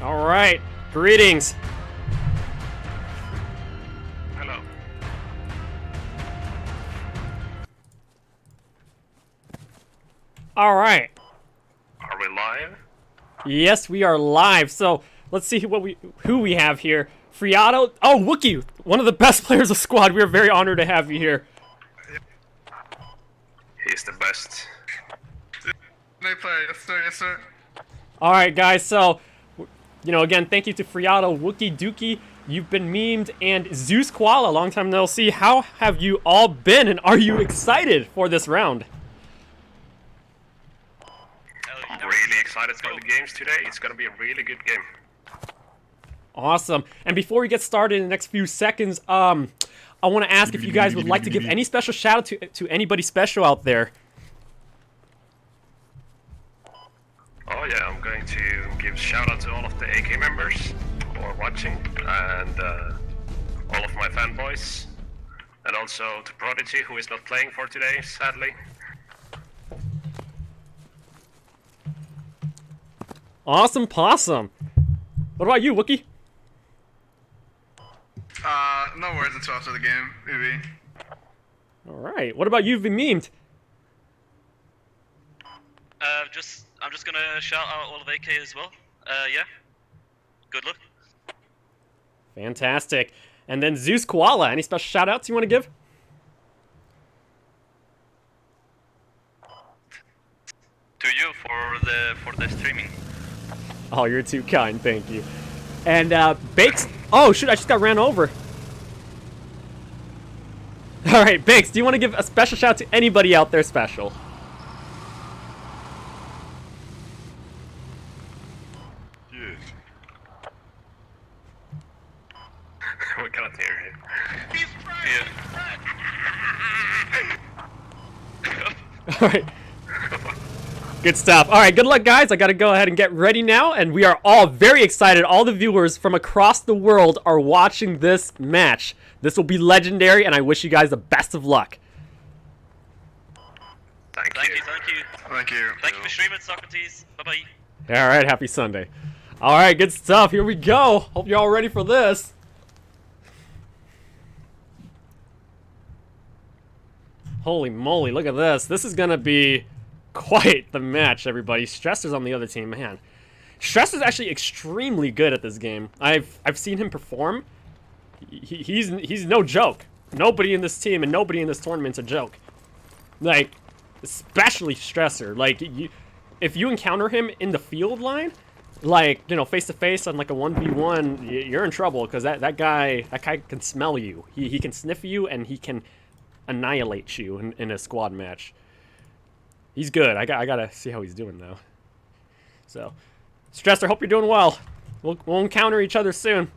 All right. Greetings. Hello. All right. Are we live? Yes, we are live. So let's see who we have here. Friato. Oh, Wookie, one of the best players of Squad. We are very honored to have you here. He's the best. Nice player, yes sir, yes sir. All right, guys. So, again, thank you to Friato, Wookie, Dookie. You've been memed, and Zeus Koala, long time no see. How have you all been, and are you excited for this round? Really excited for the games today. It's gonna be a really good game. Awesome. And before we get started in the next few seconds, I want to ask if you guys would like to give any special shout out to anybody special out there. Oh yeah, I'm going to give shout out to all of the AK members who are watching, and all of my fanboys, and also to Prodigy, who is not playing for today, sadly. Awesome possum. What about you, Wookie? No words until after the game, maybe. All right. What about you, memed? I'm just gonna shout out all of AK as well. Yeah. Good luck. Fantastic. And then Zeus Koala, any special shout outs you want to give? To you for the streaming. Oh, you're too kind, thank you. And Bakes. Oh shoot, I just got ran over. All right, Bakes, do you want to give a special shout out to anybody out there special? Yes. We cannot hear him. Yeah. All right. Good stuff. All right, good luck, guys. I got to go ahead and get ready now, and we are all very excited. All the viewers from across the world are watching this match. This will be legendary, and I wish you guys the best of luck. Thank Thank you. you, thank you. Thank you. Thank you for streaming, Socrates. Bye bye. All right, happy Sunday. All right, good stuff. Here we go. Hope you're all ready for this. Holy moly, look at this. This is going to be quite the match, everybody. Stresser's on the other team, man. Stresser's actually extremely good at this game. I've seen him perform. He's no joke. Nobody in this team and nobody in this tournament's a joke. Like, especially Stresser. Like, if you encounter him in the field line, like, face to face on like a 1v1, you're in trouble because that guy can smell you. He can sniff you and he can annihilate you in a squad match. He's good. I gotta see how he's doing now. So, Stresser, hope you're doing well. We'll encounter each other soon.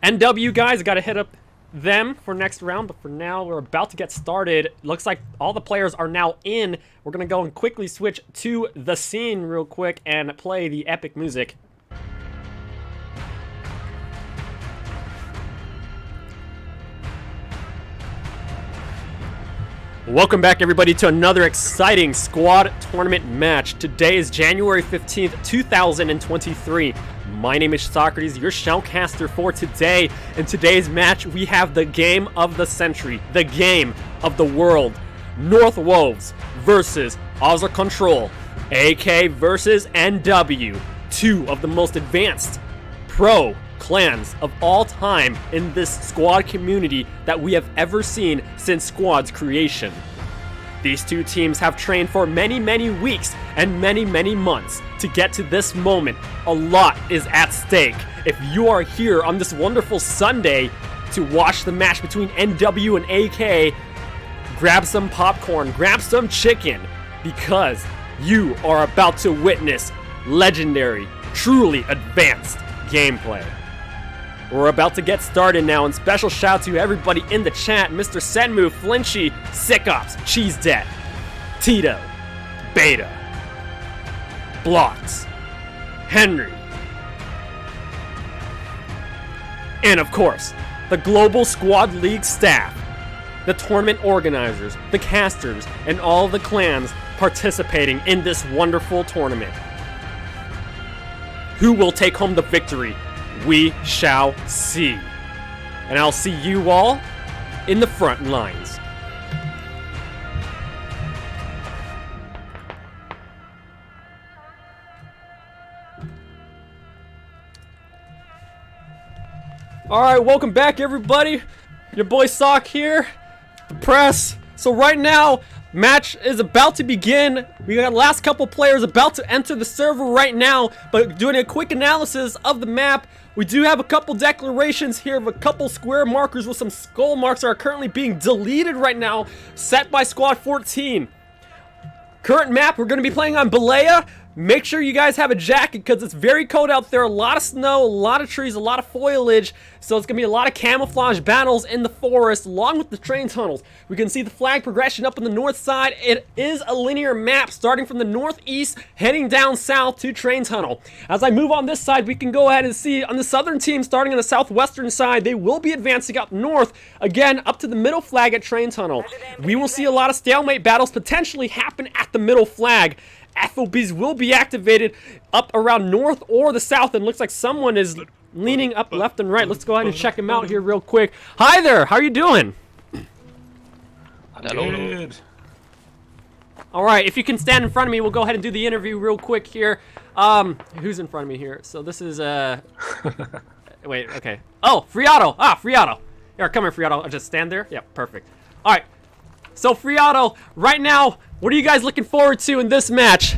NW guys, I gotta hit up them for next round, but for now we're about to get started. Looks like all the players are now in. We're gonna go and quickly switch to the scene real quick and play the epic music. Welcome back, everybody, to another exciting squad tournament match. Today is January 15th, 2023. My name is Socrates, your shoutcaster for today. In today's match, we have the game of the century, the game of the world. North Wolves versus Ozzer Control, AK versus NW, two of the most advanced pro clans of all time in this squad community that we have ever seen since Squad's creation. These two teams have trained for many, many weeks and many, many months to get to this moment. A lot is at stake. If you are here on this wonderful Sunday to watch the match between NW and AK, grab some popcorn, grab some chicken, because you are about to witness legendary, truly advanced gameplay. We're about to get started now, and special shout to everybody in the chat: Mr. Senmu, Flinchy, Sickops, Cheese Debt, Tito, Beta, Blocks, Henry, and of course, the Global Squad League staff, the tournament organizers, the casters, and all the clans participating in this wonderful tournament. Who will take home the victory? We shall see. And I'll see you all in the front lines. Alright, welcome back everybody. Your boy Sock here. The press. So right now, match is about to begin. We got the last couple players about to enter the server right now, but doing a quick analysis of the map, we do have a couple declarations here of a couple square markers with some skull marks that are currently being deleted right now, set by Squad 14. Current map, we're going to be playing on Balea. Make sure you guys have a jacket because it's very cold out there. A lot of snow, a lot of trees, a lot of foliage. So it's going to be a lot of camouflage battles in the forest along with the train tunnels. We can see the flag progression up on the north side. It is a linear map starting from the northeast, heading down south to train tunnel. As I move on this side, we can go ahead and see on the southern team starting on the southwestern side, they will be advancing up north, again up to the middle flag at train tunnel. We will see a lot of stalemate battles potentially happen at the middle flag. FOBs will be activated up around north or the south, and looks like someone is leaning up left and right. Let's go ahead and check him out here real quick. Hi there, how are you doing? Good. Alright, if you can stand in front of me, we'll go ahead and do the interview real quick here. Who's in front of me here? So this is, wait, okay. Oh, Friato! Ah, Friato! Here, come here, Friato. I'll just stand there. Yeah, perfect. Alright. So, Friato, right now, what are you guys looking forward to in this match?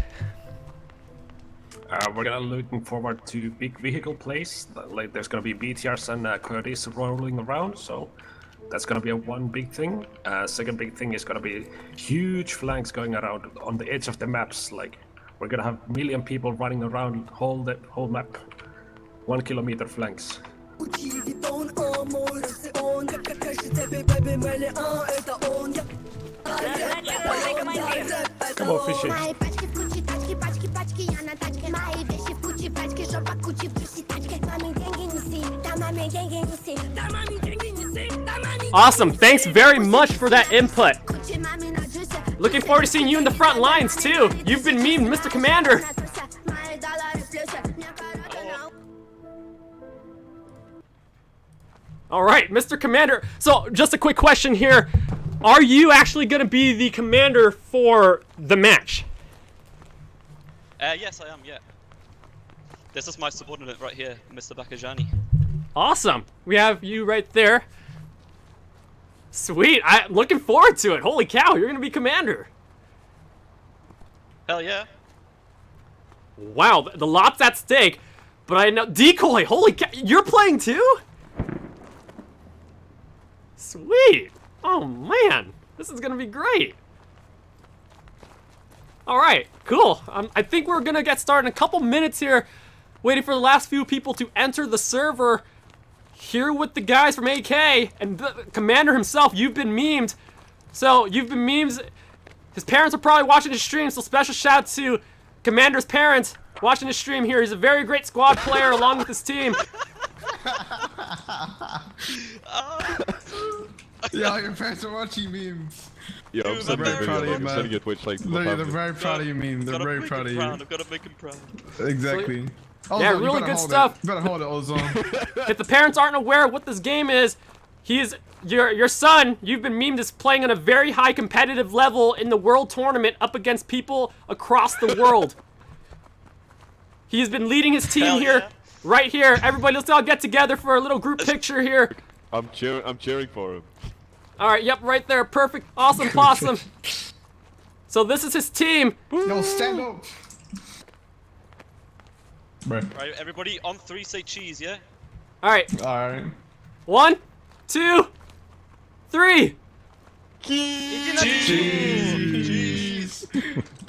We're gonna looking forward to big vehicle plays. Like there's gonna be BTRs and Curtis rolling around, so that's gonna be one big thing. Second big thing is gonna be huge flanks going around on the edge of the maps. Like we're gonna have million people running around whole map, 1 kilometer flanks. Come on, fishy. Awesome, thanks very much for that input. Looking forward to seeing you in the front lines too. You've been memed, Mr. Commander. Alright, Mr. Commander. So, just a quick question here. Are you actually going to be the commander for the match? Yes, I am, yeah. This is my subordinate right here, Mr. Bakajani. Awesome. We have you right there. Sweet. I'm looking forward to it. Holy cow, you're going to be commander. Hell yeah. Wow, the lot's at stake. But I know... Decoy, holy cow. You're playing too? Sweet. Oh, man. This is going to be great. Alright, cool. I think we're going to get started in a couple minutes here. Waiting for the last few people to enter the server. Here with the guys from AK. And the commander himself, you've been memed. So, you've been memes. His parents are probably watching his stream, so special shout out to Commander's parents watching his stream here. He's a very great squad player along with his team. Yeah, your parents are watching memes. Yeah, I'm They're very proud of you, I'm sending man. a Twitch link to my They're family. very proud of you, meme. They're very proud of you. I've got to make him proud. Exactly. Yeah, Ozone, you really better good hold stuff. It. You better hold it, Ozone. If the parents aren't aware of what this game is, he's your son, you've been memed as playing on a very high competitive level in the world tournament up against people across the world. He's been leading his team Hell here, yeah. right here. Everybody, let's all get together for a little group picture here. I'm cheering for him. All right, yep, right there. Perfect. Awesome, possum. So this is his team. Yo, stand up. Right. Right, everybody on 3 say cheese, yeah? All right, Alright. 1, 2, 3. Cheese.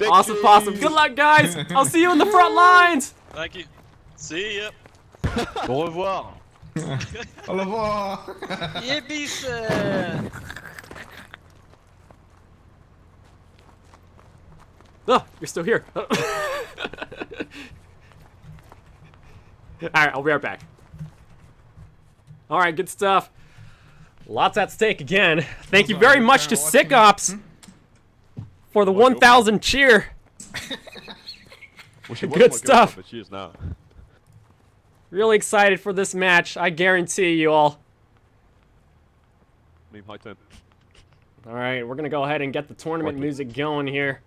Awesome, possum. Good luck, guys. I'll see you in the front lines. Thank you. See ya. Au revoir. Au revoir. Oh, you're still here. Alright, I'll be right back. Alright, good stuff. Lots at stake again. Thank you very much to Sick Ops for the 1,000 cheer. Well, she Good was my stuff. girlfriend, but she is now. Really excited for this match, I guarantee you all. Name high 10. Alright, we're gonna go ahead and get the tournament music going here.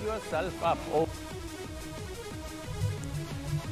Yourself up. Oh.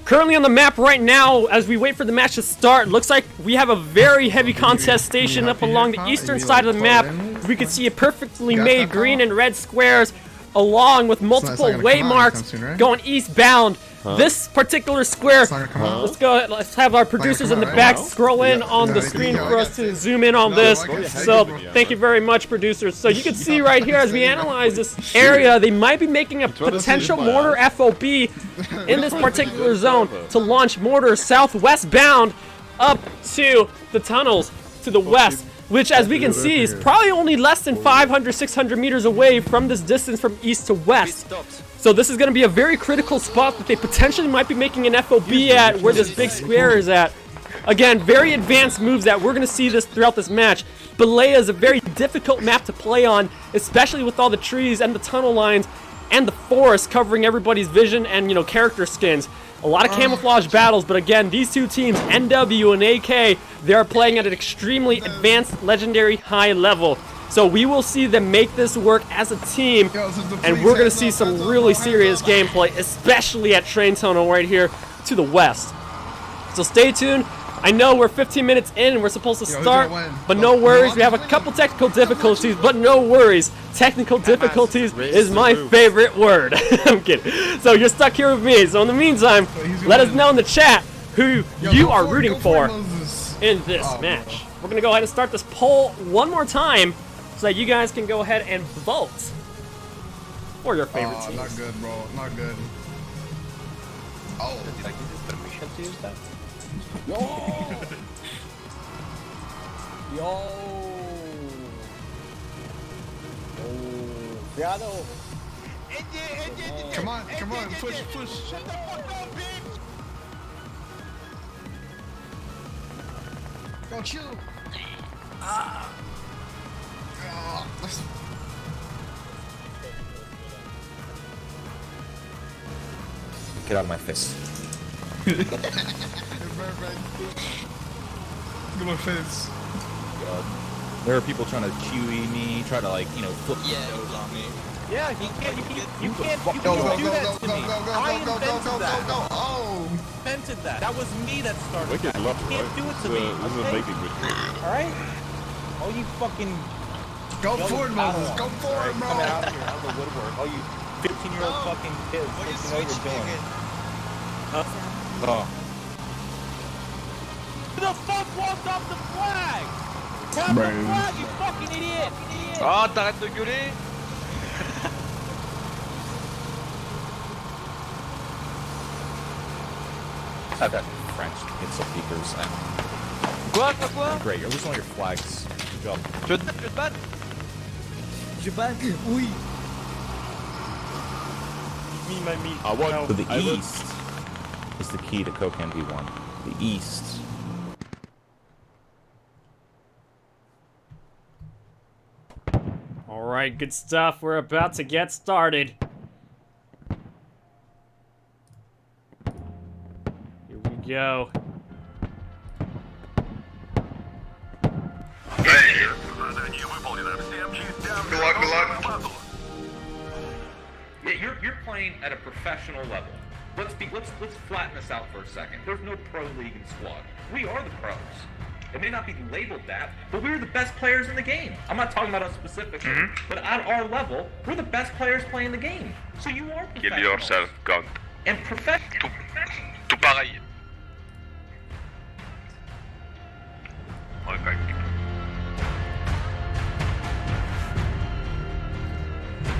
Currently on the map right now, as we wait for the match to start, looks like we have a very heavy contest station up along the eastern side of the map. We can see a perfectly made green and red squares, along with multiple waymarks going eastbound. This particular square, let's go. Let's have our producers in the back scroll in on the screen for us to zoom in on this. So thank you very much, producers. So you can see right here as we analyze this area, they might be making a potential mortar FOB in this particular zone to launch mortars southwest bound up to the tunnels to the west, which as we can see is probably only less than 500, 600 meters away from this distance from east to west. So this is going to be a very critical spot that they potentially might be making an FOB at, where this big square is at. Again, very advanced moves that we're going to see this throughout this match. Balea is a very difficult map to play on, especially with all the trees and the tunnel lines and the forest covering everybody's vision and, you know, character skins. A lot of camouflage battles, but again, these two teams, NW and AK, they are playing at an extremely advanced, legendary high level. So we will see them make this work as a team, and we're going to see some really serious gameplay, especially at Train Tunnel right here to the west. So stay tuned. I know we're 15 minutes in and we're supposed to start, but no worries. We have a couple technical difficulties, but no worries. Technical difficulties is my favorite word. I'm kidding. So you're stuck here with me. So in the meantime, let us know in the chat who you are rooting for in this match. We're going to go ahead and start this poll one more time so that you guys can go ahead and vote for your favorite teams. Not good, bro. Not good. Oh. Did I give you permission to use that? Yo! Yo! Cuidado! Come on, come on, push, push. Shut the fuck up, bitch! Go chill. Get out of my face. Get my face. God. There are people trying to QE me, try to like, you know, flip the nose on me. Yeah, you can't do that to me. I invented that. Oh! Invented that. That was me that started that. You can't do it to me. This is a making ritual. Alright? Oh, you fucking... Go for it, Moses. Go for it, bro. Coming out here out of the woodwork. Oh, you 15-year-old fucking kids. What you know what you're doing? Oh. Who the fuck walked off the flag? Tap the flag, you fucking idiot! Ah, t'arrêtes de gueuler. I've had French speakers. Quoi? Great, you're losing all your flags. Good job. Je te bats. Je bats? Oui. I want So the east is the key to Kokan V1. The east. Alright, good stuff. We're about to get started. Here we go. Good luck, good luck. Yeah, you're playing at a professional level. Let's flatten this out for a second. There's no pro league in squad. We are the pros. It may not be labeled that, but we're the best players in the game. I'm not talking about us specifically, but at our level, we're the best players playing the game. So you are professional. Kill yourself, God. And professional. Tout pareil. Okay.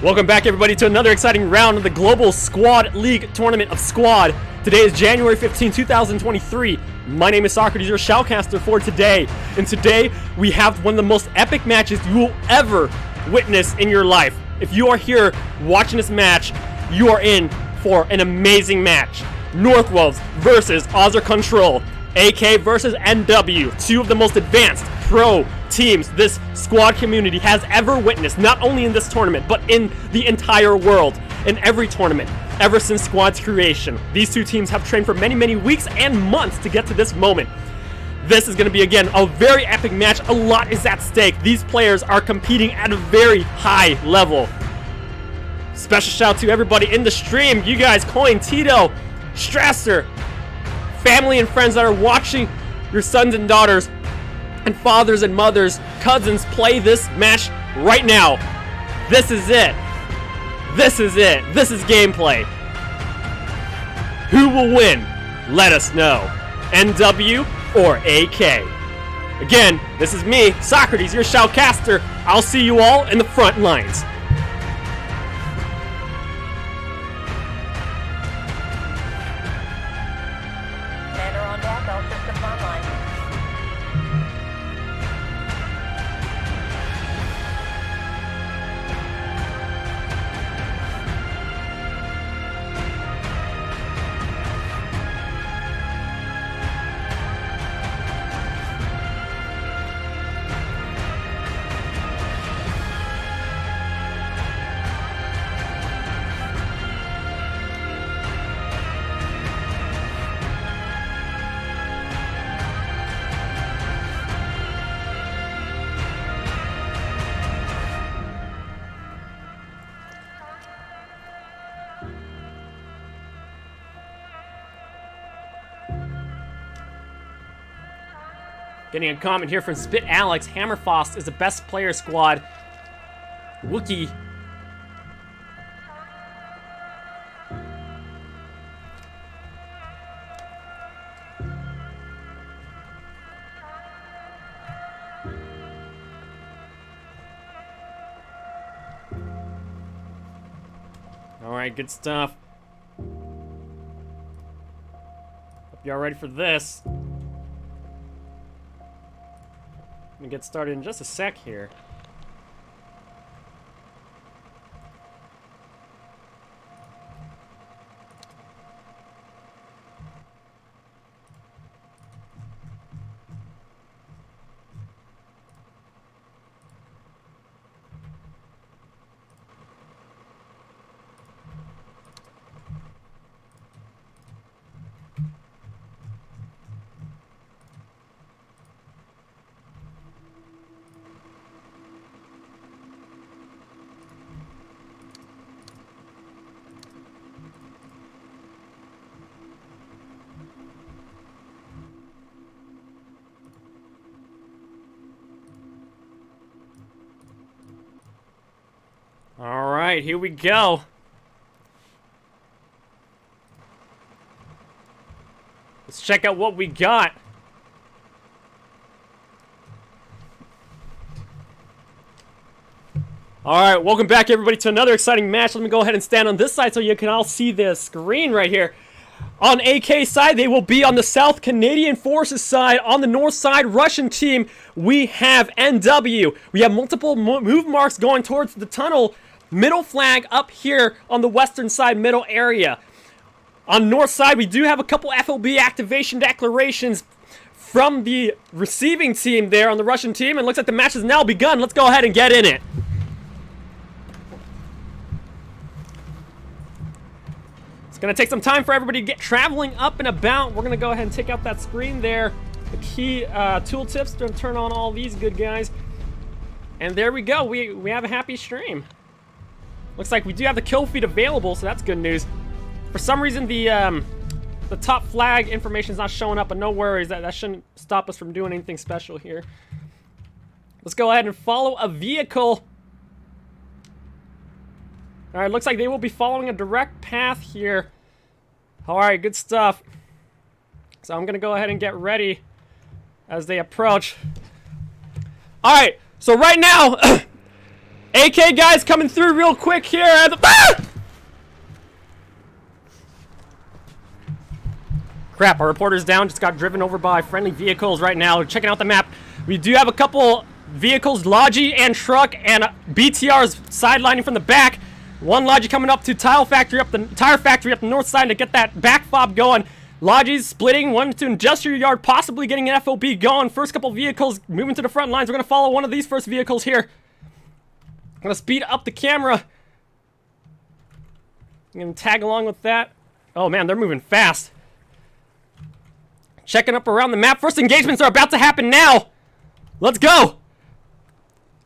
Welcome back, everybody, to another exciting round of the Global Squad League Tournament of Squad. Today is January 15, 2023. My name is Socrates, your shoutcaster for today. And today, we have one of the most epic matches you will ever witness in your life. If you are here watching this match, you are in for an amazing match. Northwolves versus Ozzer Control. AK versus NW, two of the most advanced pro teams this squad community has ever witnessed, not only in this tournament, but in the entire world, in every tournament, ever since Squad's creation. These two teams have trained for many, many weeks and months to get to this moment. This is going to be, again, a very epic match. A lot is at stake. These players are competing at a very high level. Special shout out to everybody in the stream. You guys, Coin, Tito, Strasser, family and friends that are watching your sons and daughters and fathers and mothers, cousins play this match right now. This is it. This is it. This is gameplay. Who will win? Let us know. NW or AK? Again, this is me, Socrates, your shoutcaster. I'll see you all in the front lines. Getting a comment here from Spit Alex. Hammerfrost is the best player squad. Wookie. Alright, good stuff. Hope y'all ready for this. Gonna get started in just a sec here. Alright, here we go. Let's check out what we got. Alright, welcome back everybody to another exciting match. Let me go ahead and stand on this side so you can all see the screen right here. On AK side, they will be on the South Canadian Forces side. On the North side, Russian team, we have NW. We have multiple move marks going towards the tunnel. Middle flag up here on the western side, middle area. On North side, we do have a couple FOB activation declarations from the receiving team there on the Russian team. It looks like the match has now begun. Let's go ahead and get in it. It's going to take some time for everybody to get traveling up and about. We're going to go ahead and take out that screen there. The key tooltips to turn on all these good guys. And there we go. We have a happy stream. Looks like we do have the kill feed available, so that's good news. For some reason, the top flag information is not showing up, but no worries. That shouldn't stop us from doing anything special here. Let's go ahead and follow a vehicle. Alright, looks like they will be following a direct path here. Alright, good stuff. So I'm going to go ahead and get ready as they approach. Alright, so right now, AK guys coming through real quick here. Ah! Crap, our reporter's down. Just got driven over by friendly vehicles right now. Checking out the map. We do have a couple vehicles, Logi and truck, and BTR's sidelining from the back. One Logi coming up to tire factory up the north side to get that back fob going. Logi's splitting, one to industrial yard, possibly getting an FOB going. First couple vehicles moving to the front lines. We're gonna follow one of these first vehicles here. I'm gonna speed up the camera. I'm gonna tag along with that. Oh man, they're moving fast. Checking up around the map. First engagements are about to happen now. Let's go.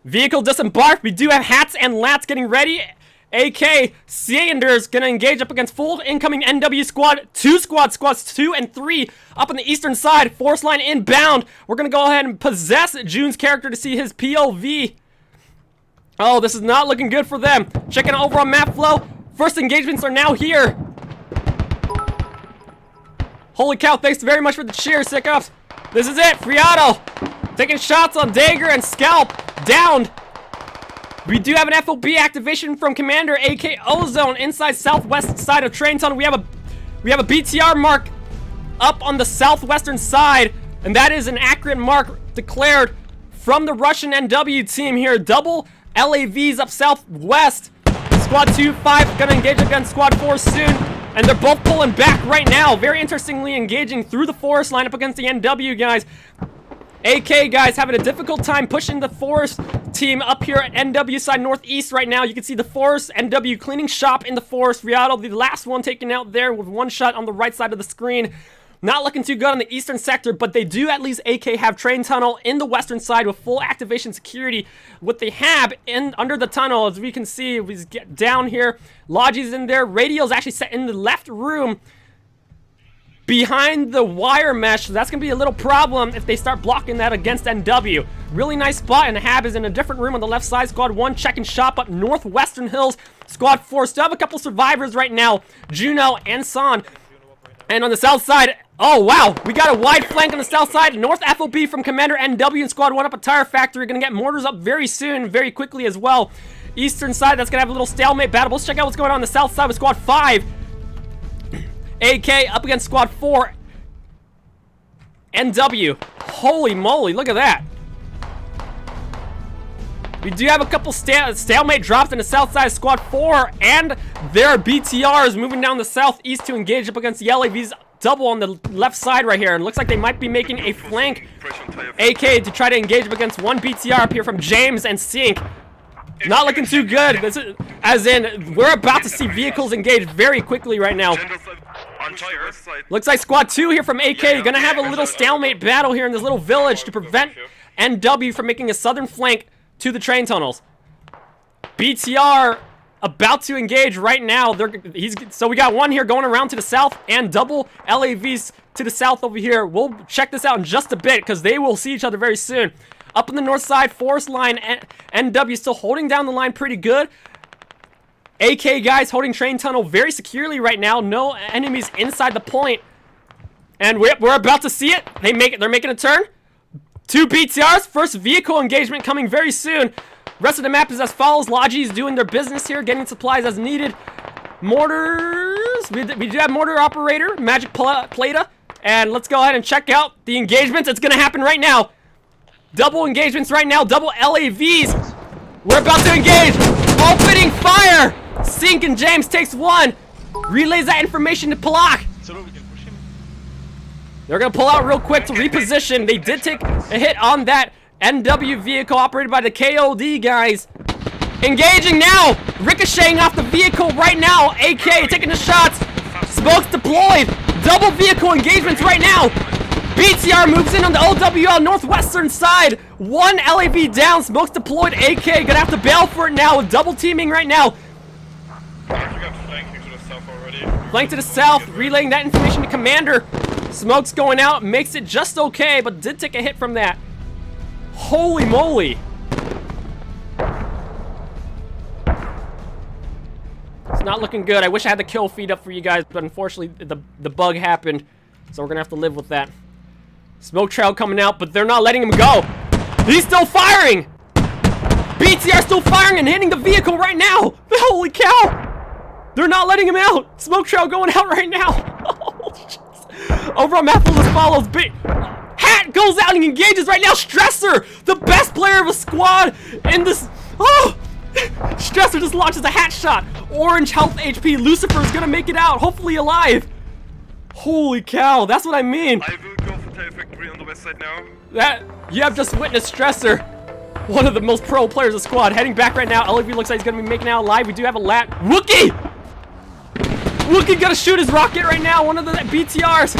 Vehicle disembarked. We do have hats and lats getting ready. AK Sanders gonna engage up against full incoming NW squad. Squads 2 and 3 up on the eastern side. Force line inbound. We're gonna go ahead and possess June's character to see his POV. Oh, this is not looking good for them. Checking over on map flow. First engagements are now here. Holy cow, thanks very much for the cheer, sick-ups. This is it, Friado. Taking shots on Dagger and Scalp. Downed. We do have an FOB activation from Commander AK Ozone inside southwest side of Train Tunnel. We have a BTR mark up on the southwestern side, and that is an accurate mark declared from the Russian NW team here. Double LAVs up southwest. Squad 2-5 gonna engage against Squad 4 soon. And they're both pulling back right now. Very interestingly engaging through the forest line up against the NW guys. AK guys having a difficult time pushing the forest team up here at NW side northeast right now. You can see the forest, NW cleaning shop in the forest. Rialto, the last one taken out there with one shot on the right side of the screen. Not looking too good on the eastern sector, but they do at least AK have train tunnel in the western side with full activation security. What they have in under the tunnel, as we can see, we get down here. Logi's in there. Radio's actually set in the left room behind the wire mesh. So that's going to be a little problem if they start blocking that against NW. Really nice spot, and the Hab is in a different room on the left side. Squad 1 checking shop up northwestern hills. Squad 4 still have a couple survivors right now. Juno and San. And on the south side, oh wow, we got a wide flank on the south side. North FOB from Commander NW and Squad 1 up a tire factory. Gonna get mortars up very soon, very quickly as well. Eastern side, that's gonna have a little stalemate battle. Let's check out what's going on the south side with Squad 5. AK up against Squad 4. NW. Holy moly, look at that. We do have a couple stalemate drops in the south side of Squad 4, and their BTRs moving down the southeast to engage up against the LAVs double on the left side right here. And looks like they might be making a flank AK to try to engage up against one BTR up here from James and Sink. Not looking too good. This is, as in, we're about to see vehicles engage very quickly right now. Looks like Squad 2 here from AK gonna have a little stalemate battle here in this little village to prevent NW from making a southern flank to the train tunnels. BTR about to engage right now. So we got one here going around to the south and double LAVs to the south over here. We'll check this out in just a bit because they will see each other very soon. Up on the north side, forest line, NW still holding down the line pretty good. AK guys holding train tunnel very securely right now. No enemies inside the point. And we're about to see it. They're making a turn. Two BTRs, first vehicle engagement coming very soon. Rest of the map is as follows. Logi's doing their business here, getting supplies as needed. Mortars, we do have mortar operator, Magic Plata. And let's go ahead and check out the engagements. It's gonna happen right now. Double engagements right now, double LAVs. We're about to engage. Opening fire. Sink and James takes one. Relays that information to Palak. They're going to pull out real quick to reposition. They did take a hit on that NW vehicle operated by the KOD guys. Engaging now. Ricocheting off the vehicle right now. AK taking the shots. Smokes deployed. Double vehicle engagements right now. BTR moves in on the OWL northwestern side. One LAV down. Smokes deployed. AK going to have to bail for it now with double teaming right now. Flank to the south. Relaying that information to Commander. Smoke's going out, makes it just okay, but did take a hit from that. Holy moly. It's not looking good. I wish I had the kill feed up for you guys, but unfortunately the bug happened. So we're gonna have to live with that. Smoke trail coming out, but they're not letting him go. He's still firing! BTR still firing and hitting the vehicle right now. Holy cow. They're not letting him out. Smoke trail going out right now. Over on map as follows. Hat goes out and engages right now. Stressor, the best player of a squad in this. Oh, Stressor just launches a hat shot. Orange health HP. Lucifer is gonna make it out, hopefully alive. Holy cow, that's what I mean. I will go for Tail Factory on the west side now. That you have just witnessed Stressor, one of the most pro players of the squad, heading back right now. LAV looks like he's gonna be making out alive. We do have a lat. Wookie! Wookie gonna shoot his rocket right now. One of the BTRs.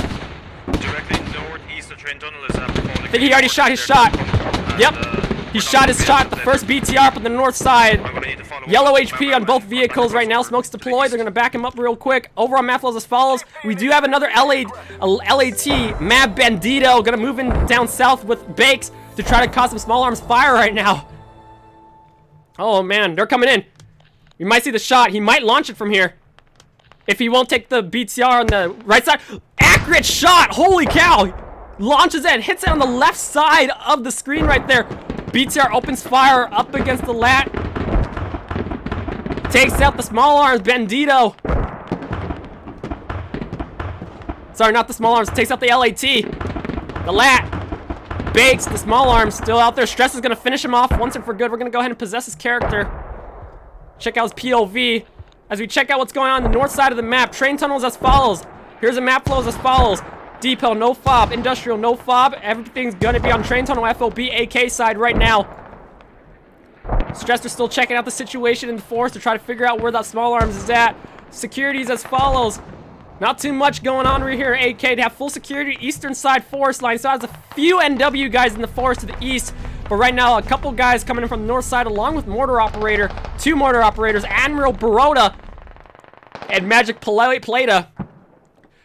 Directly northeast of train tunnel is up. I think he already shot his shot. Yep. He shot his shot at the first BTR up on the north side. Yellow HP on both vehicles right now. Smoke's deployed. They're going to back him up real quick. Over on map flows as follows. We do have another LAT, Mab Bandito, going to move in down south with Bakes to try to cause some small arms fire right now. Oh, man. They're coming in. We might see the shot. He might launch it from here. If he won't take the BTR on the right side. Accurate shot. Holy cow. Launches it and hits it on the left side of the screen right there. BTR opens fire up against the lat. Takes out the small arms, Bandito. Sorry, not the small arms. Takes out the LAT. The lat. Bakes, the small arms, still out there. Stress is going to finish him off once and for good. We're going to go ahead and possess his character. Check out his POV. As we check out what's going on the north side of the map. Train tunnels as follows. Here's the map flows as follows. Depot, no fob. Industrial, no fob. Everything's gonna be on train tunnel FOB AK side right now. Stressor still checking out the situation in the forest to try to figure out where that small arms is at. Securities as follows. Not too much going on right here. AK to have full security. Eastern side forest line. So has a few NW guys in the forest to the east. But right now, a couple guys coming in from the north side along with mortar operator. 2 mortar operators. Admiral Baroda and Magic Plata.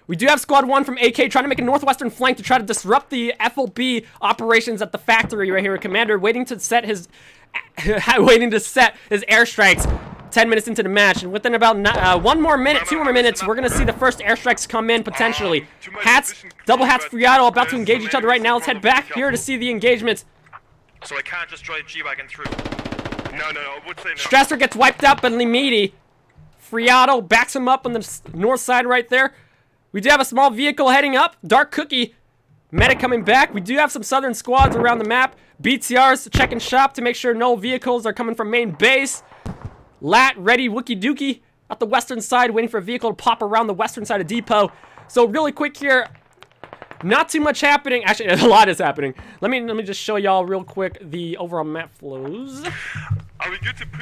We do have Squad 1 from AK trying to make a northwestern flank to try to disrupt the FOB operations at the factory right here. Commander waiting to set his airstrikes 10 minutes into the match. And within about 1 more minute, 2 more minutes, we're going to see the first airstrikes come in potentially. Hats, double hats, Friato about to engage each other right now. Let's head back here to see the engagement. So I can't just drive G-Wagon through. No, I would say no. Stressor gets wiped out by Limiti. Friato backs him up on the north side right there. We do have a small vehicle heading up. Dark Cookie. Medic coming back. We do have some southern squads around the map. BTRs checking shop to make sure no vehicles are coming from main base. Lat ready. Wookie Dookie at the western side waiting for a vehicle to pop around the western side of Depot. So really quick here. Not too much happening. Actually, a lot is happening. Let me just show y'all real quick the overall map flows.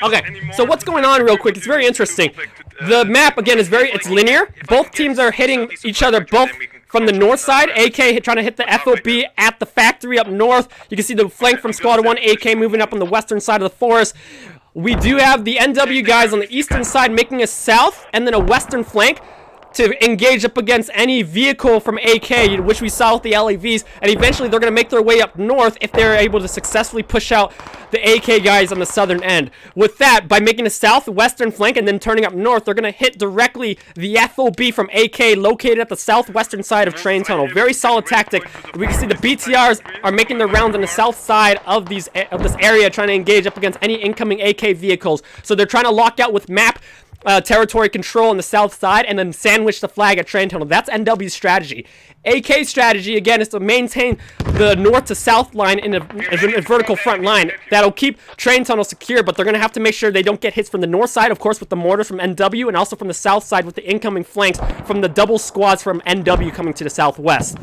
Okay, so what's going on real quick? It's very interesting. The map, again, is it's linear. Both teams are hitting each other both from the north side. AK trying to hit the FOB at the factory up north. You can see the flank from Squad 1. AK moving up on the western side of the forest. We do have the NW guys on the eastern side making a south and then a western flank to engage up against any vehicle from AK, which we saw with the LAVs, and eventually they're going to make their way up north if they're able to successfully push out the AK guys on the southern end. With that, by making a southwestern flank and then turning up north, they're going to hit directly the FOB from AK located at the southwestern side of Train Tunnel. Very solid tactic. We can see the BTRs are making their rounds on the south side of this area, trying to engage up against any incoming AK vehicles. So they're trying to lock out with map territory control on the south side and then sandwich the flag at Train Tunnel. That's NW's strategy. AK's strategy, again, is to maintain the north to south line in a vertical front line. That'll keep Train Tunnel secure, but they're going to have to make sure they don't get hits from the north side, of course, with the mortars from NW, and also from the south side with the incoming flanks from the double squads from NW coming to the southwest.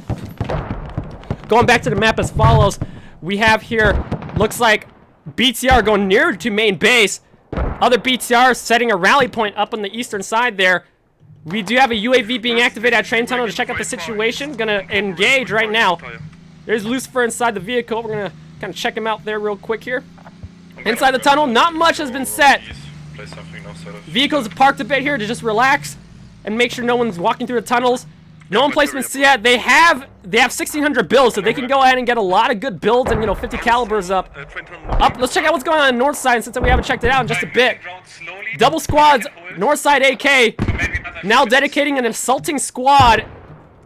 Going back to the map as follows, we have here, looks like BTR going near to main base. Other BTRs setting a rally point up on the eastern side there. We do have a UAV being activated at Train Tunnel to check out the situation. Gonna engage right now. There's Lucifer inside the vehicle. We're gonna kind of check him out there real quick here. Inside the tunnel, not much has been set. Vehicles are parked a bit here to just relax and make sure no one's walking through the tunnels. No emplacements yet. They have 1,600 builds, so they can go ahead and get a lot of good builds and 50 calibers up. Let's check out what's going on the north side since we haven't checked it out in just a bit. Double squads, north side AK, now dedicating an assaulting squad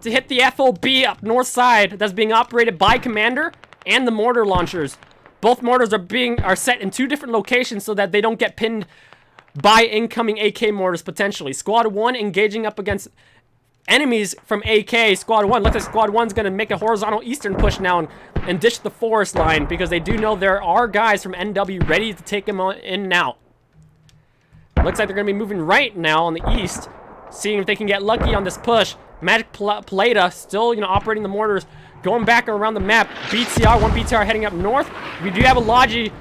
to hit the FOB up north side that's being operated by Commander and the mortar launchers. Both mortars are set in 2 different locations so that they don't get pinned by incoming AK mortars potentially. Squad 1 engaging up against enemies from AK. Squad 1. Looks like Squad 1's going to make a horizontal eastern push now and dish the forest line because they do know there are guys from NW ready to take them in and out. Looks like they're going to be moving right now on the east, seeing if they can get lucky on this push. Magic Plata still, operating the mortars, going back around the map. BTR, one BTR heading up north. We do have a Logi,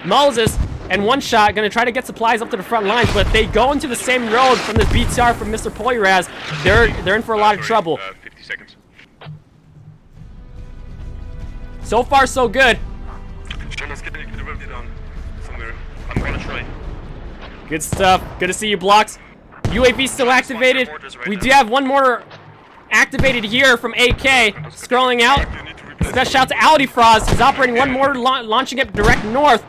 Moses, and One Shot going to try to get supplies up to the front lines, but if they go into the same road from this BTR from Mr. Poyraz, they're in for a lot of trouble. 50 seconds. So far, so good. I'm gonna try. Good stuff. Good to see you, Blocks. UAV still activated. We do have one mortar activated here from AK. Scrolling out. Special shout to Audi Frost. He's operating one mortar, launching it direct north.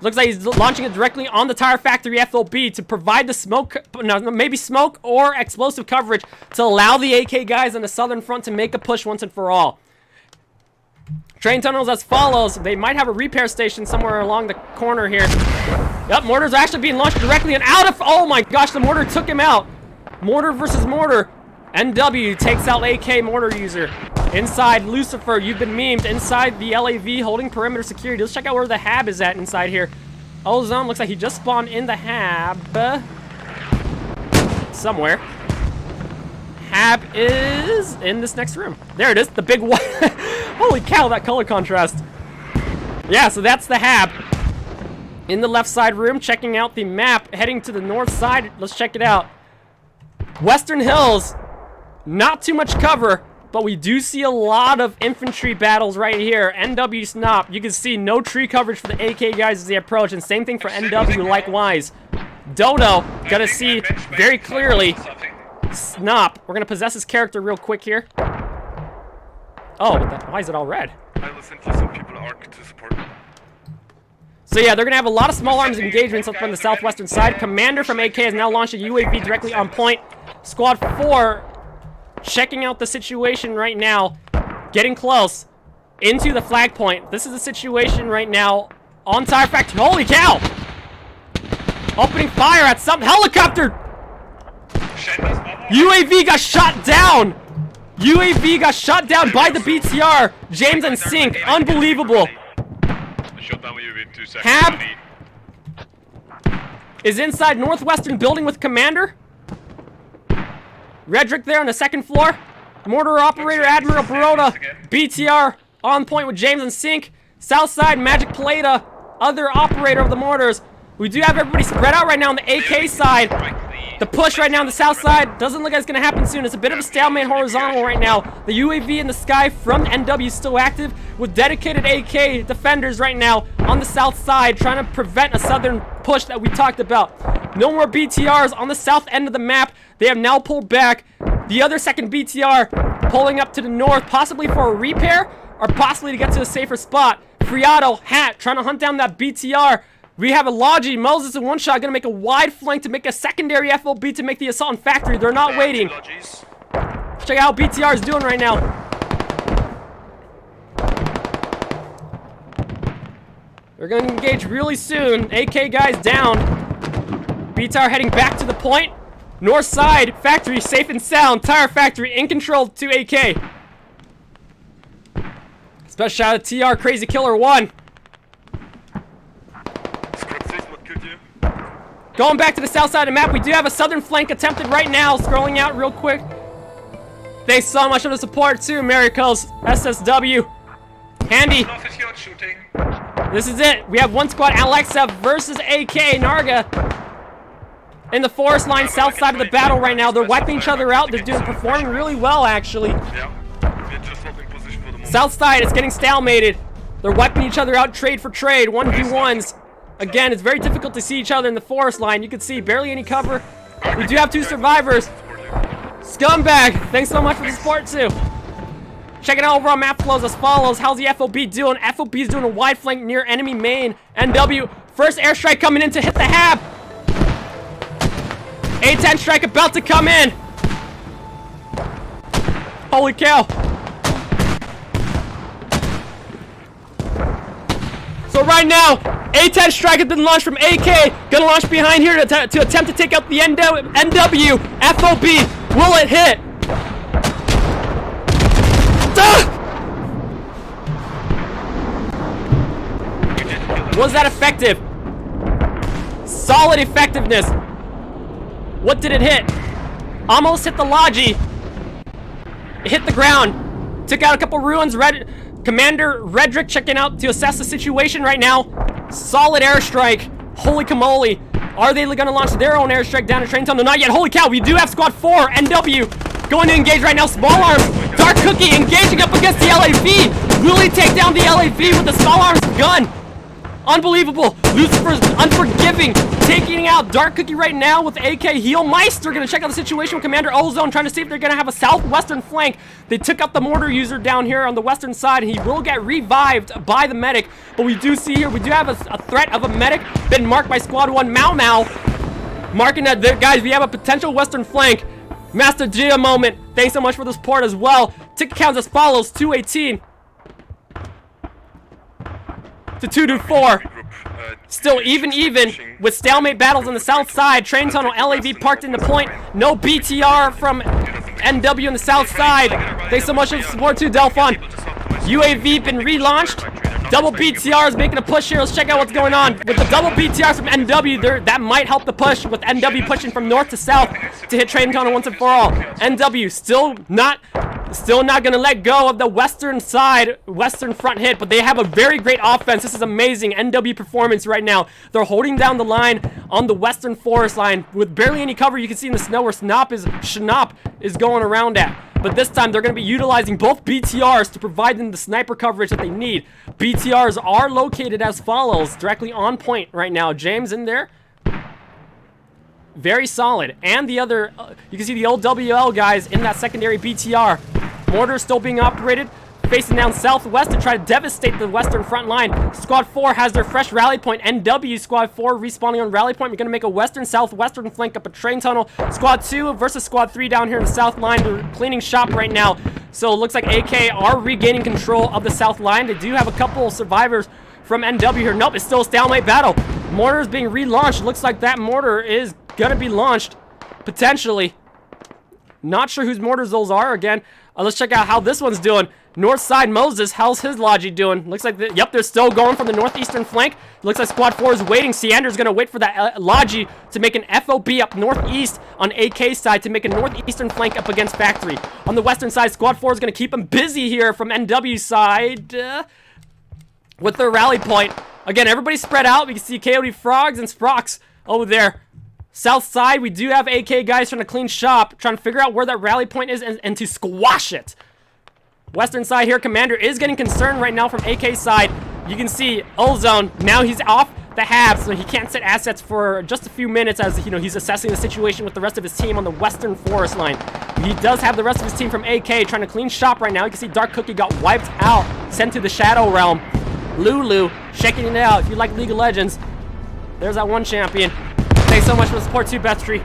Looks like he's launching it directly on the Tire Factory FOB to provide the smoke, maybe smoke or explosive coverage to allow the AK guys on the southern front to make a push once and for all. Train tunnels as follows. They might have a repair station somewhere along the corner here. Yep, mortars are actually being launched directly and out of... Oh my gosh, the mortar took him out. Mortar versus mortar. NW takes out AK mortar user. Inside, Lucifer, you've been memed. Inside the LAV, holding perimeter security. Let's check out where the Hab is at inside here. Ozone looks like he just spawned in the Hab. Somewhere. Hab is in this next room. There it is, the big one. Holy cow, that color contrast. Yeah, so that's the Hab. In the left side room, checking out the map, heading to the north side. Let's check it out. Western Hills, not too much cover, but we do see a lot of infantry battles right here. NW Snop, you can see no tree coverage for the AK guys as they approach, and same thing for NW likewise. Dodo, gonna see very clearly. Snop, we're gonna possess his character real quick here. Oh, why is it all red? I listen to some people ARC to support. So yeah, they're gonna have a lot of small arms engagements up on the southwestern side. Commander from AK has now launched a UAV directly on point. Squad 4 checking out the situation right now, getting close into the flag point. This is the situation right now on Tire Factory. Holy cow! Opening fire at some helicopter! UAV got shot down! UAV got shot down by the BTR! James and Sink, unbelievable! Hab is inside northwestern building with Commander. Redrick there on the second floor. Mortar operator Admiral Baroda. BTR on point with James and Sink. Southside Magic Plata, other operator of the mortars. We do have everybody spread out right now on the AK side. The push right now on the south side doesn't look like it's going to happen soon. It's a bit of a stalemate horizontal right now. The UAV in the sky from NW is still active with dedicated AK defenders right now on the south side trying to prevent a southern push that we talked about. No more BTRs on the south end of the map. They have now pulled back. The other second BTR pulling up to the north, possibly for a repair or possibly to get to a safer spot. Friato, Hat, trying to hunt down that BTR. We have a Logi, Moses, and One Shot gonna make a wide flank to make a secondary FOB to make the assault on factory. They're not waiting. Check out how BTR is doing right now. They're gonna engage really soon. AK guys down. BTR heading back to the point. North side, factory safe and sound. Tire Factory in control to AK. Special shout out to TR Crazy Killer 1. Going back to the south side of the map, we do have a southern flank attempted right now. Scrolling out real quick. Thanks so much for the support too, Miracles, SSW. Handy. This is it. We have one squad, Alexa versus AK Narga. In the forest line, south side of the battle right now. They're wiping each other out. They're performing really well, actually. South side is getting stalemated. They're wiping each other out trade for trade, 1v1s. Again, it's very difficult to see each other in the forest line. You can see barely any cover. We do have 2 survivors. Scumbag, thanks so much for the support too. Checking out overall map flows as follows. How's the FOB doing? FOB is doing a wide flank near enemy main. NW, first airstrike coming in to hit the Hab. A-10 strike about to come in. Holy cow. So So right now, A10 strike has been launched from AK. Gonna launch behind here to attempt to take out the NW. FOB. Will it hit? Was that effective? Solid effectiveness. What did it hit? Almost hit the Logi. It hit the ground. Took out a couple ruins. Commander Redrick checking out to assess the situation right now. Solid airstrike. Holy camole. Are they going to launch their own airstrike down to Train Tunnel? Not yet. Holy cow. We do have Squad 4. NW going to engage right now. Small arms. Dark Cookie engaging up against the LAV. Will he take down the LAV with the small arms gun? Unbelievable. Lucifer's unforgiving. Taking out Dark Cookie right now with AK. Heelmeister going to check out the situation with Commander Ozone, trying to see if they're going to have a southwestern flank. They took out the mortar user down here on the western side. He will get revived by the medic. But we do see here, we do have a threat of a medic. Been marked by Squad 1 Mau Mau. Marking that there, guys, we have a potential western flank. Master Gia moment. Thanks so much for the support as well. Ticket counts as follows. 218. To 2-4. Still even with stalemate battles on the south side. Train Tunnel, LAV parked in the point. No BTR from NW on the south side. Thanks so much for the support too, Delphon. UAV been relaunched. Double BTR is making a push here. Let's check out what's going on. With the double BTRs from NW, that might help the push with NW pushing from north to south to hit Train Tunnel once and for all. NW still not gonna let go of the western side, western front hit, but they have a very great offense. This is amazing NW performance right now. They're holding down the line on the western forest line with barely any cover. You can see in the snow where Schnapp is going around at. But this time they're going to be utilizing both BTRs to provide them the sniper coverage that they need. BTRs are located as follows, directly on point right now. James in there. Very solid. And the other, you can see the old WL guys in that secondary BTR. Mortar still being operated, facing down southwest to try to devastate the western front line. Squad 4 has their fresh rally point. NW Squad 4 respawning on rally point. We're going to make a western-southwestern flank up a Train Tunnel. Squad 2 versus Squad 3 down here in the south line. We're cleaning shop right now. So it looks like AK are regaining control of the south line. They do have a couple survivors from NW here. Nope, it's still a stalemate battle. Mortar is being relaunched. Looks like that mortar is going to be launched, potentially. Not sure whose mortars those are again. Let's check out how this one's doing. North side Moses, how's his Logi doing? Looks like, yep, they're still going from the northeastern flank. Looks like Squad 4 is waiting. Seander's going to wait for that Logi to make an FOB up northeast on AK side to make a northeastern flank up against Factory. On the western side, Squad 4 is going to keep them busy here from NW side with their rally point. Again, everybody spread out. We can see Coyote Frogs and Sprox over there. South side, we do have AK guys trying to clean shop, trying to figure out where that rally point is and to squash it. Western side here, Commander is getting concerned right now from AK side. You can see Ozone, now he's off the half, so he can't set assets for just a few minutes as he's assessing the situation with the rest of his team on the western forest line. He does have the rest of his team from AK trying to clean shop right now. You can see Dark Cookie got wiped out, sent to the Shadow Realm. Lulu checking it out. If you like League of Legends, there's that one champion. Thanks so much for the support too, Betstree.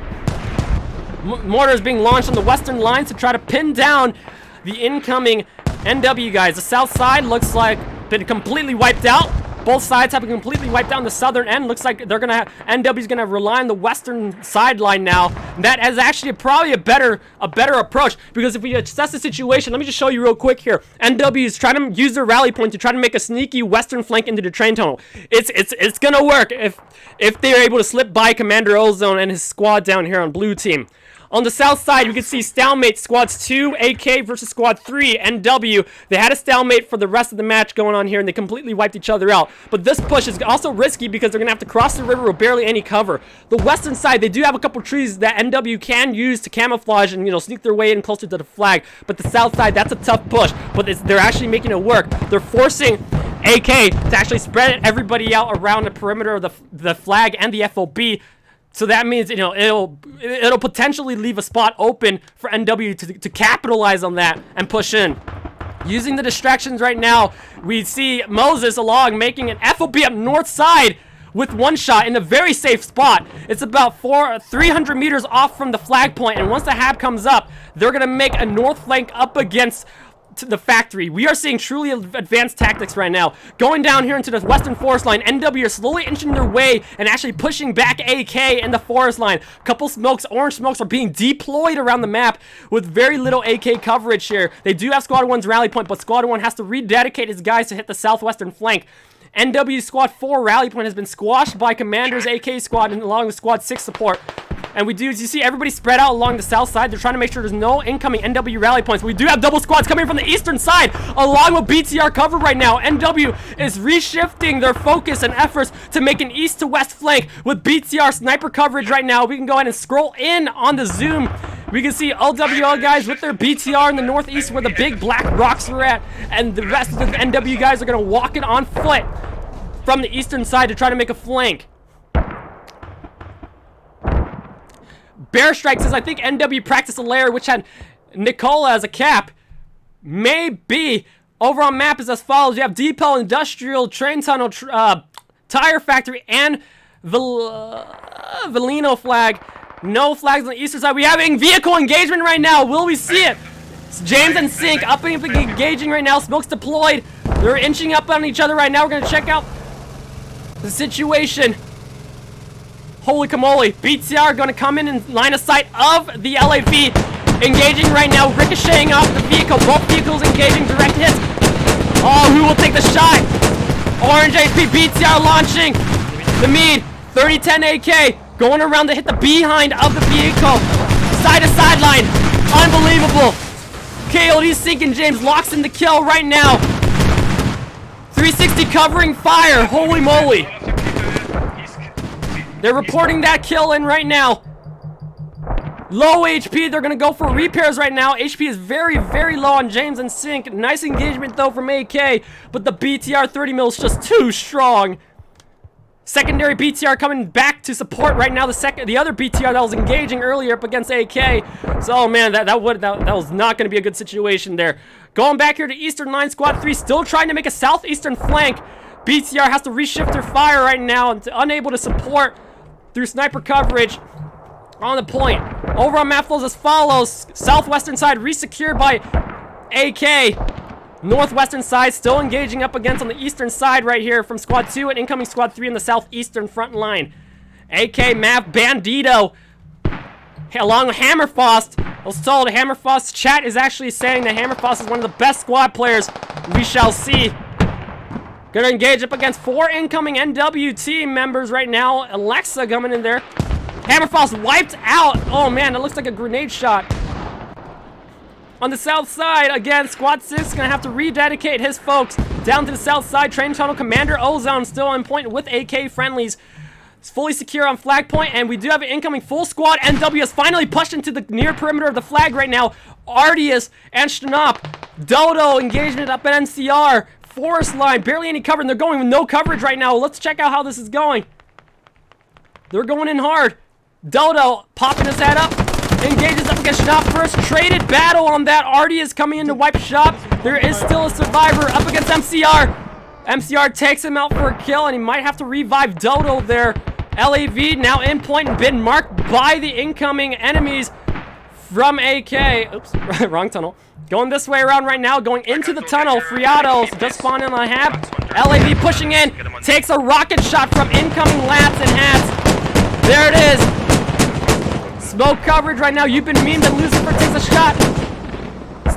Mortar is being launched on the western lines to try to pin down the incoming NW guys. The south side looks like been completely wiped out. Both sides have been completely wiped out on the southern end. Looks like they're gonna have NW's gonna rely on the western sideline now. That is actually probably a better approach, because if we assess the situation, let me just show you real quick here. NW is trying to use their rally point to try to make a sneaky western flank into the Train Tunnel. It's gonna work if they're able to slip by Commander Ozone and his squad down here on blue team. On the south side, you can see stalemate. Squads 2, AK versus Squad 3, NW. They had a stalemate for the rest of the match going on here, and they completely wiped each other out. But this push is also risky because they're going to have to cross the river with barely any cover. The western side, they do have a couple trees that NW can use to camouflage and, sneak their way in closer to the flag. But the south side, that's a tough push. But they're actually making it work. They're forcing AK to actually spread everybody out around the perimeter of the flag and the FOB. So that means, it'll potentially leave a spot open for NW to capitalize on that and push in. Using the distractions right now, we see Moses along making an FOB up north side with one shot in a very safe spot. It's about 300 meters off from the flag point, and once the hab comes up, they're going to make a north flank up against to the factory. We are seeing truly advanced tactics right now. Going down here into the western forest line, NW are slowly inching their way and actually pushing back AK in the forest line. Couple smokes, orange smokes are being deployed around the map with very little AK coverage here. They do have Squad 1's rally point, but Squad 1 has to rededicate his guys to hit the southwestern flank. NW Squad 4 rally point has been squashed by Commander's AK squad and along with Squad 6 support. And we do, as you see, everybody spread out along the south side. They're trying to make sure there's no incoming NW rally points. We do have double squads coming from the eastern side, along with BTR cover right now. NW is reshifting their focus and efforts to make an east to west flank with BTR sniper coverage right now. We can go ahead and scroll in on the zoom. We can see LWL guys with their BTR in the northeast where the big black rocks are at. And the rest of the NW guys are going to walk it on foot from the eastern side to try to make a flank. Bear Strike says, I think NW practiced a layer which had Nicola as a cap. Maybe. Over on map is as follows. You have Depot, Industrial, Train Tunnel, Tire Factory, and Velino flag. No flags on the eastern side. We're having vehicle engagement right now. Will we see it? It's James and Sync up and engaging right now. Smokes deployed. They're inching up on each other right now. We're going to check out the situation. Holy camole. BTR going to come in line of sight of the LAV. Engaging right now. Ricocheting off the vehicle. Both vehicles engaging direct hits. Oh, who will take the shot? Orange HP. BTR launching. The Mead. 3010 AK. Going around to hit the behind of the vehicle. Side to sideline. Unbelievable. KOD Sync and James locks in the kill right now. 360 covering fire. Holy moly. They're reporting that kill in right now. Low HP. They're going to go for repairs right now. HP is very, very low on James and Sync. Nice engagement, though, from AK. But the BTR 30 mil is just too strong. Secondary BTR coming back to support right now. The other BTR that was engaging earlier up against AK. So, man, that was not going to be a good situation there. Going back here to Eastern Line, Squad 3 still trying to make a southeastern flank. BTR has to reshift their fire right now and unable to support through sniper coverage on the point. Over on map flows as follows. Southwestern side resecured by AK. Northwestern side still engaging up against on the eastern side right here from Squad 2 and incoming Squad 3 in the southeastern front line. AK, Mav, Bandito, along with Hammerfrost. I was told Hammerfrost's chat is actually saying that Hammerfrost is one of the best squad players we shall see. Gonna engage up against 4 incoming NW team members right now. Alexa coming in there. Hammerfrost wiped out. Oh man, that looks like a grenade shot. On the south side, again, Squad 6 is going to have to rededicate his folks down to the south side. Train Tunnel Commander Ozone still on point with AK friendlies. It's fully secure on flag point, and we do have an incoming full squad. NW has finally pushed into the near perimeter of the flag right now. Ardius and Stenop. Dodo engagement up at NCR. Forest line, barely any cover, and they're going with no coverage right now. Let's check out how this is going. They're going in hard. Dodo popping his head up. Engages up against Schnapp first. Traded battle on that. Artie is coming in to wipe shop. There is still a survivor up against MCR. MCR takes him out for a kill, and he might have to revive Dodo there. LAV now in point and been marked by the incoming enemies from AK. Oops, wrong tunnel. Going this way around right now, going into the tunnel. Friados just spawned in on Hab. LAV pushing in. Takes a rocket shot from incoming lats and hats. There it is. Smoke coverage right now. You've been memed and Lucifer takes a shot.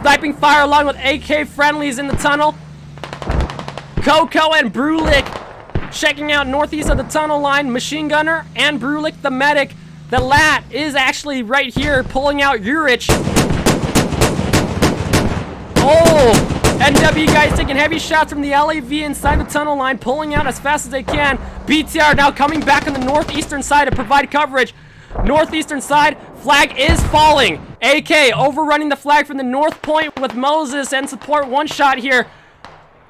Sniping fire along with AK friendlies in the tunnel. Coco and Brulik checking out northeast of the tunnel line. Machine Gunner and Brulik the medic. The lat is actually right here pulling out Urich. Oh! NW guys taking heavy shots from the LAV inside the tunnel line, pulling out as fast as they can. BTR now coming back on the northeastern side to provide coverage. Northeastern side, flag is falling. AK overrunning the flag from the north point with Moses and support one shot here.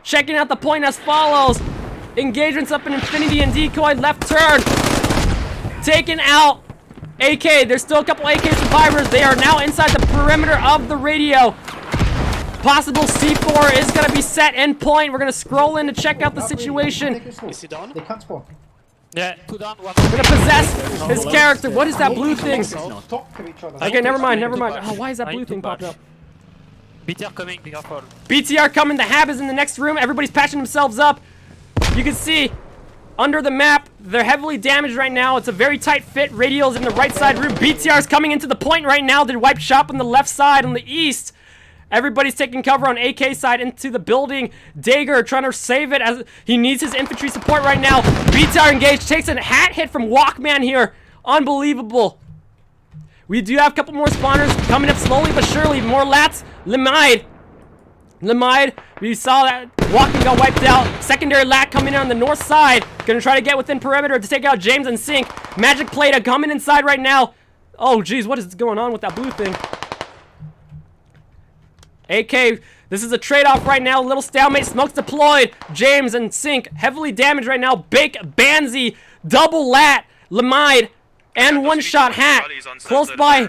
Checking out the point as follows. Engagements up in Infinity and Decoy, left turn. Taken out. AK, there's still a couple AK survivors. They are now inside the perimeter of the radio. Possible C4 is going to be set in point. We're going to scroll in to check out the situation. Is he down? They can't spawn. Yeah, put on one. We're going to possess his character. What is that blue thing? Okay, never mind. Oh, why is that blue thing popped up? BTR coming, be careful. BTR coming, the Hab is in the next room. Everybody's patching themselves up. You can see under the map, they're heavily damaged right now. It's a very tight fit. Radial's in the right side room. BTR is coming into the point right now. They wipe shop on the left side on the east. Everybody's taking cover on AK side into the building. Dagger trying to save it as he needs his infantry support right now. BTR engaged, takes a hat hit from Walkman here. Unbelievable. We do have a couple more spawners coming up slowly but surely. More lats. Lemide, we saw that Walking got wiped out. Secondary lat coming in on the north side. Gonna try to get within perimeter to take out James and Sync. Magic Plata coming inside right now. Oh, geez, what is going on with that blue thing? AK, this is a trade-off right now. Little stalemate, smokes deployed. James and Sync heavily damaged right now. Bake, Banzi, double lat, Lemide, and one-shot hat. Close by.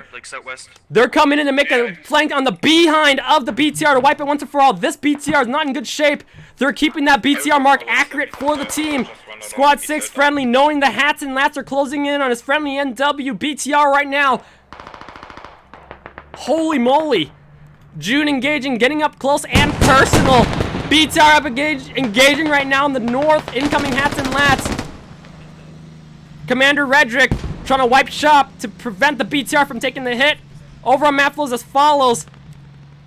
They're coming in to make a flank on the behind of the BTR to wipe it once and for all. This BTR is not in good shape. They're keeping that BTR mark accurate for the team. Squad 6 friendly, knowing the hats and lats are closing in on his friendly NW BTR right now. Holy moly. June engaging, getting up close and personal. BTR up engaging right now in the north. Incoming hats and lats. Commander Redrick trying to wipe shop to prevent the BTR from taking the hit. Over on map flows as follows.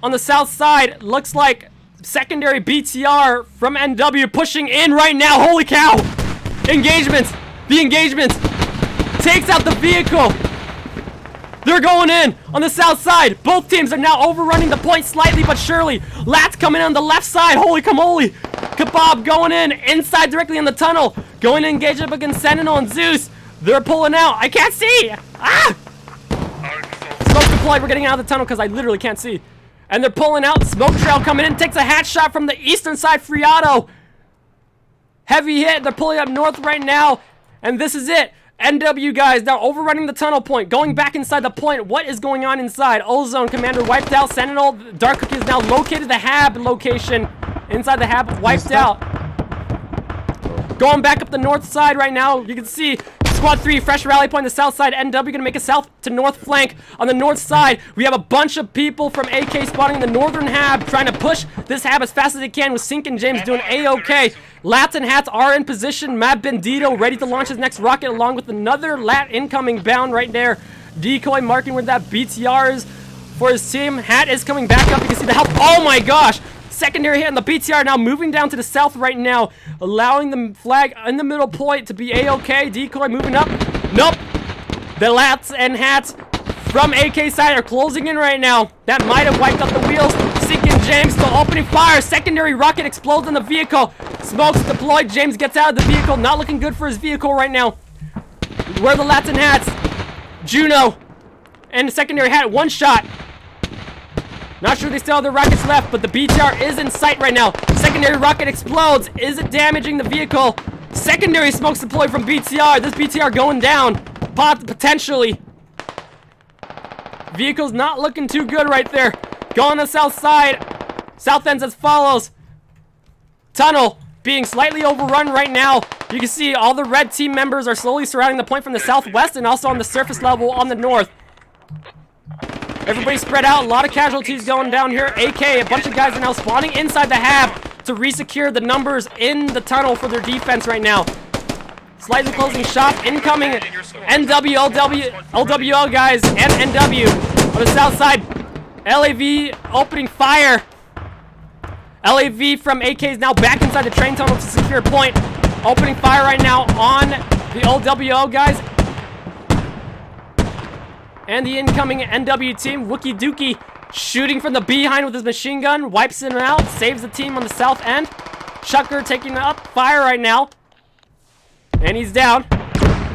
On the south side, looks like secondary BTR from NW pushing in right now. Holy cow! Engagements. The engagements takes out the vehicle. They're going in on the south side. Both teams are now overrunning the point slightly but surely. Lats coming in on the left side. Holy camole. Kebab going in inside directly in the tunnel. Going to engage up against Sentinel and Zeus. They're pulling out. I can't see. Ah! Smoke deployed. We're getting out of the tunnel because I literally can't see. And they're pulling out. Smoke trail coming in. Takes a hat shot from the eastern side. Friato. Heavy hit. They're pulling up north right now. And this is it. NW guys now overrunning the tunnel point. Going back inside the point. What is going on inside? Ozone commander wiped out. Sentinel. Dark Cookie is now located the Hab location. Inside the Hab. Wiped out. Going back up the north side right now. You can see Squad 3, fresh rally point on the south side. NW gonna make a south to north flank. On the north side, we have a bunch of people from AK spawning in the northern Hab, trying to push this Hab as fast as they can with Sync and James doing A-OK. Lats and hats are in position. Matt Bendito ready to launch his next rocket along with another lat incoming bound right there. Decoy marking with that BTR is for his team. Hat is coming back up. You can see the help. Oh my gosh! Secondary hit on the BTR now moving down to the south right now, allowing the flag in the middle point to be A-OK. Decoy moving up. Nope. The lats and hats from AK side are closing in right now. That might have wiped out the wheels. Sync and James still opening fire. Secondary rocket explodes in the vehicle. Smokes deployed. James gets out of the vehicle. Not looking good for his vehicle right now. Where are the lats and hats? Juno and the secondary hat. One shot. Not sure they still have their rockets left, but the BTR is in sight right now. Secondary rocket explodes. Is it damaging the vehicle? Secondary smokes deployed from BTR. This BTR going down. Potentially. Vehicle's not looking too good right there. Going on the south side. South ends as follows. Tunnel being slightly overrun right now. You can see all the red team members are slowly surrounding the point from the southwest and also on the surface level on the north. Everybody spread out. A lot of casualties going down here. AK, a bunch of guys are now spawning inside the Hab to resecure the numbers in the tunnel for their defense right now. Slightly closing shop. Incoming NW, LWL guys, and NW on the south side. LAV opening fire. LAV from AK is now back inside the train tunnel to secure point. Opening fire right now on the LWL guys. And the incoming NW team, Wookie Dookie, shooting from the behind with his machine gun, wipes him out, saves the team on the south end. Chucker taking up fire right now. And he's down.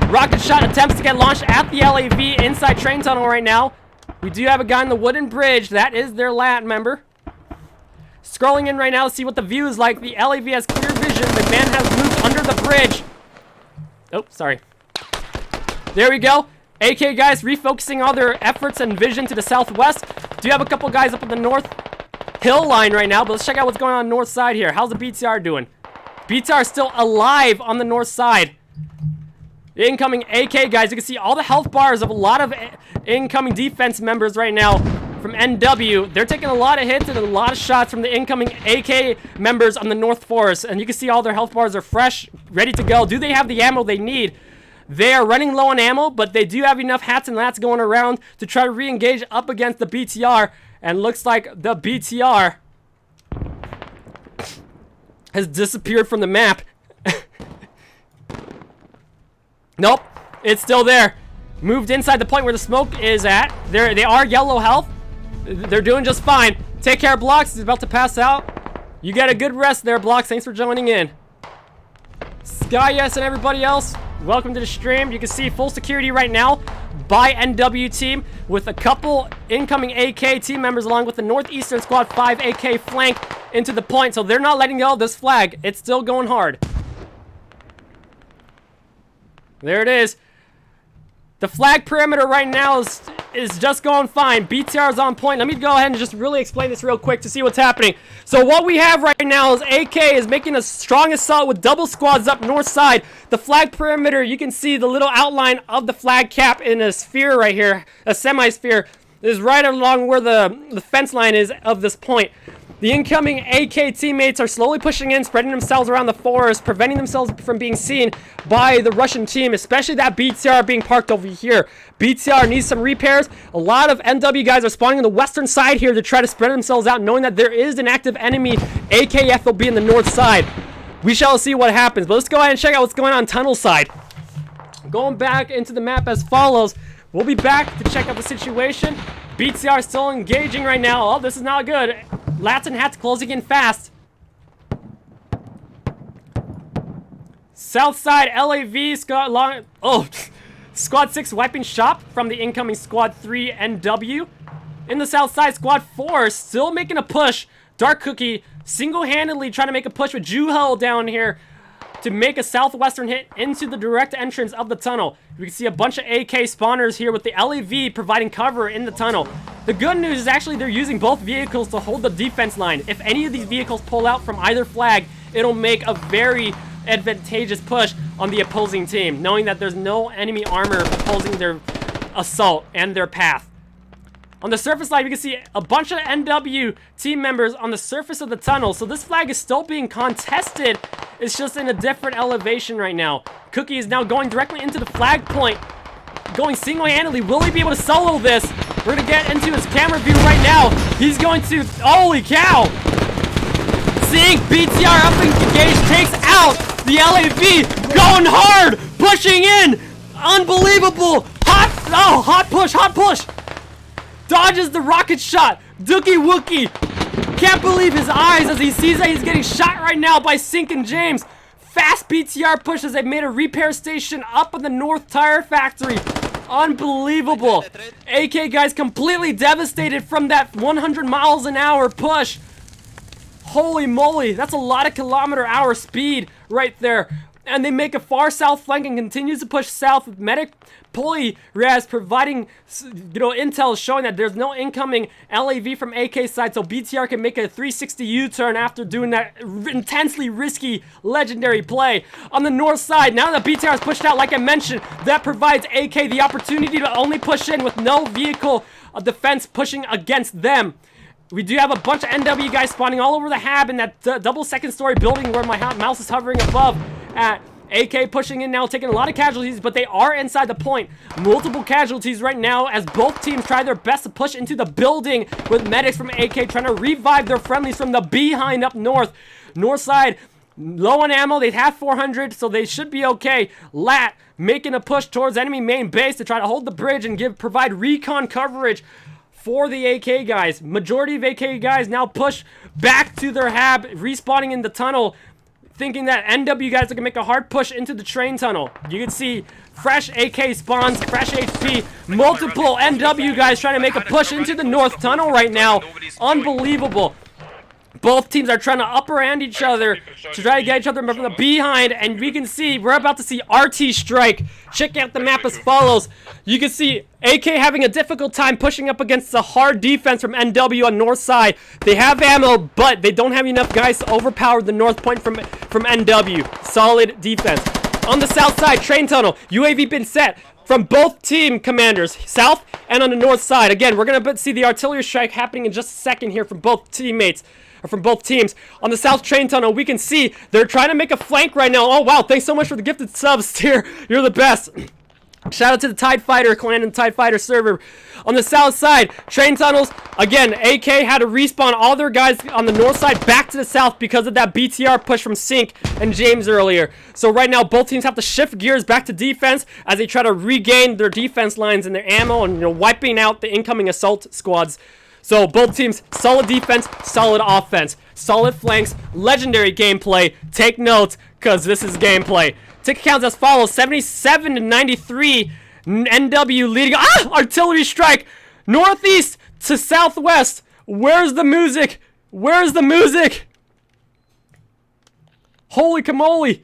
Rocket shot attempts to get launched at the LAV inside train tunnel right now. We do have a guy on the wooden bridge. That is their LAT member. Scrolling in right now to see what the view is like. The LAV has clear vision. The man has moved under the bridge. Oh, sorry. There we go. AK guys refocusing all their efforts and vision to the southwest. Do have a couple guys up on the north hill line right now, but let's check out what's going on north side here. How's the BTR doing? BTR is still alive on the north side. The incoming AK guys, you can see all the health bars of a lot of incoming defense members right now from NW. They're taking a lot of hits and a lot of shots from the incoming AK members on the North Forest. And you can see all their health bars are fresh, ready to go. Do they have the ammo they need? They are running low on ammo, but they do have enough hats and lats going around to try to re-engage up against the BTR. And looks like the BTR has disappeared from the map. Nope, it's still there. Moved inside the point where the smoke is at. They are yellow health. They're doing just fine. Take care, Blocks. He's about to pass out. You get a good rest there, Blocks. Thanks for joining in. SkyYes and everybody else, welcome to the stream. You can see full security right now by NW team with a couple incoming AK team members along with the Northeastern Squad 5 AK flank into the point. So they're not letting go of this flag. It's still going hard. There it is. The flag perimeter right now is just going fine. BTR is on point. Let me go ahead and just really explain this real quick to see what's happening. So what we have right now is AK is making a strong assault with double squads up north side. The flag perimeter, you can see the little outline of the flag cap in a sphere right here, a semi-sphere, is right along where the fence line is of this point. The incoming AK teammates are slowly pushing in, spreading themselves around the forest, preventing themselves from being seen by the Russian team, especially that BTR being parked over here. BTR needs some repairs. A lot of NW guys are spawning on the western side here to try to spread themselves out, knowing that there is an active enemy AKFOB in the north side. We shall see what happens, but let's go ahead and check out what's going on tunnel side. Going back into the map as follows. We'll be back to check out the situation. BTR still engaging right now. Oh, this is not good. Lats and hats closing in fast. South side LAV Squad 6 wiping shop from the incoming Squad 3 NW. In the south side, Squad 4 still making a push. Dark Cookie single-handedly trying to make a push with Juhel down here to make a southwestern hit into the direct entrance of the tunnel. We can see a bunch of AK spawners here with the LAV providing cover in the tunnel. The good news is actually they're using both vehicles to hold the defense line. If any of these vehicles pull out from either flag, it'll make a very advantageous push on the opposing team, knowing that there's no enemy armor opposing their assault and their path. On the surface side, you can see a bunch of NW team members on the surface of the tunnel. So this flag is still being contested. It's just in a different elevation right now. Cookie is now going directly into the flag point. Going single-handedly. Will he be able to solo this? We're going to get into his camera view right now. He's going to... Holy cow! Seeing BTR up engaged takes out the LAV. Going hard! Pushing in! Unbelievable! Hot push, hot push! Dodges the rocket shot. Dookie Wookie can't believe his eyes as he sees that he's getting shot right now by Sink and James. Fast BTR push as they made a repair station up in the North Tire Factory. Unbelievable. AK guys completely devastated from that 100 miles an hour push. Holy moly, that's a lot of kilometer-hour speed right there. And they make a far south flank and continues to push south with Medic Polyraz providing, intel showing that there's no incoming LAV from AK side, so BTR can make a 360 U-turn after doing that intensely risky legendary play. On the north side, now that BTR is pushed out, like I mentioned, that provides AK the opportunity to only push in with no vehicle defense pushing against them. We do have a bunch of NW guys spawning all over the hab in that double second story building where my mouse is hovering above. AK pushing in now, taking a lot of casualties, but they are inside the point. Multiple casualties right now as both teams try their best to push into the building with medics from AK trying to revive their friendlies from the behind up north. North side, low on ammo. They have 400, so they should be okay. Lat making a push towards enemy main base to try to hold the bridge and provide recon coverage for the AK guys. Majority of AK guys now push back to their hab, respawning in the tunnel, thinking that NW guys are gonna make a hard push into the train tunnel. You can see fresh AK spawns, fresh HP, multiple NW guys trying to make a push into the north tunnel right now. Unbelievable. Both teams are trying to upper hand each other to try to get each other from the behind, and we can see we're about to see RT strike. Check out the map as follows. You can see AK having a difficult time pushing up against the hard defense from NW on north side. They have ammo, but they don't have enough guys to overpower the north point from NW. Solid defense. on the south side, train tunnel. UAV been set from both team commanders, south and on the north side. Again, we're going to see the artillery strike happening in just a second here from both teammates, or from both teams. On the south train tunnel, we can see they're trying to make a flank right now. Oh, wow. Thanks so much for the gifted subs here. You're the best. Shout out to the Tide Fighter clan and Tide Fighter server. On the south side, train tunnels. Again, AK had to respawn all their guys on the north side back to the south because of that BTR push from Sync and James earlier. So right now, both teams have to shift gears back to defense as they try to regain their defense lines and their ammo and, wiping out the incoming assault squads. So both teams, solid defense, solid offense, solid flanks, legendary gameplay. Take notes, because this is gameplay. Ticket counts as follows: 77 to 93. NW leading. Artillery strike. Northeast to southwest. Where's the music? Where's the music? Holy camole.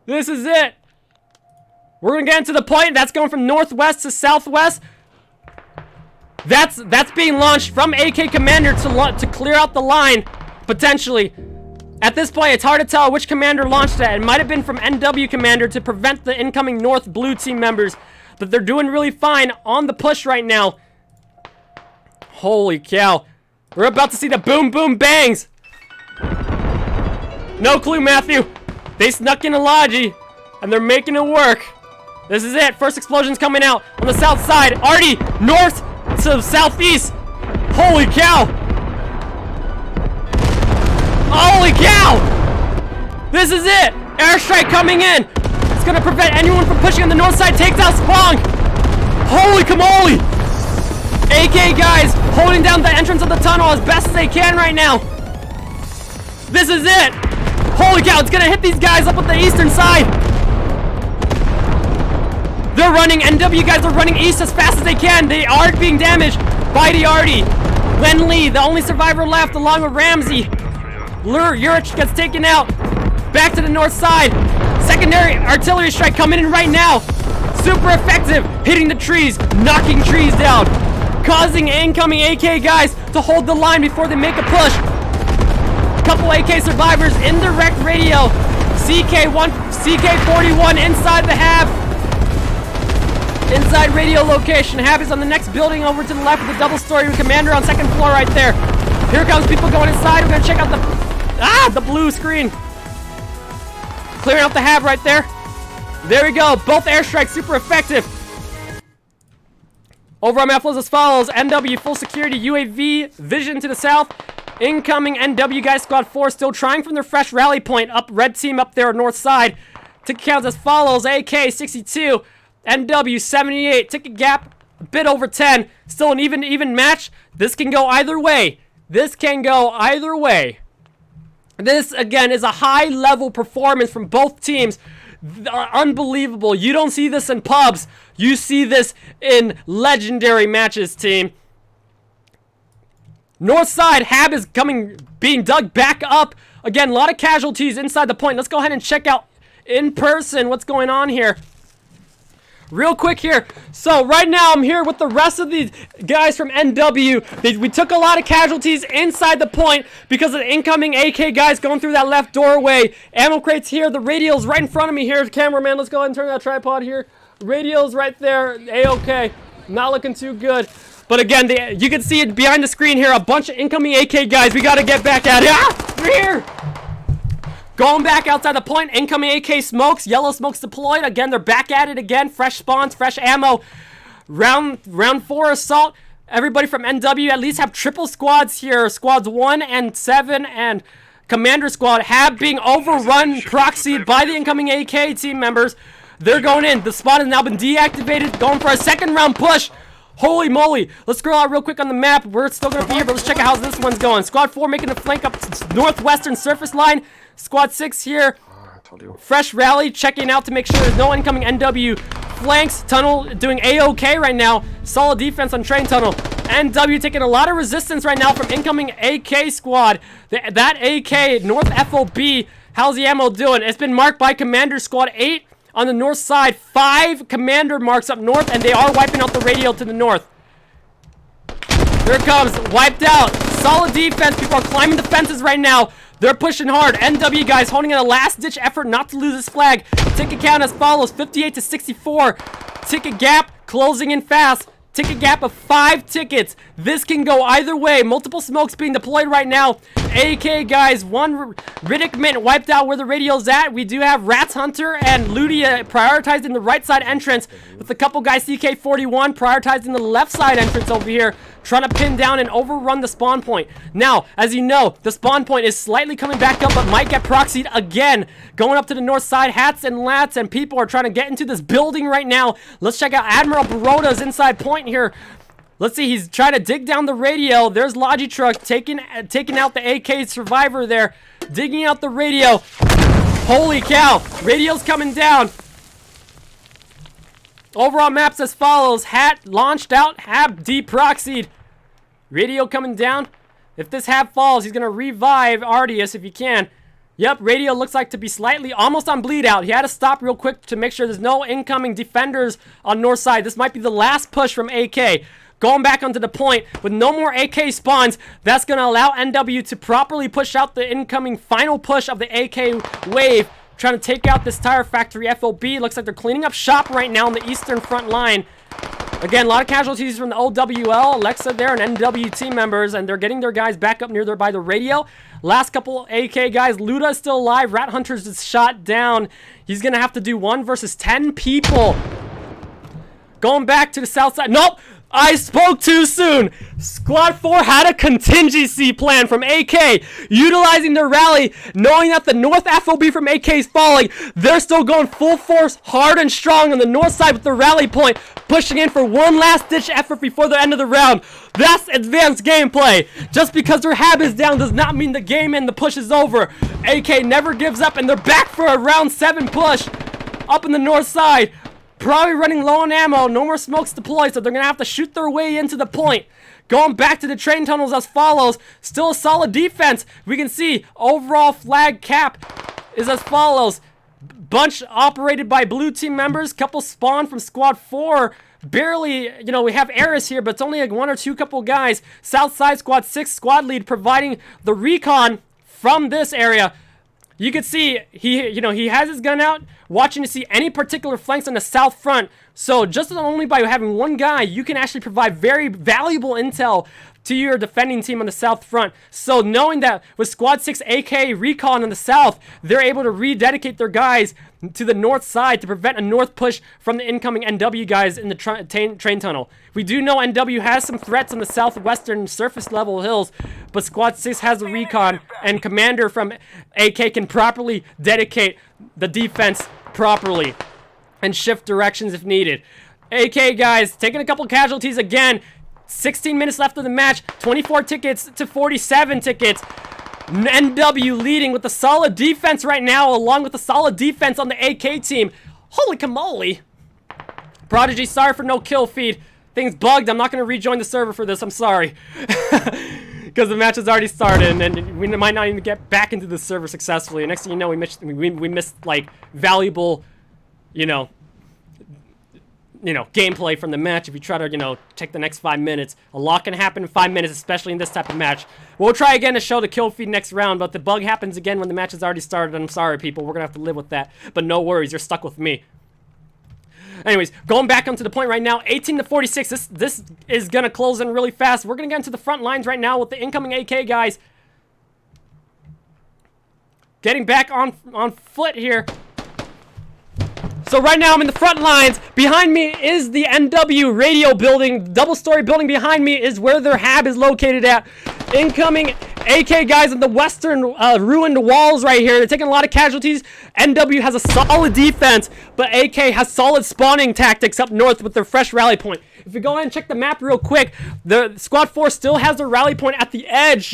This is it. We're going to get into the point. That's going from northwest to southwest. That's being launched from AK Commander to clear out the line, potentially. At this point, it's hard to tell which commander launched that. It might have been from NW Commander to prevent the incoming North Blue team members. But they're doing really fine on the push right now. Holy cow. We're about to see the boom boom bangs. No clue, Matthew. They snuck in a Logi, and they're making it work. This is it. First explosion's coming out on the south side. Artie, north to southeast. Holy cow. Holy cow! This is it! Airstrike coming in! It's gonna prevent anyone from pushing on the north side. Takes out Sprong! Holy camole! AK guys holding down the entrance of the tunnel as best as they can right now. This is it! Holy cow, it's gonna hit these guys up at the eastern side! They're running, NW guys are running east as fast as they can. They are being damaged by the Artie. Len Lee, the only survivor left, along with Ramsey. Urich gets taken out. Back to the north side. Secondary artillery strike coming in right now. Super effective. Hitting the trees. Knocking trees down. Causing incoming AK guys to hold the line before they make a push. Couple AK survivors. Indirect radio. CK41 inside the Hab. Inside radio location. Hab is on the next building over to the left with the double story commander on second floor right there. Here comes people going inside. We're going to check out the blue screen. Clearing out the Hab right there. There we go. Both airstrikes super effective. Overall map flows as follows. NW full security. UAV vision to the south. Incoming NW guys squad 4 still trying from their fresh rally point up. Red team up there north side. Ticket counts as follows. AK 62. NW 78. Ticket gap a bit over 10. Still an even match. This can go either way. This can go either way. This, again, is a high-level performance from both teams. Unbelievable. You don't see this in pubs. You see this in legendary matches, team. North side, Hab is being dug back up. Again, a lot of casualties inside the point. Let's go ahead and check out in person what's going on here. Real quick here. So right now I'm here with the rest of these guys from NW. We took a lot of casualties inside the point because of the incoming AK guys going through that left doorway. Ammo crates here. The radio's right in front of me here. Cameraman, let's go ahead and turn that tripod here. Radio's right there. A-okay. Not looking too good. But again, you can see it behind the screen here. A bunch of incoming AK guys. We got to get back at it. They're here. Going back outside the point, incoming AK smokes, yellow smokes deployed. Again, they're back at it again. Fresh spawns, fresh ammo. Round 4 assault. Everybody from NW at least have triple squads here. Squads 1 and 7 and Commander Squad have being overrun, proxied by the incoming AK team members. They're going in. The spawn has now been deactivated. Going for a second round push. Holy moly. Let's scroll out real quick on the map. We're still going to be here, but let's check out how this one's going. Squad 4 making a flank up to northwestern surface line. Squad 6 here. Fresh rally, checking out to make sure there's no incoming NW flanks. Tunnel doing A-okay right now. Solid defense on train tunnel. NW taking a lot of resistance right now from incoming AK squad. That AK, North FOB, how's the ammo doing? It's been marked by Commander Squad 8 on the north side. 5 Commander marks up north, and they are wiping out the radio to the north. Here it comes, wiped out. Solid defense. People are climbing the fences right now. They're pushing hard. NW guys holding in a last-ditch effort not to lose this flag. Ticket count as follows, 58 to 64. Ticket gap closing in fast. Ticket gap of 5 tickets. This can go either way. Multiple smokes being deployed right now. AK guys, one Riddick Mint wiped out where the radio's at. We do have Rats Hunter and Ludia prioritized in the right side entrance, with a couple guys CK41 prioritized in the left side entrance over here, trying to pin down and overrun the spawn point. Now, as you know, the spawn point is slightly coming back up, but might get proxied again. Going up to the north side, hats and lats, and people are trying to get into this building right now. Let's check out Admiral Baroda's inside point here. Let's see, he's trying to dig down the radio. There's Logitruck taking out the AK survivor there, digging out the radio. Holy cow, radio's coming down. Overall maps as follows. Hat launched out, Hab deproxied. Radio coming down. If this Hab falls, he's going to revive Ardius if he can. Yep, radio looks like to be slightly almost on bleed out. He had to stop real quick to make sure there's no incoming defenders on north side. This might be the last push from AK. Going back onto the point with no more AK spawns. That's going to allow NW to properly push out the incoming final push of the AK wave. Trying to take out this tire factory FOB. Looks like they're cleaning up shop right now on the eastern front line. Again, a lot of casualties from the OWL, Alexa there, and NW team members, and they're getting their guys back up near there by the radio. Last couple AK guys, Luda is still alive. Rat Hunter's is shot down. He's going to have to do 1 versus 10 people. Going back to the south side. Nope! I spoke too soon. Squad 4 had a contingency plan from AK, utilizing their rally, knowing that the north FOB from AK is falling. They're still going full force, hard and strong on the north side with the rally point, pushing in for one last ditch effort before the end of the round. That's advanced gameplay. Just because their hab is down does not mean the game and the push is over. AK never gives up, and they're back for a round 7 push up in the north side. Probably running low on ammo, no more smokes deployed, so they're going to have to shoot their way into the point. Going back to the train tunnels as follows. Still a solid defense. We can see overall flag cap is as follows. Bunch operated by blue team members. Couple spawn from squad 4. Barely, you know, we have Eris here, but it's only like 1 or 2 couple guys. South side squad 6 squad lead providing the recon from this area. You can see he has his gun out, watching to see any particular flanks on the south front. So just only by having one guy, you can actually provide very valuable intel to your defending team on the south front. So knowing that with Squad 6 AK recon on the south, they're able to rededicate their guys to the north side to prevent a north push from the incoming NW guys in the train tunnel. We do know NW has some threats on the southwestern surface level hills, but Squad 6 has a recon, and Commander from AK can properly dedicate the defense properly and shift directions if needed. AK guys taking a couple casualties again. 16 minutes left of the match, 24 tickets to 47 tickets. NW leading with a solid defense right now, along with a solid defense on the AK team. Holy camole. Prodigy, sorry for no kill feed. Things bugged. I'm not going to rejoin the server for this. I'm sorry. Because the match has already started, and we might not even get back into the server successfully. And next thing you know, we missed like valuable, gameplay from the match. If you try to, take the next 5 minutes, a lot can happen in 5 minutes, especially in this type of match. We'll try again to show the kill feed next round, but the bug happens again when the match has already started. I'm sorry, people. We're going to have to live with that. But no worries. You're stuck with me. Anyways, going back onto the point right now, 18 to 46. This is going to close in really fast. We're going to get into the front lines right now with the incoming AK guys. Getting back on foot here. So right now I'm in the front lines. Behind me is the NW radio building. Double-story building behind me is where their hab is located at. Incoming AK guys on the western ruined walls right here. They're taking a lot of casualties. NW has a solid defense, but AK has solid spawning tactics up north with their fresh rally point. If you go ahead and check the map real quick, the Squad 4 still has their rally point at the edge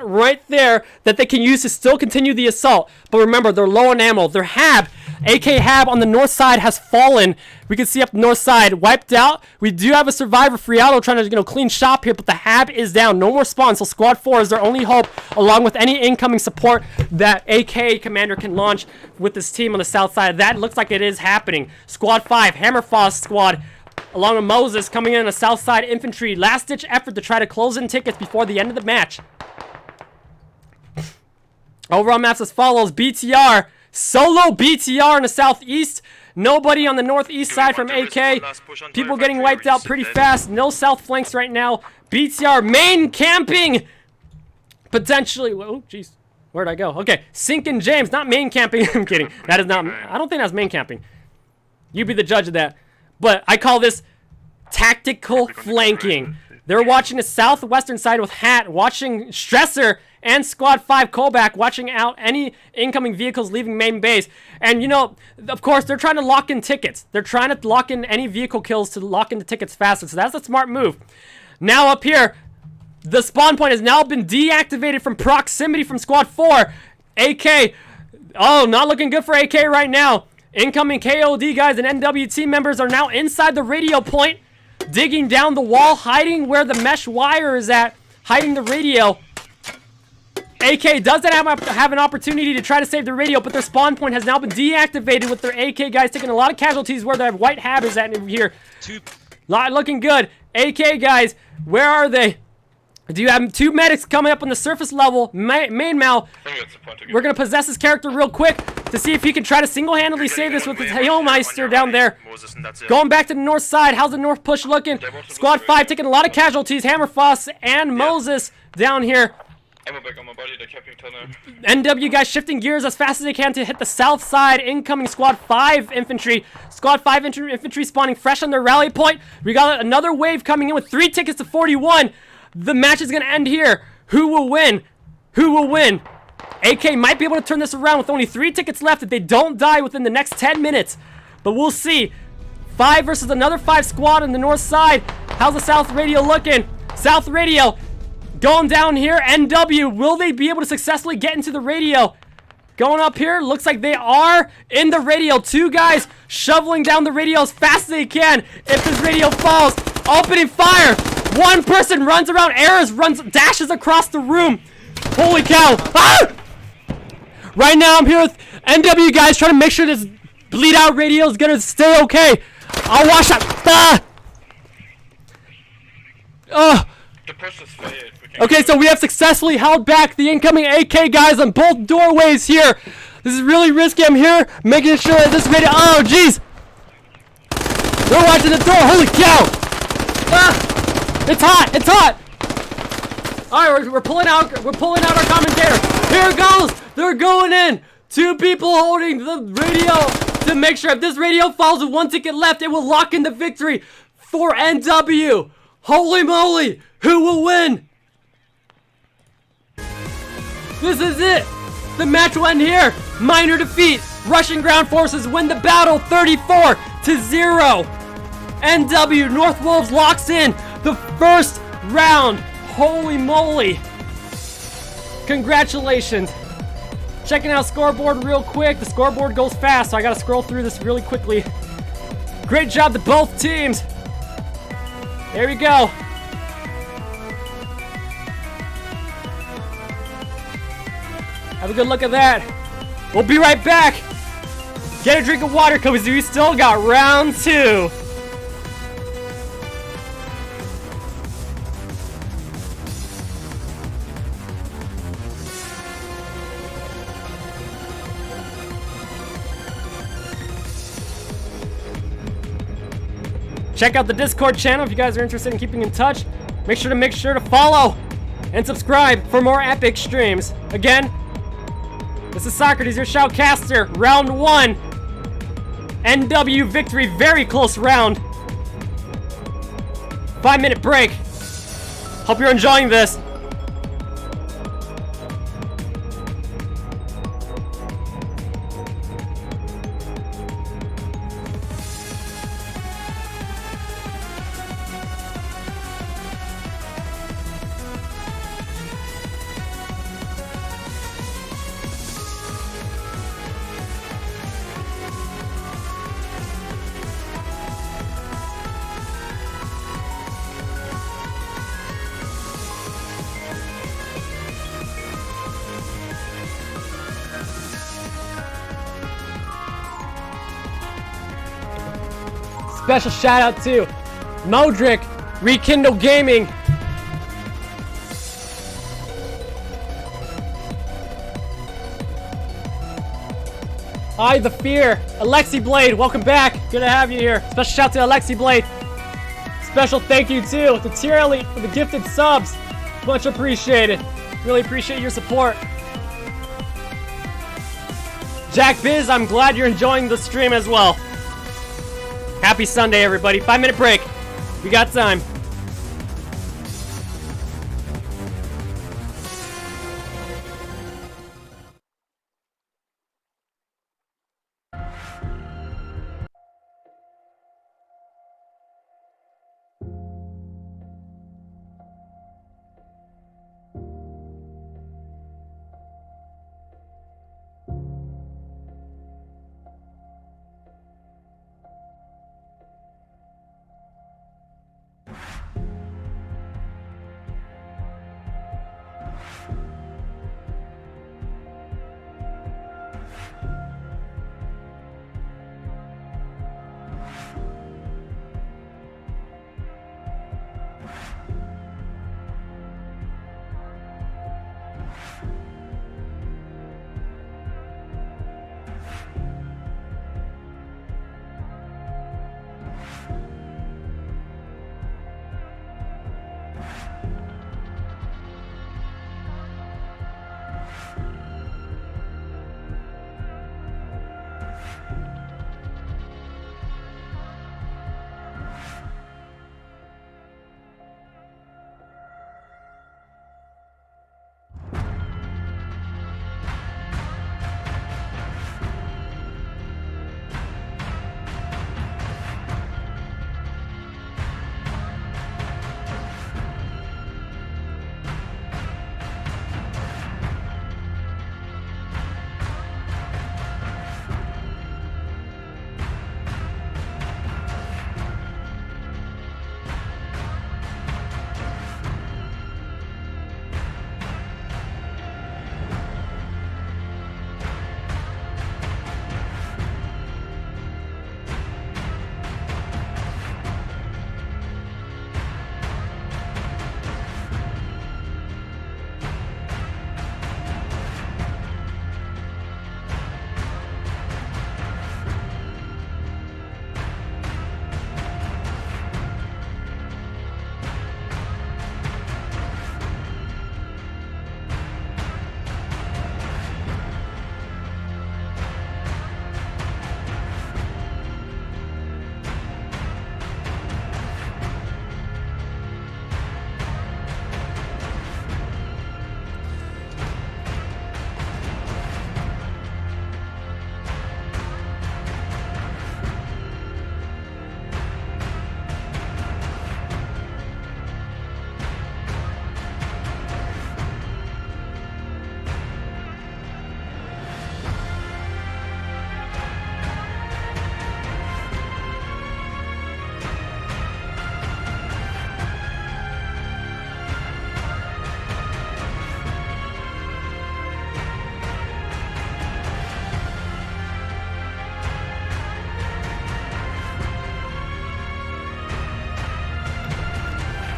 right there that they can use to still continue the assault. But remember, they're low on ammo. Their hab, AK hab on the north side has fallen. We can see up the north side wiped out. We do have a survivor, Friado, trying to clean shop here, but the hab is down. No more spawns, so Squad 4 is their only hope, along with any incoming support that AK commander can launch with this team on the south side. That looks like it is happening. Squad 5, Hammerfoss squad, along with Moses coming in on the south side infantry. Last ditch effort to try to close in tickets before the end of the match. Overall maps as follows. BTR. Solo BTR in the southeast. Nobody on the northeast side from AK. People getting wiped out pretty fast. No south flanks right now. BTR main camping. Potentially. Oh, jeez. Where'd I go? Okay. Sink and James. Not main camping. I'm kidding. That is not. I don't think that's main camping. You be the judge of that. But I call this tactical flanking. They're watching the southwestern side with Hat, watching Stressor and Squad 5 Kolbak, watching out any incoming vehicles leaving main base. And, you know, of course, they're trying to lock in tickets. They're trying to lock in any vehicle kills to lock into tickets faster. So that's a smart move. Now up here, the spawn point has now been deactivated from proximity from Squad 4. AK, oh, not looking good for AK right now. Incoming KOD guys and NW team members are now inside the radio point, digging down the wall, hiding where the mesh wire is at, hiding the radio. AK doesn't have an opportunity to try to save the radio, but their spawn point has now been deactivated with their AK guys taking a lot of casualties where their white hab is at here. Not looking good. AK guys, where are they? Do you have 2 medics coming up on the surface level? Main Mal, we're going to possess his character real quick to see if he can try to single-handedly save this with his Hailmeister down there. Going back to the north side. How's the north push looking? Squad 5 taking a lot of casualties. Hammerfoss and Moses down here. NW guys shifting gears as fast as they can to hit the south side. Incoming Squad 5 infantry. Squad 5 infantry spawning fresh on their rally point. We got another wave coming in with 3 tickets to 41. The match is going to end here. Who will win? Who will win? AK might be able to turn this around with only 3 tickets left if they don't die within the next 10 minutes. But we'll see. 5 versus another 5 squad on the north side. How's the south radio looking? South radio going down here. NW, will they be able to successfully get into the radio? Going up here, looks like they are in the radio. 2 guys shoveling down the radio as fast as they can. If this radio falls, opening fire. 1 person runs around, dashes across the room. Holy cow. Ah! Right now, I'm here with NW guys trying to make sure this bleed out radio is gonna stay okay. I'll watch that. Okay, so we have successfully held back the incoming AK guys on both doorways here. This is really risky. I'm here making sure that this radio. Oh, jeez. We're watching the door. Holy cow. Ah! It's hot! It's hot! Alright, we're pulling out our commentator. Here it goes! They're going in! 2 people holding the radio to make sure if this radio falls with 1 ticket left, it will lock in the victory for NW. Holy moly! Who will win? This is it! The match will end here! Minor defeat! Russian ground forces win the battle 34-0! NW North Wolves locks in the first round. Holy moly. Congratulations. Checking out scoreboard real quick. The scoreboard goes fast, so I gotta scroll through this really quickly. Great job to both teams. There we go. Have a good look at that. We'll be right back. Get a drink of water because we still got round 2. Check out the Discord channel if you guys are interested in keeping in touch. Make sure to follow and subscribe for more epic streams. Again, this is Socrates, your shoutcaster. Round 1. NW victory, very close round. 5-minute break. Hope you're enjoying this. Special shout out to Modric, Rekindle Gaming. Hi, The Fear. Alexi Blade, welcome back. Good to have you here. Special shout to Alexi Blade. Special thank you too to Tier Elite for the gifted subs. Much appreciated. Really appreciate your support. Jack Biz, I'm glad you're enjoying the stream as well. Happy Sunday, everybody. 5-minute break. We got time.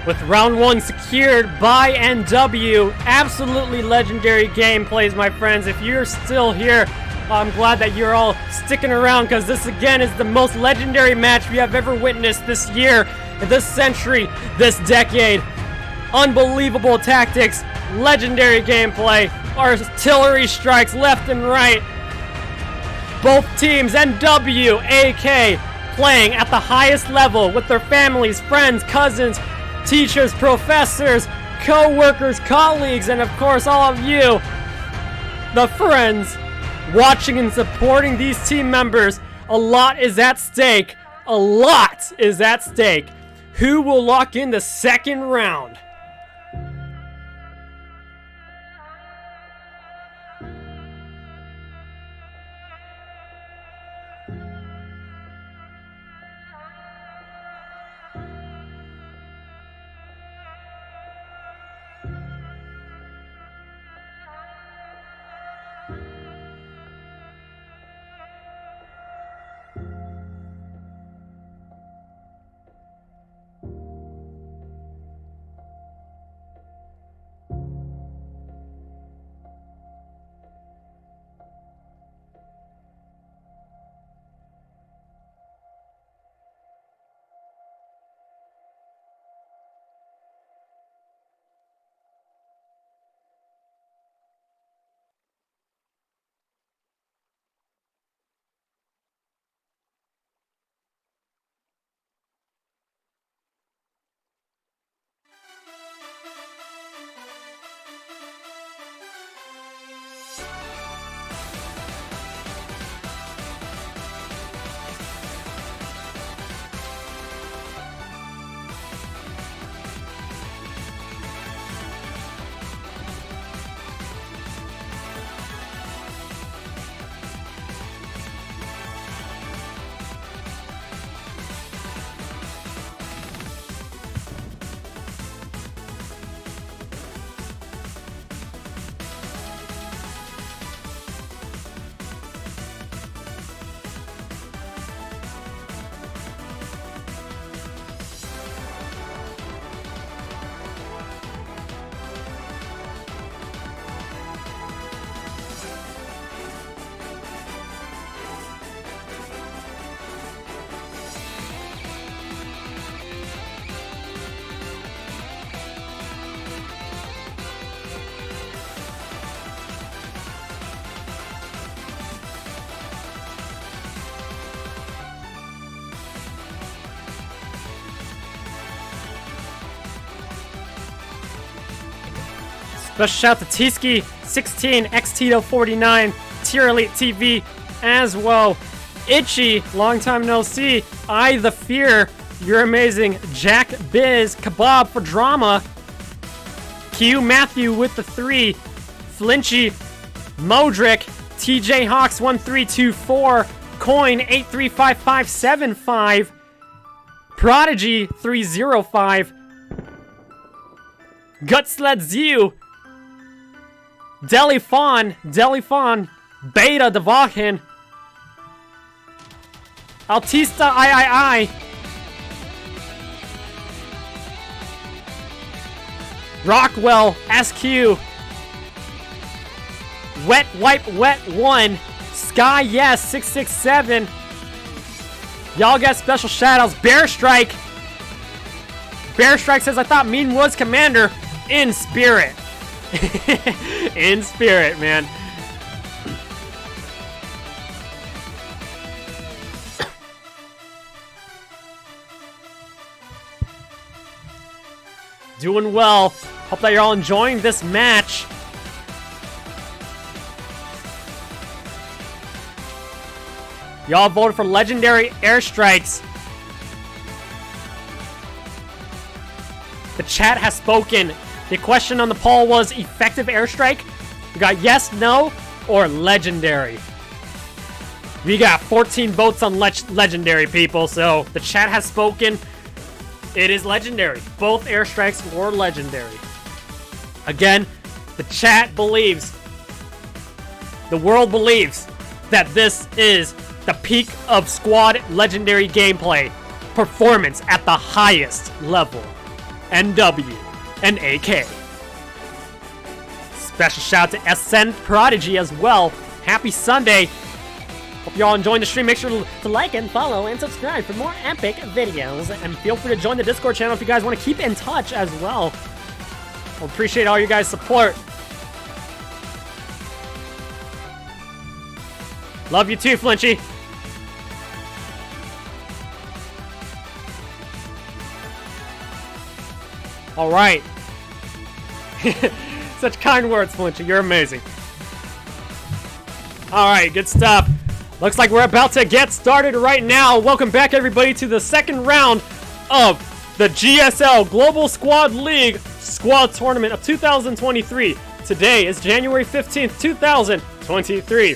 With round one secured by NW. Absolutely legendary gameplays, my friends. If you're still here, I'm glad that you're all sticking around, because this again is the most legendary match we have ever witnessed this year, this century, this decade. Unbelievable tactics, legendary gameplay, artillery strikes left and right. Both teams, NW, AK, playing at the highest level with their families, friends, cousins, teachers, professors, co-workers, colleagues, and of course all of you, the friends, watching and supporting these team members. A lot is at stake. A lot is at stake. Who will lock in the second round? Special shout to Tski16, XTito49, Tier Elite TV as well. Itchy, long time no see. I the Fear, you're amazing. Jack Biz, Kebab for Drama. Q Matthew with the 3. Flinchy, Modric, TJ Hawks 1324, Coin 835575, Prodigy 305, Gutsled Zew, Delifon, Beta Devakin, Altista III, Rockwell SQ, Wet Wipe Wet 1, Sky Yes 667. Y'all get special shoutouts. Bear Strike. Bear Strike says, I thought Mean was Commander. In spirit. In spirit, man. Doing well. Hope that you're all enjoying this match. Y'all voted for legendary airstrikes. The chat has spoken. The question on the poll was effective airstrike. We got yes, no, or legendary. We got 14 votes on legendary, people, so the chat has spoken. It is legendary. Both airstrikes were legendary. Again, the chat believes, the world believes that this is the peak of squad legendary gameplay performance at the highest level. NW and AK. Special shout to Ascend Prodigy as well. Happy Sunday. Hope you all enjoying the stream. Make sure to like and follow and subscribe for more epic videos. And feel free to join the Discord channel if you guys want to keep in touch as well. I appreciate all you guys' support. Love you too, Flinchy. All right. Such kind words, Flinchy. You're amazing. All right, good stuff. Looks like we're about to get started right now. Welcome back, everybody, to the second round of the GSL Global Squad League Squad Tournament of 2023. Today is January 15th, 2023.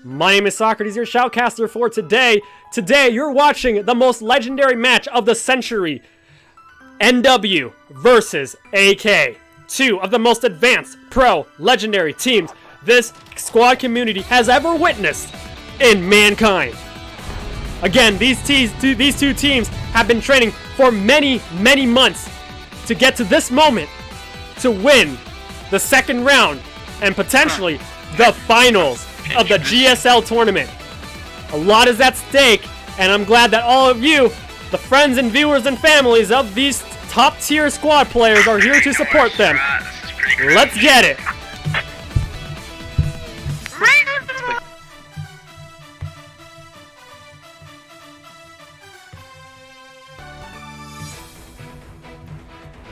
My name is Socrates, your shoutcaster for today. Today, you're watching the most legendary match of the century. NW versus AK. Two of the most advanced pro legendary teams this squad community has ever witnessed in mankind. Again, these two teams have been training for many months to get to this moment to win the second round and potentially the finals of the GSL tournament. A lot is at stake, and I'm glad that all of you, the friends and viewers and families of these top tier squad players, are here to support them. Let's get it.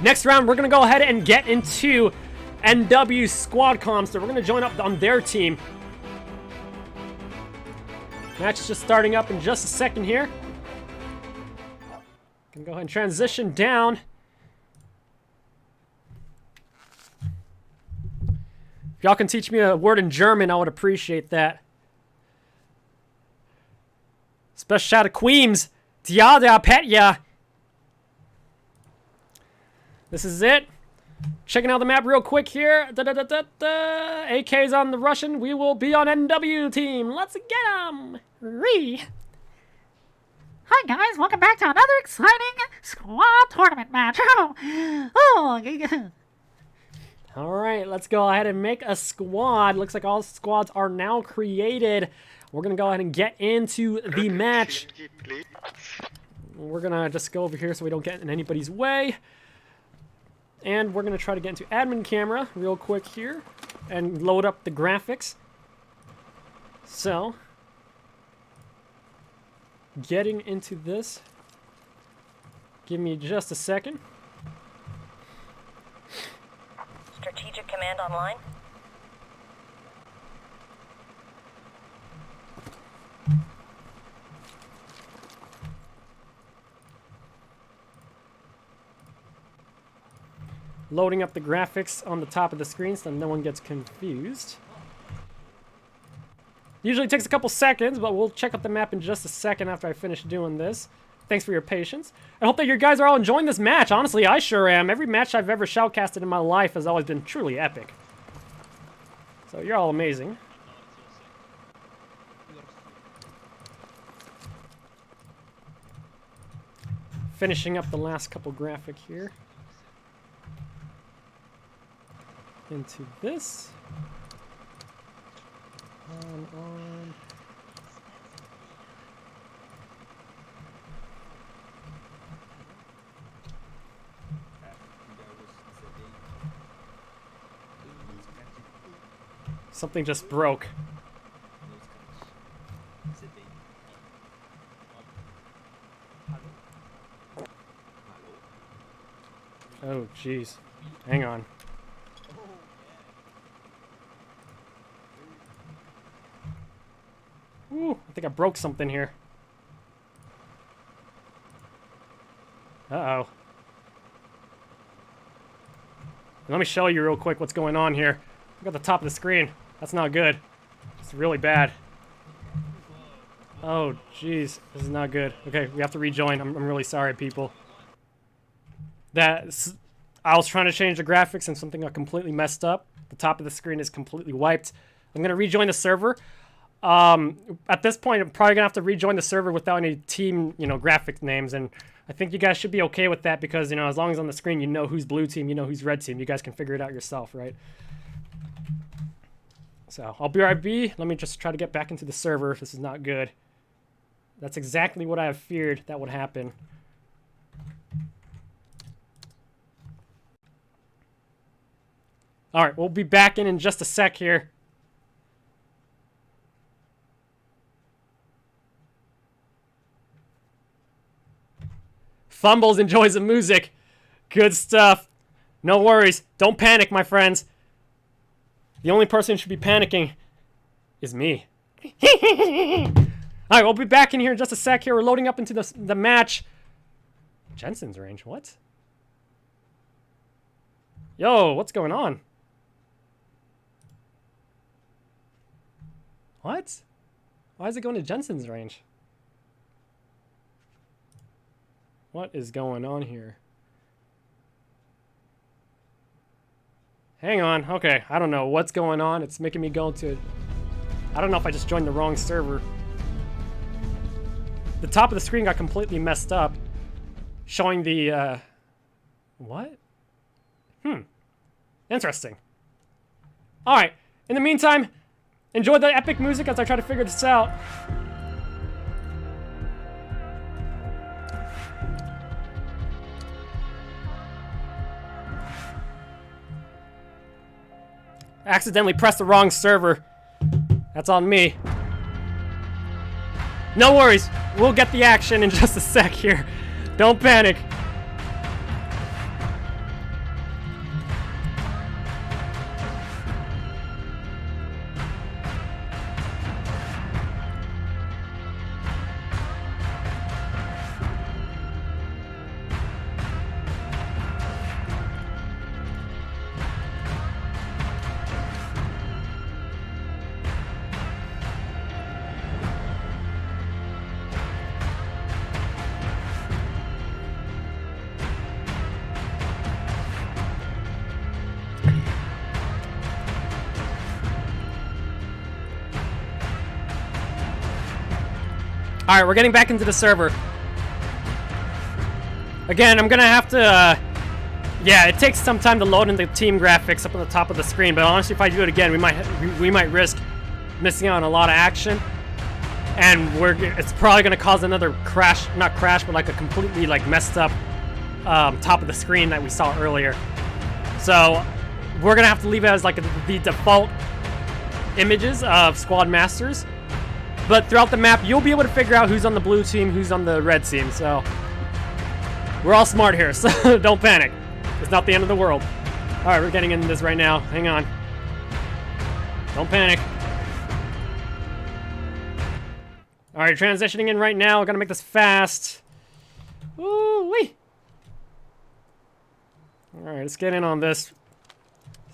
Next round, we're going to go ahead and get into NW squad comps. So we're going to join up on their team. Match is just starting up in just a second here. Gonna go ahead and transition down. If y'all can teach me a word in German, I would appreciate that. Special shout out to Queems. Diada Petya. This is it. Checking out the map real quick here. AK's on the Russian. We will be on NW team. Let's get them. Hi guys, welcome back to another exciting squad tournament match. All right, let's go ahead and make a squad. Looks like all squads are now created. We're gonna go ahead and get into the match. We're gonna just go over here so we don't get in anybody's way. And we're going to try to get into admin camera real quick here and load up the graphics. So, getting into this. Give me just a second. Strategic command online. Loading up the graphics on the top of the screen so no one gets confused. Usually takes a couple seconds, but we'll check out the map in just a second after I finish doing this. Thanks for your patience. I hope that you guys are all enjoying this match. Honestly, I sure am. Every match I've ever shoutcasted in my life has always been truly epic. So you're all amazing. Finishing up the last couple graphic here. Into this. On. Something just broke. Oh, jeez. Hang on. Ooh, I think I broke something here. Uh-oh. Let me show you real quick what's going on here. Look at the top of the screen. That's not good. It's really bad. Oh, jeez. This is not good. Okay, we have to rejoin. I'm really sorry, people. I was trying to change the graphics and something got completely messed up. The top of the screen is completely wiped. I'm going to rejoin the server. At this point, I'm probably going to have to rejoin the server without any team, graphic names. And I think you guys should be okay with that because, as long as on the screen you know who's blue team, you know who's red team. You guys can figure it out yourself, right? So, I'll BRB. Let me just try to get back into the server if this is not good. That's exactly what I have feared that would happen. Alright, we'll be back in just a sec here. Fumbles enjoys the music. Good stuff. No worries. Don't panic, my friends. The only person who should be panicking is me. Alright, we'll be back in here in just a sec here. We're loading up into the match. Jensen's range, what? Yo, what's going on? What? Why is it going to Jensen's range? What is going on here? Hang on. Okay, I don't know what's going on. It's making me go to... I don't know if I just joined the wrong server. The top of the screen got completely messed up. Showing the, what? Interesting. Alright. In the meantime, enjoy the epic music as I try to figure this out. I accidentally pressed the wrong server. That's on me. No worries. We'll get the action in just a sec here. Don't panic. Alright, we're getting back into the server. Again, I'm gonna have to, yeah, it takes some time to load in the team graphics up on the top of the screen, but honestly, if I do it again, we might risk missing out on a lot of action. And it's probably gonna cause another crash, not crash, but like a completely messed up top of the screen that we saw earlier. So, we're gonna have to leave it as the default images of Squad Masters. But throughout the map, you'll be able to figure out who's on the blue team, who's on the red team, so... We're all smart here, so don't panic. It's not the end of the world. Alright, we're getting into this right now. Hang on. Don't panic. Alright, transitioning in right now. Gotta make this fast. Woo-wee! Alright, let's get in on this.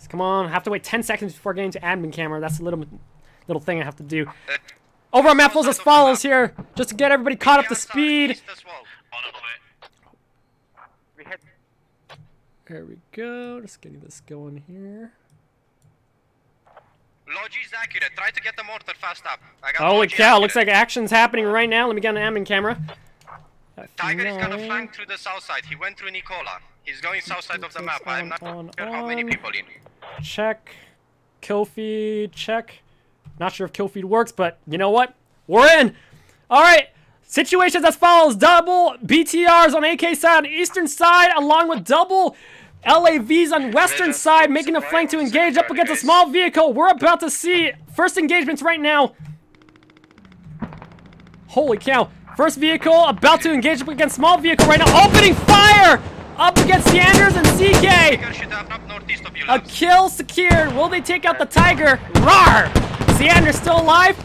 Come on, I have to wait 10 seconds before getting to admin camera. That's a little thing I have to do. Overall map flows as follows here, just to get everybody caught up to speed. There we go, just getting this going here. Logi's accurate. Try to get the mortar fast up. Holy cow, looks like action's happening right now. Let me get an admin camera. Tiger is gonna flank through the south side. He went through Nicola. He's going south side of the map. I'm not sure how many people in. Check. Kill feed, check. Not sure if kill feed works, but you know what? We're in! Alright, situations as follows. Double BTRs on AK side on eastern side, along with double LAVs on western side, making a flank to engage up against a small vehicle. We're about to see first engagements right now. Holy cow. First vehicle about to engage up against small vehicle right now. Opening fire! Up against Sanders and CK. A kill secured. Will they take out the Tiger? Rawr! Sanders still alive.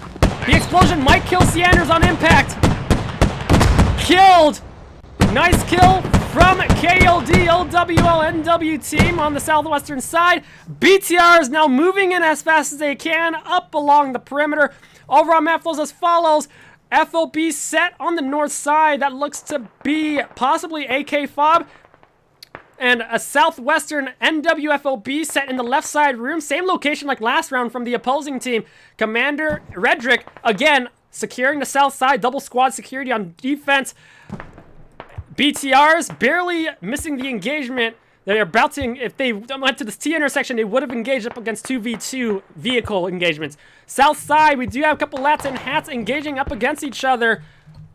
The explosion might kill Sanders on impact. Killed. Nice kill from KLD, OWL, NW team on the southwestern side. BTR is now moving in as fast as they can up along the perimeter. Overall map flows as follows. FOB set on the north side. That looks to be possibly AK fob. And a southwestern NWFOB set in the left side room. Same location like last round from the opposing team. Commander Redrick, again, securing the south side. Double squad security on defense. BTRs barely missing the engagement. They're about to, if they went to this T intersection, they would have engaged up against 2v2 vehicle engagements. South side, we do have a couple Lats and Hats engaging up against each other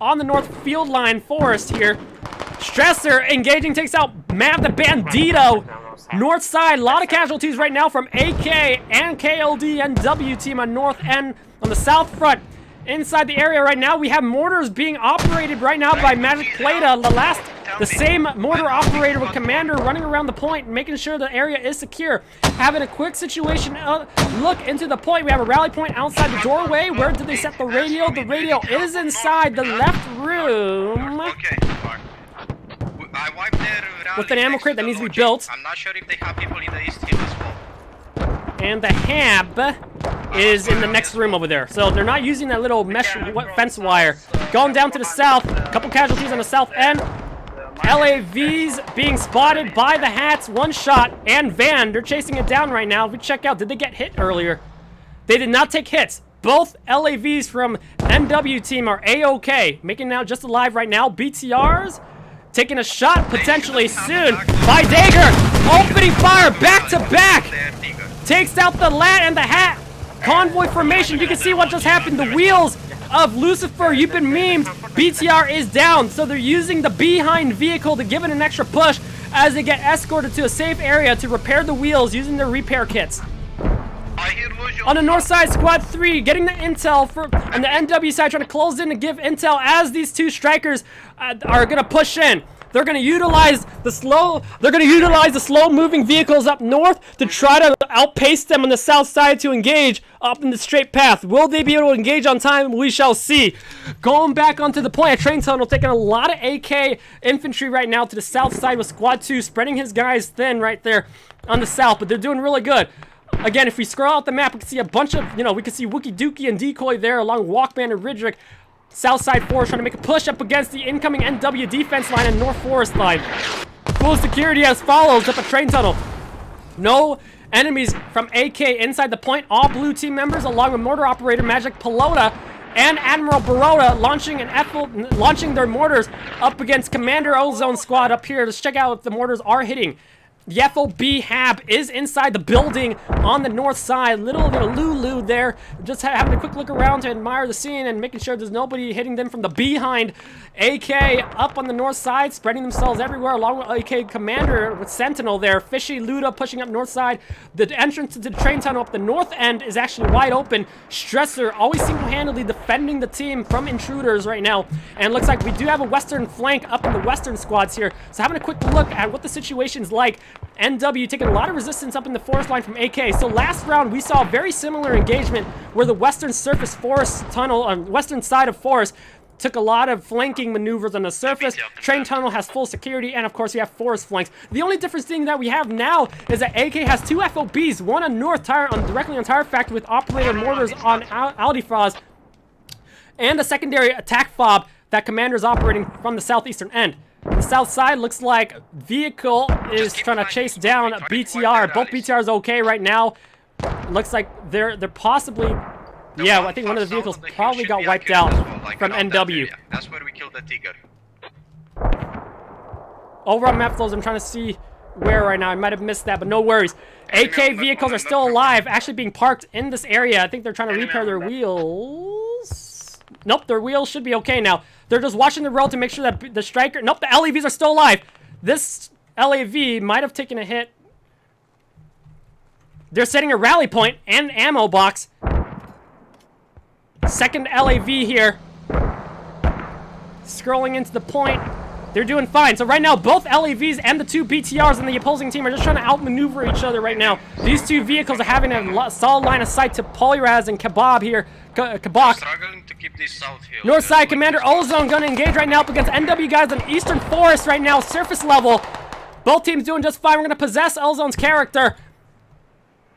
on the north field line forest here. Stressor engaging, takes out Mav the Bandito. North side, a lot of casualties right now from AK and KLD and W team on north end. On the south front, inside the area right now, we have mortars being operated right now by Magic Plata. The same mortar operator with Commander running around the point, making sure the area is secure. Having a quick situation look into the point. We have a rally point outside the doorway. Where did they set the radio? The radio is inside the left room. I wiped their with an ammo crate that needs to be built. I'm not sure if they have people in the east hill as well. And the hab is in the next room over there. So they're not using that little mesh fence wire. Going down to the south, a couple casualties on the south end. LAVs being spotted by the Hats, one shot, and Van, they're chasing it down right now. If we check out, did they get hit earlier? They did not take hits. Both LAVs from NW team are A-OK. Making now just alive right now. BTRs taking a shot potentially soon by Dagger. Opening fire back to back. Takes out the Lat and the Hat. Convoy formation. You can see what just happened. The wheels of Lucifer, you've been memed. BTR is down, so they're using the behind vehicle to give it an extra push as they get escorted to a safe area to repair the wheels using their repair kits. On the north side, squad 3 getting the intel on the NW side, trying to close in to give intel as these two strikers are gonna push in. They're gonna utilize the slow-moving vehicles up north to try to outpace them on the south side to engage up in the straight path. Will they be able to engage on time? We shall see. Going back onto the point, a train tunnel taking a lot of AK infantry right now to the south side with squad 2, spreading his guys thin right there on the south, but they're doing really good. Again, if we scroll out the map, we can see a bunch of, we can see Wookie Dookie and Decoy there along Walkman and Ridrick. Southside Forest trying to make a push up against the incoming NW defense line and North Forest line. Full security as follows up a train tunnel. No enemies from AK inside the point. All blue team members along with mortar operator Magic Pelota and Admiral Baroda launching their mortars up against Commander Ozone squad up here. Let's check out if the mortars are hitting. The FOB Hab is inside the building on the north side. Little Lulu there. Just having a quick look around to admire the scene and making sure there's nobody hitting them from the behind. AK up on the north side, spreading themselves everywhere along with AK Commander with Sentinel there. Fishy Luda pushing up north side. The entrance to the train tunnel up the north end is actually wide open. Stressor always single-handedly defending the team from intruders right now. And looks like we do have a western flank up in the western squads here. So having a quick look at what the situation's like NW taking a lot of resistance up in the forest line from AK. So last round, we saw a very similar engagement where the western surface forest tunnel, western side of forest, took a lot of flanking maneuvers on the surface. Train tunnel has full security, and of course we have forest flanks. The only difference thing that we have now is that AK has 2 FOBs, one on North Tire, directly on Tire Factory with operator mortars on Aldifraz, and a secondary attack fob that Commander is operating from the southeastern end. The south side looks like vehicle is trying to chase down BTR. Both BTRs okay right now. Looks like they're possibly... Yeah, I think one of the vehicles probably got wiped out from NW. That's where we killed the Tiger. Over on map flows, I'm trying to see where right now. I might have missed that, but no worries. AK vehicles are still alive, actually being parked in this area. I think they're trying to repair their wheels. Nope, their wheels should be okay now. They're just watching the road to make sure that the striker... Nope, the LAVs are still alive. This LAV might have taken a hit. They're setting a rally point and ammo box. Second LAV here. Scrolling into the point. They're doing fine. So right now, both LAVs and the 2 BTRs on the opposing team are just trying to outmaneuver each other right now. These 2 vehicles are having a solid line of sight to Polyraz and Kebab here. Kebab. Struggling to keep this south hill. North side, Commander Ozone gonna engage right now up against NW guys on Eastern Forest right now, surface level. Both teams doing just fine. We're gonna possess Ozone's character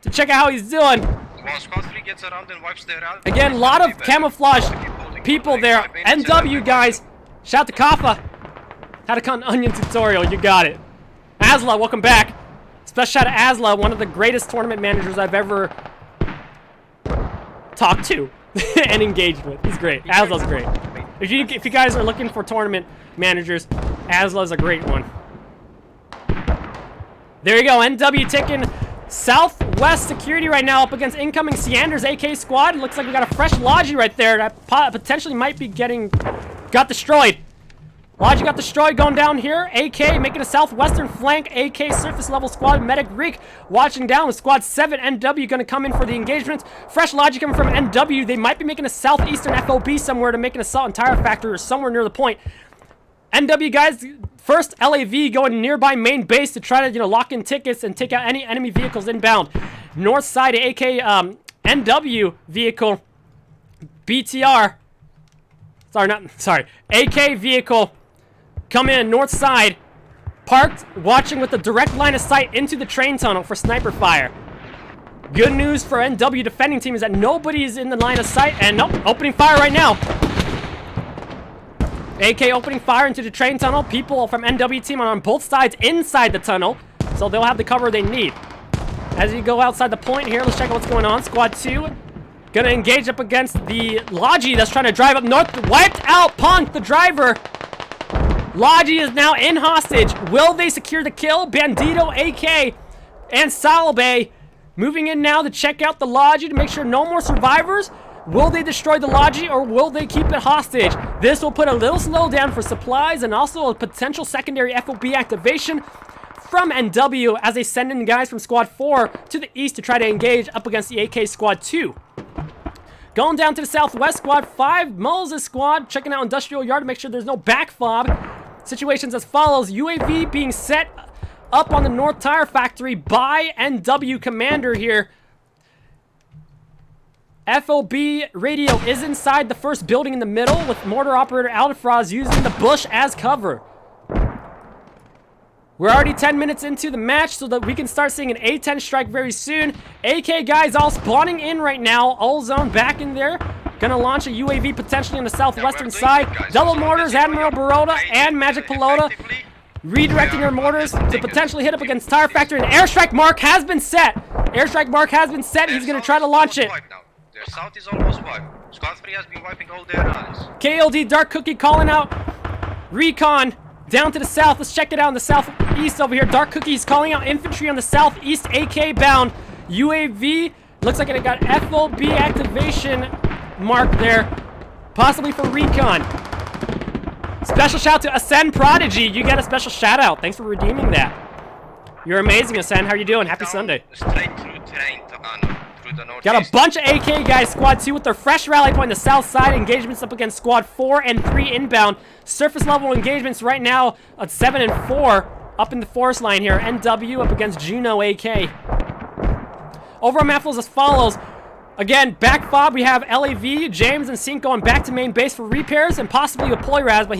to check out how he's doing. Well, Squad 3 gets around and wipes their out. Again, a lot of camouflage people there. NW guys, shout to Kafa. How to cut an onion tutorial, you got it. Asla, welcome back. Special shout to Asla, one of the greatest tournament managers I've ever talked to and engaged with. He's great. Asla's great. If you guys are looking for tournament managers, Asla's a great one. There you go, NW taking Southwest security right now up against incoming Siander's AK squad. Looks like we got a fresh Logi right there that potentially might be got destroyed. Logi got destroyed going down here. AK making a southwestern flank. AK surface level squad. Medic Reek watching down with squad 7. NW going to come in for the engagement. Fresh Logi coming from NW. They might be making a southeastern FOB somewhere to make an assault on Tire Factory or somewhere near the point. NW guys, first LAV going nearby main base to try to, lock in tickets and take out any enemy vehicles inbound. North side AK NW vehicle, BTR. AK vehicle coming in north side, parked, watching with a direct line of sight into the train tunnel for sniper fire. Good news for NW defending team is that nobody is in the line of sight, and nope, opening fire right now. AK opening fire into the train tunnel. People from NW team are on both sides inside the tunnel, so they'll have the cover they need. As you go outside the point here, let's check out what's going on. Squad 2 gonna engage up against the Logi that's trying to drive up north. Wiped out Punk, the driver. Logi is now in hostage. Will they secure the kill? Bandito, AK, and Salabay moving in now to check out the Logi to make sure no more survivors. Will they destroy the Logi or will they keep it hostage? This will put a little slowdown for supplies and also a potential secondary FOB activation from NW as they send in guys from Squad 4 to the east to try to engage up against the AK Squad 2. Going down to the southwest, Squad 5, Moses Squad, checking out Industrial Yard to make sure there's no back fob. Situations as follows: UAV being set up on the North Tire Factory by NW Commander here. FOB radio is inside the first building in the middle with mortar operator Aldifraz using the bush as cover. We're already 10 minutes into the match so that we can start seeing an A-10 strike very soon. AK guys all spawning in right now. Ozone back in there. Gonna launch a UAV potentially on the southwestern side. Double mortars, Admiral Baroda and Magic Pelota redirecting their mortars to potentially hit up against Tire Factory. And Airstrike Mark has been set. Airstrike Mark has been set. He's gonna try to launch it. Their south is almost wiped. Squad 3 has been wiping all their rallies. KLD Dark Cookie calling out Recon down to the south. Let's check it out in the southeast over here. Dark Cookie is calling out infantry on the southeast, AK bound. UAV looks like it got FOB activation mark there, possibly for Recon. Special shout to Ascend Prodigy. You get a special shout out. Thanks for redeeming that. You're amazing, Ascend. How are you doing? Happy Sunday. Straight through terrain through the northeast. Got a bunch of AK guys, Squad 2 with their fresh rally point on the south side. Engagements up against Squad 4 and 3 inbound. Surface level engagements right now at 7 and 4. up in the forest line here. NW up against Juno AK. Overall map flows as follows. Again, back fob, we have LAV, James, and Sink going back to main base for repairs, and possibly with Polyraz, but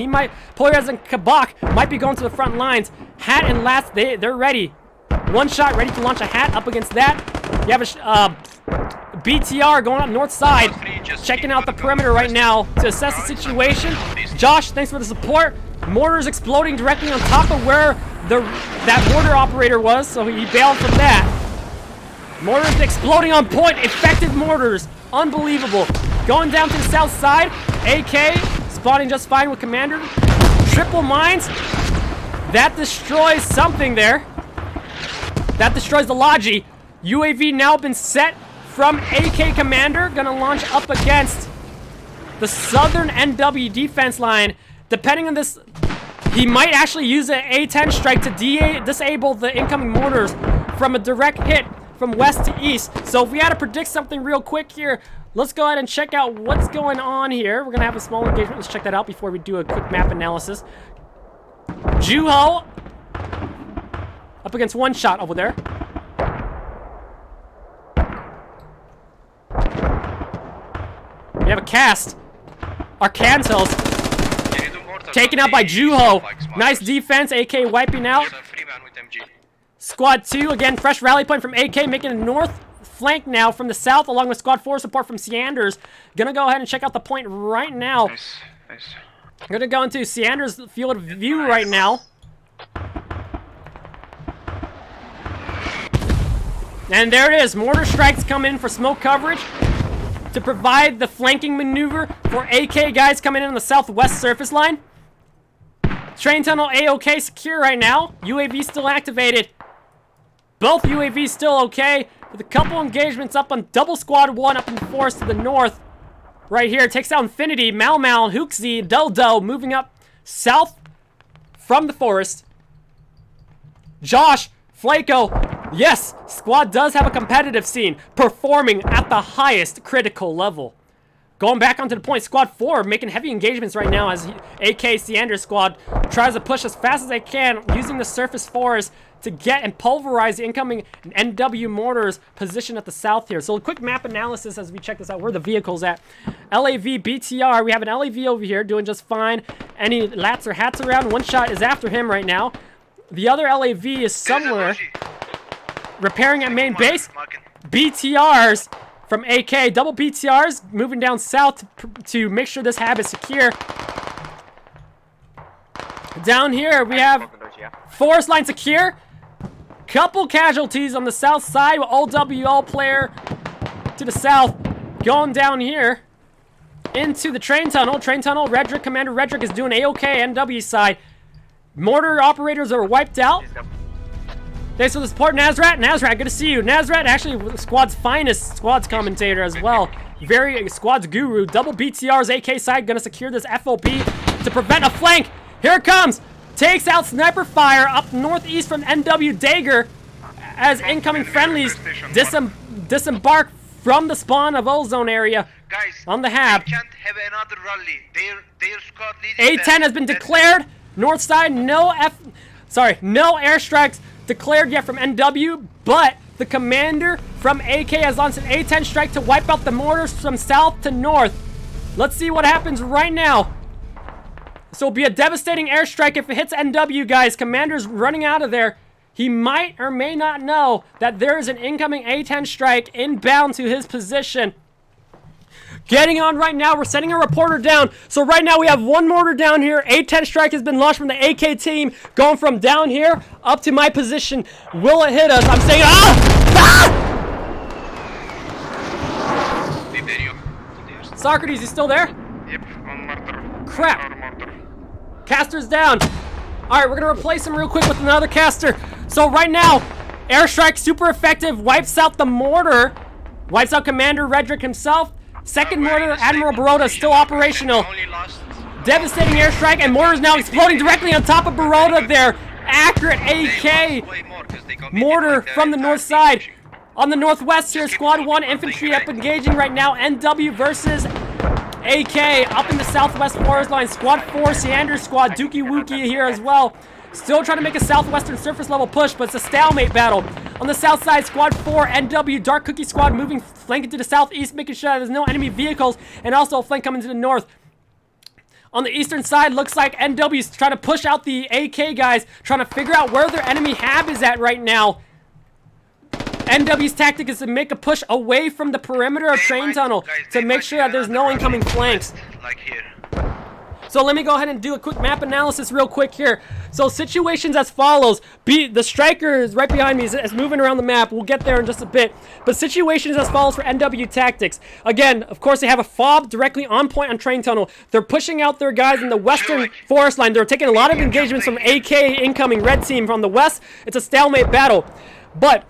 Polyraz and Kabak might be going to the front lines. Hat and Lats, they're ready. One shot, ready to launch a Hat up against that. You have a BTR going up north side, checking out the perimeter right now to assess the situation. Josh, thanks for the support. Mortars exploding directly on top of where that mortar operator was, so he bailed from that. Mortars exploding on point, effective mortars, unbelievable. Going down to the south side, AK spawning just fine with Commander. Triple mines, that destroys something there. That destroys the Logi. UAV now been set from AK Commander, gonna launch up against the southern NW defense line. Depending on this, he might actually use an A-10 strike to disable the incoming mortars from a direct hit from west to east. So if we had to predict something real quick here, let's go ahead and check out what's going on here. We're gonna have a small engagement. Let's check that out before we do a quick map analysis. Juho up against one shot over there. We have a cast. Arkansas taken out by Juho. Nice defense. AK wiping out. Squad 2, again, fresh rally point from AK, making a north flank now from the south, along with Squad 4 support from Seanders. Gonna go ahead and check out the point right now. Nice. Gonna go into Seanders' field of view right now. And there it is. Mortar strikes come in for smoke coverage to provide the flanking maneuver for AK guys coming in on the southwest surface line. Train tunnel A-OK secure right now. UAV still activated. Both UAVs still okay, with a couple engagements up on double squad 1 up in the forest to the north. Right here, takes out Infinity, Mal, Hooksy, Dodo, moving up south from the forest. Josh, Flaco, yes, squad does have a competitive scene, performing at the highest critical level. Going back onto the point, Squad 4 making heavy engagements right now as AK Seander squad tries to push as fast as they can using the surface forest to get and pulverize the incoming NW mortars positioned at the south here. So a quick map analysis as we check this out, where the vehicle's at. LAV, BTR, we have an LAV over here doing just fine. Any lats or hats around, one shot is after him right now. The other LAV is somewhere repairing at main base. BTRs from AK, double BTRs moving down south to make sure this hab is secure. Down here we have forest line secure. Couple casualties on the south side with OWL player to the south. Going down here into the train tunnel. Redrick, Commander Redrick is doing A-OK NW side. Mortar operators are wiped out. Thanks for the support, Nazrat. Nazrat, good to see you. Nazrat, actually squad's finest squad's commentator as well. Very squad's guru. Double BTR's AK side gonna secure this FOP to prevent a flank. Here it comes. Takes out sniper fire up northeast from NW Dagger as incoming friendlies disembark from the spawn of Ozone area on the hab. Can't have another rally. Their squad leading A-10 has been declared. North side, no airstrikes declared yet from NW, but the commander from AK has launched an A-10 strike to wipe out the mortars from south to north. Let's see what happens right now. So it'll be a devastating airstrike if it hits NW, guys. Commander's running out of there. He might or may not know that there is an incoming A-10 strike inbound to his position. Getting on right now, we're sending a reporter down. So right now we have one mortar down here. A-10 strike has been launched from the AK team, going from down here up to my position. Will it hit us? I'm saying, Socrates, you still there? Yep, on mortar. Crap. Caster's down. Alright, we're gonna replace him real quick with another caster. So right now, airstrike super effective, wipes out the mortar, wipes out Commander Redrick himself. Second mortar, Admiral Baroda, still operational. Devastating airstrike, and mortar's now exploding directly on top of Baroda there. Accurate AK mortar from the north side. On the northwest here, Squad 1 infantry up engaging right now. NW versus AK up in the southwest forest line. Squad 4, Seander squad, Dookie Wookie here as well. Still trying to make a southwestern surface level push, but it's a stalemate battle. On the south side, Squad 4, NW, Dark Cookie Squad moving flanking to the southeast, making sure that there's no enemy vehicles, and also a flank coming to the north. On the eastern side, looks like NW's trying to push out the AK guys, trying to figure out where their enemy hab is at right now. NW's tactic is to make a push away from the perimeter of train tunnel to make sure that there's no incoming flanks. Like here. So let me go ahead and do a quick map analysis real quick here. So situations as follows. The striker is right behind me, is moving around the map. We'll get there in just a bit. But situations as follows for NW tactics. Again, of course, they have a FOB directly on point on train tunnel. They're pushing out their guys in the western forest line. They're taking a lot of engagements from AK incoming red team from the west. It's a stalemate battle. But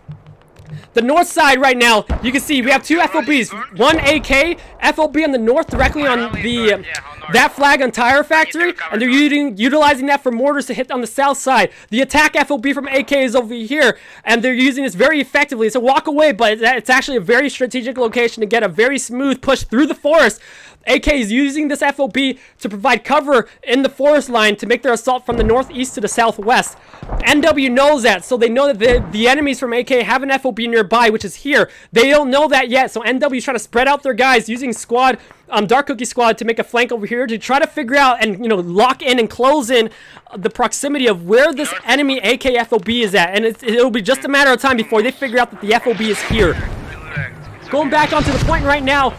the north side right now, you can see we have two FOBs. One AK, FOB on the north directly on the that flag on Tire Factory, and they're utilizing that for mortars to hit on the south side. The attack FOB from AK is over here, and they're using this very effectively. It's a walk away, but it's actually a very strategic location to get a very smooth push through the forest. AK is using this FOB to provide cover in the forest line to make their assault from the northeast to the southwest. NW knows that, so they know that the enemies from AK have an FOB nearby, which is here. They don't know that yet, so NW is trying to spread out their guys using squad, Dark Cookie Squad to make a flank over here to try to figure out and, lock in and close in the proximity of where this enemy AK FOB is at. And it'll be just a matter of time before they figure out that the FOB is here. Going back onto the point right now.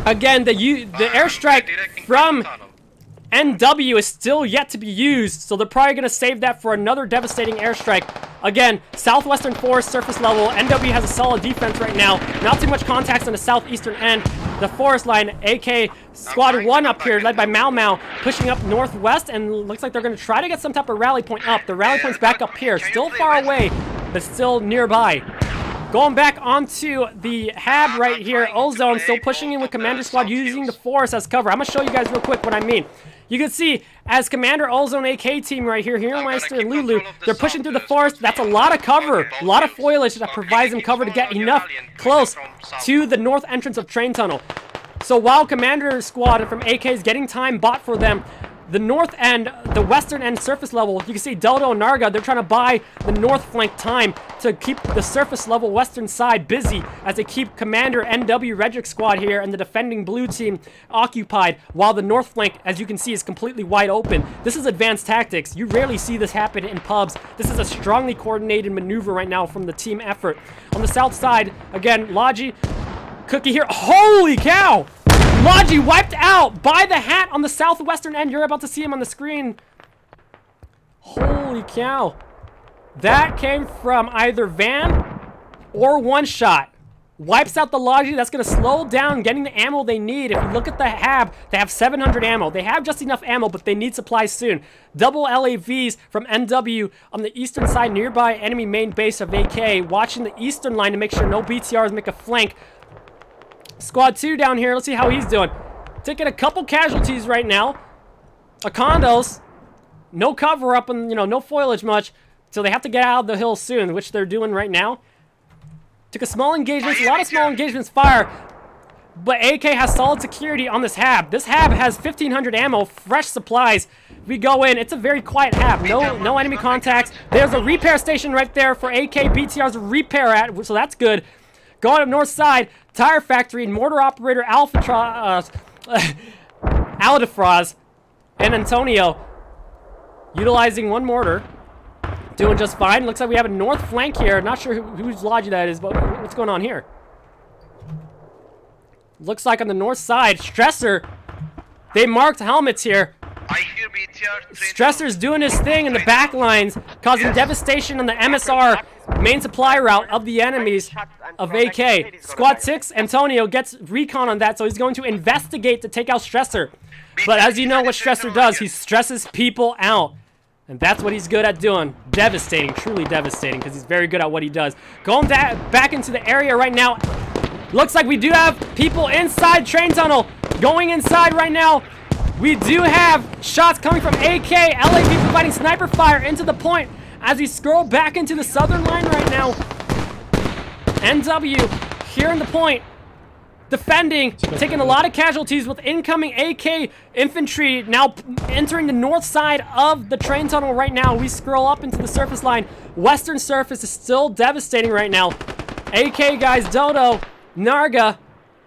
Again, the airstrike from NW is still yet to be used, so they're probably going to save that for another devastating airstrike. Again, southwestern forest surface level. NW has a solid defense right now. Not too much contacts on the southeastern end. The forest line, AK Squad 1 up here, led by Mau Mau, pushing up northwest, and looks like they're going to try to get some type of rally point up. The rally point's back up here. Still far away, but still nearby. Going back onto the hab right here, Ozone still pushing in with Commander Squad using the forest as cover. I'm going to show you guys real quick what I mean. You can see, as Commander Ozone AK team right here, Meister and Lulu, they're pushing through the forest. That's a lot of cover, a lot of foliage that provides them cover to get enough close to the north entrance of train tunnel. So while Commander Squad from AK is getting time bought for them, the north end, the western end surface level, you can see Deldo and Narga, they're trying to buy the north flank time to keep the surface level western side busy as they keep Commander NW Redrick Squad here and the defending blue team occupied, while the north flank, as you can see, is completely wide open. This is advanced tactics. You rarely see this happen in pubs. This is a strongly coordinated maneuver right now from the team effort. On the south side, again, Logi, Cookie here. Holy cow! Logi wiped out by the hat on the southwestern end. You're about to see him on the screen. Holy cow. That came from either Van or One Shot. Wipes out the Logi. That's going to slow down getting the ammo they need. If you look at the hab, they have 700 ammo. They have just enough ammo, but they need supplies soon. Double LAVs from NW on the eastern side, nearby enemy main base of AK. Watching the eastern line to make sure no BTRs make a flank. Squad 2 down here, let's see how he's doing. Taking a couple casualties right now. Akondos, no cover up and, no foliage much. So they have to get out of the hill soon, which they're doing right now. Took a small engagement, a lot of small engagements fire. But AK has solid security on this hab. This hab has 1,500 ammo, fresh supplies. We go in, it's a very quiet hab. No enemy contacts. There's a repair station right there for AK BTRs to repair at, so that's good. Going up north side, Tire Factory and mortar operator Aldefraz and Antonio utilizing one mortar. Doing just fine. Looks like we have a north flank here. Not sure whose Logi that is, but what's going on here? Looks like on the north side, Stressor, they marked helmets here. I hear BTR. Stressor's doing his thing in the back lines, causing devastation on the MSR main supply route of the enemies of AK. Squad 6, Antonio, gets recon on that, so he's going to investigate to take out Stressor. But as you know what Stressor does, he stresses people out. And that's what he's good at doing. Devastating, truly devastating, because he's very good at what he does. Going back into the area right now. Looks like we do have people inside train tunnel. Going inside right now. We do have shots coming from AK. LAV providing sniper fire into the point. As we scroll back into the southern line right now. NW here in the point. defending, taking a lot of casualties with incoming AK infantry now entering the north side of the train tunnel right now. We scroll up into the surface line. Western surface is still devastating right now. AK guys, Dodo, Narga,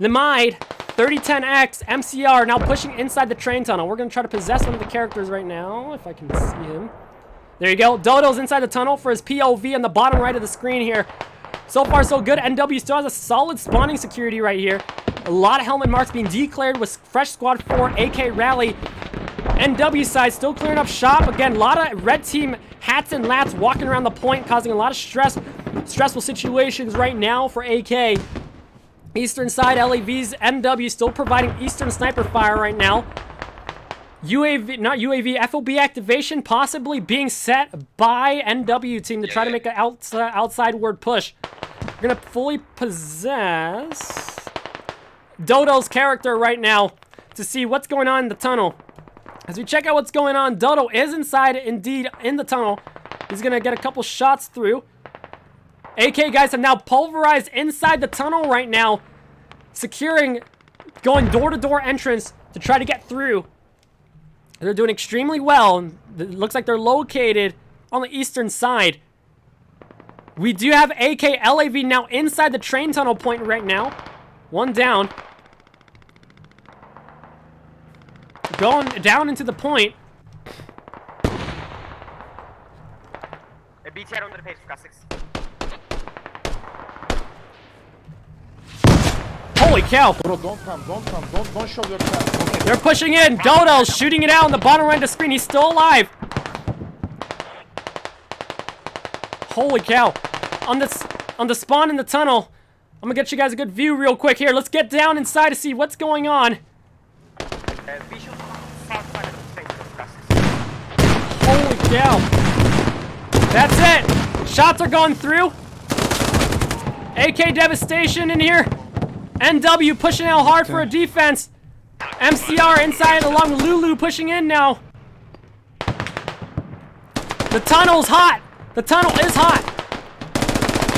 Lemide, 3010X, MCR now pushing inside the train tunnel. We're going to try to possess one of the characters right now, if I can see him. There you go. Dodo's inside the tunnel for his POV on the bottom right of the screen here. So far, so good. NW still has a solid spawning security right here. A lot of helmet marks being declared with fresh squad 4 AK rally. NW side still clearing up shop. Again, a lot of red team hats and lats walking around the point, causing a lot of stressful situations right now for AK. Eastern side LAVs, NW still providing eastern sniper fire right now. UAV, not UAV, FOB activation possibly being set by NW team to try to make an outside word push. We're gonna fully possess Dodo's character right now to see what's going on in the tunnel. As we check out what's going on, Dodo is inside, indeed, in the tunnel. He's gonna get a couple shots through. AK guys have now pulverized inside the tunnel right now, securing, going door-to-door entrance to try to get through. They're doing extremely well. It looks like they're located on the eastern side. We do have AK LAV now inside the train tunnel point right now. One down. Going down into the point. Holy cow! Bro, don't show your trap. They're pushing in. Dodo's shooting it out on the bottom right of the screen. He's still alive. Holy cow! On the spawn in the tunnel. I'm gonna get you guys a good view real quick here. Let's get down inside to see what's going on. Holy cow! That's it. Shots are going through. AK devastation in here. NW pushing out hard for a defense. MCR inside along with Lulu pushing in now. The tunnel's hot. The tunnel is hot.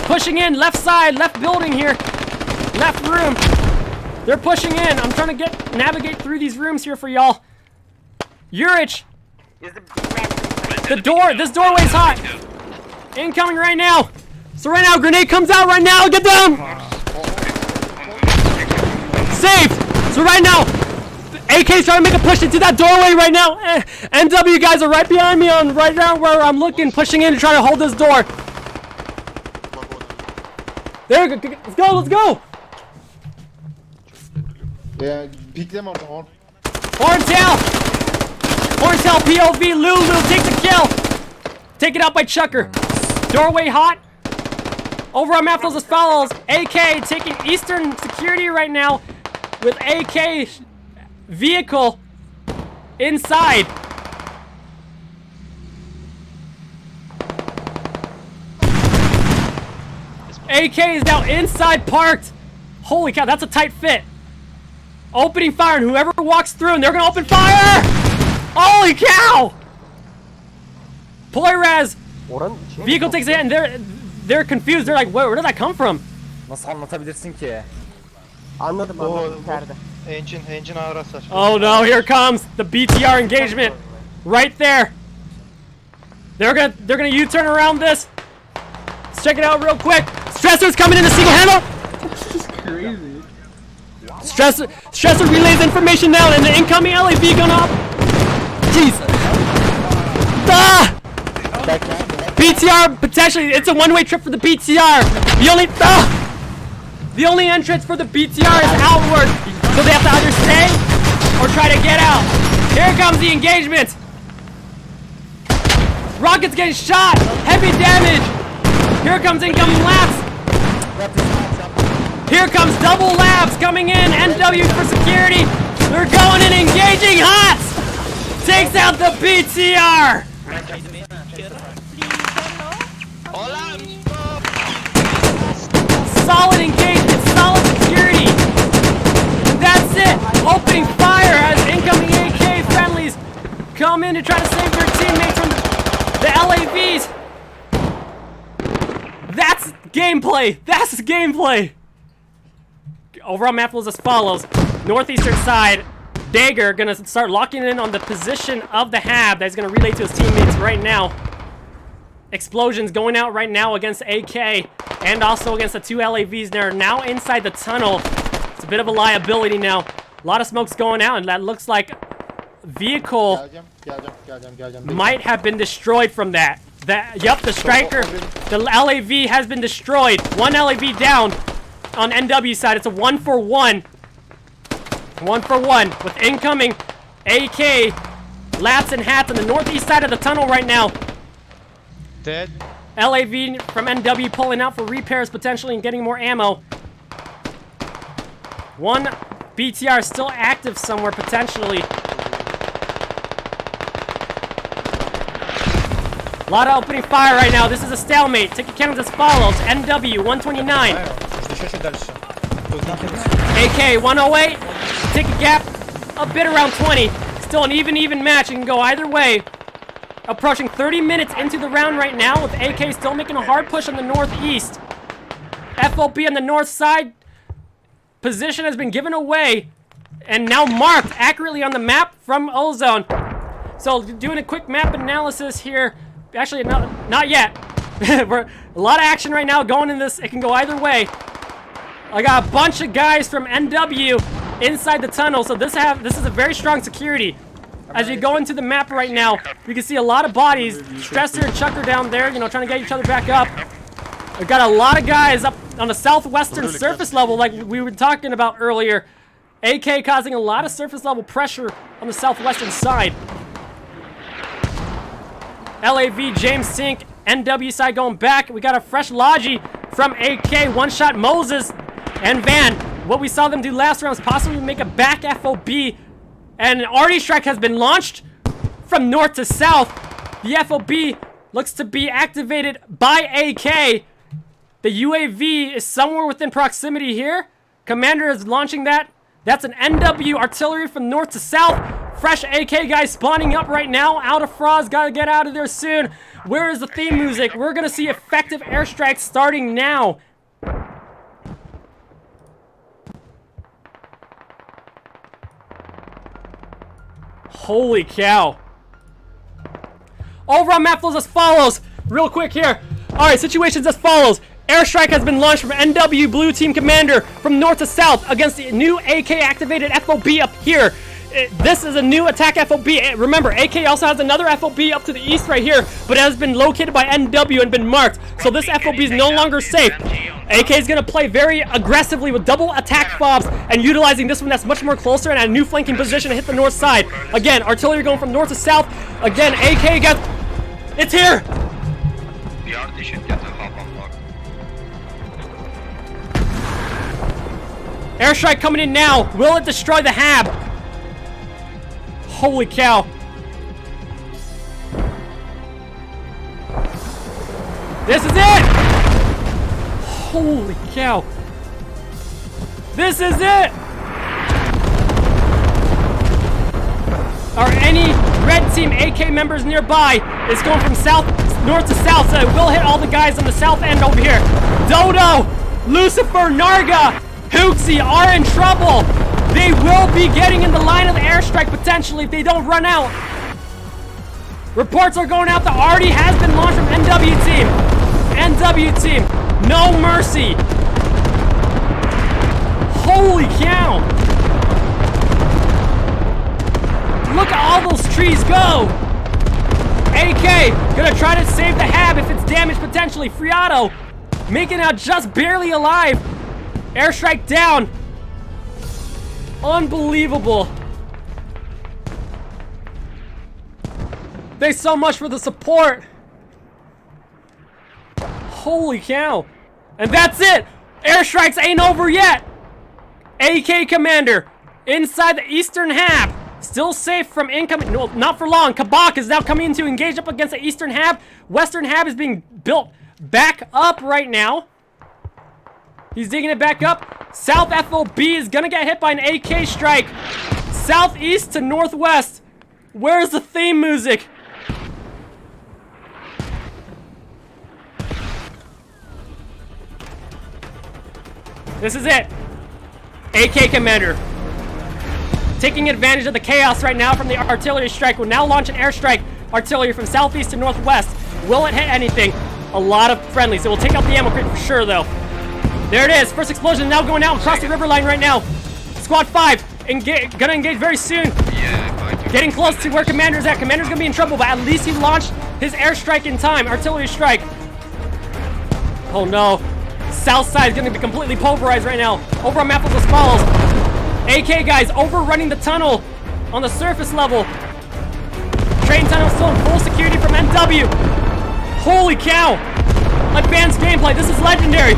Pushing in left side, left building here. Left room. They're pushing in. I'm trying to navigate through these rooms here for y'all. Urich. The door, this doorway's hot. Incoming right now. So right now, grenade comes out right now. Get down. Saved. So right now, AK's trying to make a push into that doorway right now. NW guys are right behind me on right now where I'm looking, pushing in to try to hold this door. There we go. Let's go. Let's go. Yeah, peek them on the horn. Horntail. Horntail POV. Lulu takes a kill. Taken out by Chucker. Doorway hot. Over on map as follows. AK taking eastern security right now with AK vehicle inside. AK is now inside parked. Holy cow, that's a tight fit. Opening fire, and whoever walks through, and they're gonna open fire! Holy cow! Poyraz! Vehicle takes it, and they're confused. They're like, where did that come from? Nasıl anlatabilirsin ki? Anladım içeride. Engine ağır hasar. Oh no, here comes the BTR engagement. Right there. They're gonna U-turn around this. Let's check it out real quick. Stressor's coming in a single handle. This is crazy. Stressor relays information now, and the incoming LAV going up. Jesus. Ah! BTR potentially, it's a one-way trip for the BTR. The only entrance for the BTR is outward, so they have to either stay or try to get out. Here comes the engagement. Rocket's getting shot. Heavy damage. Here comes incoming labs. Here comes double labs coming in. NW for security. They're going in, engaging Hots. Takes out the BTR. Solid engagement, solid security. And that's it. Opening fire as incoming AK friendlies come in to try to save their teammates from the LAVs. That's gameplay. That's gameplay. overall map was as follows. Northeastern side, Dagger gonna start locking in on the position of the Hab that he's gonna relay to his teammates right now. Explosions going out right now against AK and also against the 2 LAVs. They're now inside the tunnel. It's a bit of a liability now. A lot of smoke's going out, and that looks like vehicle might have been destroyed from that. Yep, the striker, the LAV has been destroyed. 1 LAV down on NW side. It's a 1-for-1. 1-for-1 with incoming AK, Lats and Hats on the northeast side of the tunnel right now. Dead. LAV from NW pulling out for repairs potentially and getting more ammo. 1 BTR still active somewhere potentially. A lot of opening fire right now. This is a stalemate. Ticket count as follows. NW 129. AK 108. Ticket gap a bit around 20. Still an even match. It can go either way. Approaching 30 minutes into the round right now with AK still making a hard push on the northeast. FOB on the north side. Position has been given away and now marked accurately on the map from Ozone. So doing a quick map analysis here. Actually, not yet. A lot of action right now going in this. It can go either way. I got a bunch of guys from NW inside the tunnel, so this is a very strong security. As you go into the map right now, you can see a lot of bodies. Stresser and Chucker down there, you know, trying to get each other back up. We've got a lot of guys up on the southwestern surface level, like we were talking about earlier. AK causing a lot of surface level pressure on the southwestern side. LAV, James Sink, NW side going back. We got a fresh Logi from AK, one-shot Moses and Van. What we saw them do last round is possibly make a back FOB. And an arty strike has been launched from north to south. The FOB looks to be activated by AK. The UAV is somewhere within proximity here. Commander is launching that. That's an NW artillery from north to south. Fresh AK guys spawning up right now. Out of Frost, gotta get out of there soon. Where is the theme music? We're gonna see effective airstrikes starting now. Holy cow. Overall map flows as follows. Real quick here. Alright, situations as follows. Airstrike has been launched from NW Blue Team Commander from north to south against the new AK activated FOB up here. This is a new attack FOB. Remember, AK also has another FOB up to the east right here, but it has been located by NW and been marked. So this FOB is no longer safe. AK is going to play very aggressively with double attack fobs and utilizing this one that's much more closer and a new flanking position to hit the north side. Again, artillery going from north to south. Again, AK gets... It's here! The arty should get a hop on block. Airstrike coming in now. Will it destroy the Hab? Holy cow. This is it! Holy cow. This is it! Are any red team AK members nearby? It's going from north to south, so it will hit all the guys on the south end over here. Dodo, Lucifer, Narga, Hooksy are in trouble. They will be getting in the line of the airstrike potentially if they don't run out. Reports are going out. The arty has been launched from NW team. NW team, no mercy. Holy cow. Look at all those trees go. AK gonna try to save the Hab if it's damaged potentially. Friato making out just barely alive. Airstrike down. Unbelievable. Thanks so much for the support. Holy cow. And that's it. Airstrikes ain't over yet. AK Commander inside the eastern Hab. Still safe from incoming. No, not for long. Kabak is now coming in to engage up against the eastern Hab. Western Hab is being built back up right now. He's digging it back up. South FOB is gonna get hit by an AK strike. Southeast to northwest. Where's the theme music? This is it. AK Commander taking advantage of the chaos right now from the artillery strike. Will now launch an airstrike artillery from southeast to northwest. Will it hit anything? A lot of friendlies. It will take out the ammo crate for sure, though. There it is. First explosion now going out across the river line right now. Squad 5 gonna engage very soon. Getting close to where Commander's at. Commander's gonna be in trouble, but at least he launched his airstrike in time. Artillery strike. Oh no. South side is gonna be completely pulverized right now. Over on map as follows. AK guys overrunning the tunnel on the surface level. Train tunnel still in full security from NW. Holy cow! Advanced gameplay. This is legendary.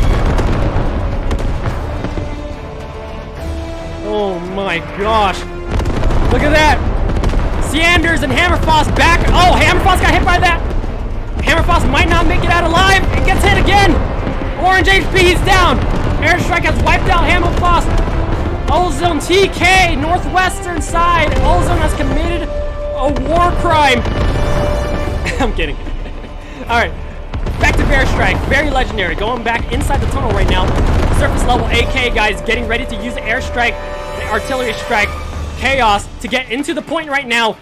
Oh my gosh. Look at that. Sanders and Hammerfoss back. Oh, Hammerfoss got hit by that. Hammerfoss might not make it out alive. It gets hit again. Orange HP, he's down. Airstrike has wiped out Hammerfoss. Ozone TK, northwestern side. Ozone has committed a war crime. I'm kidding. Alright, back to airstrike. Very legendary. Going back inside the tunnel right now. Surface level AK guys getting ready to use the airstrike, the artillery strike, chaos to get into the point right now.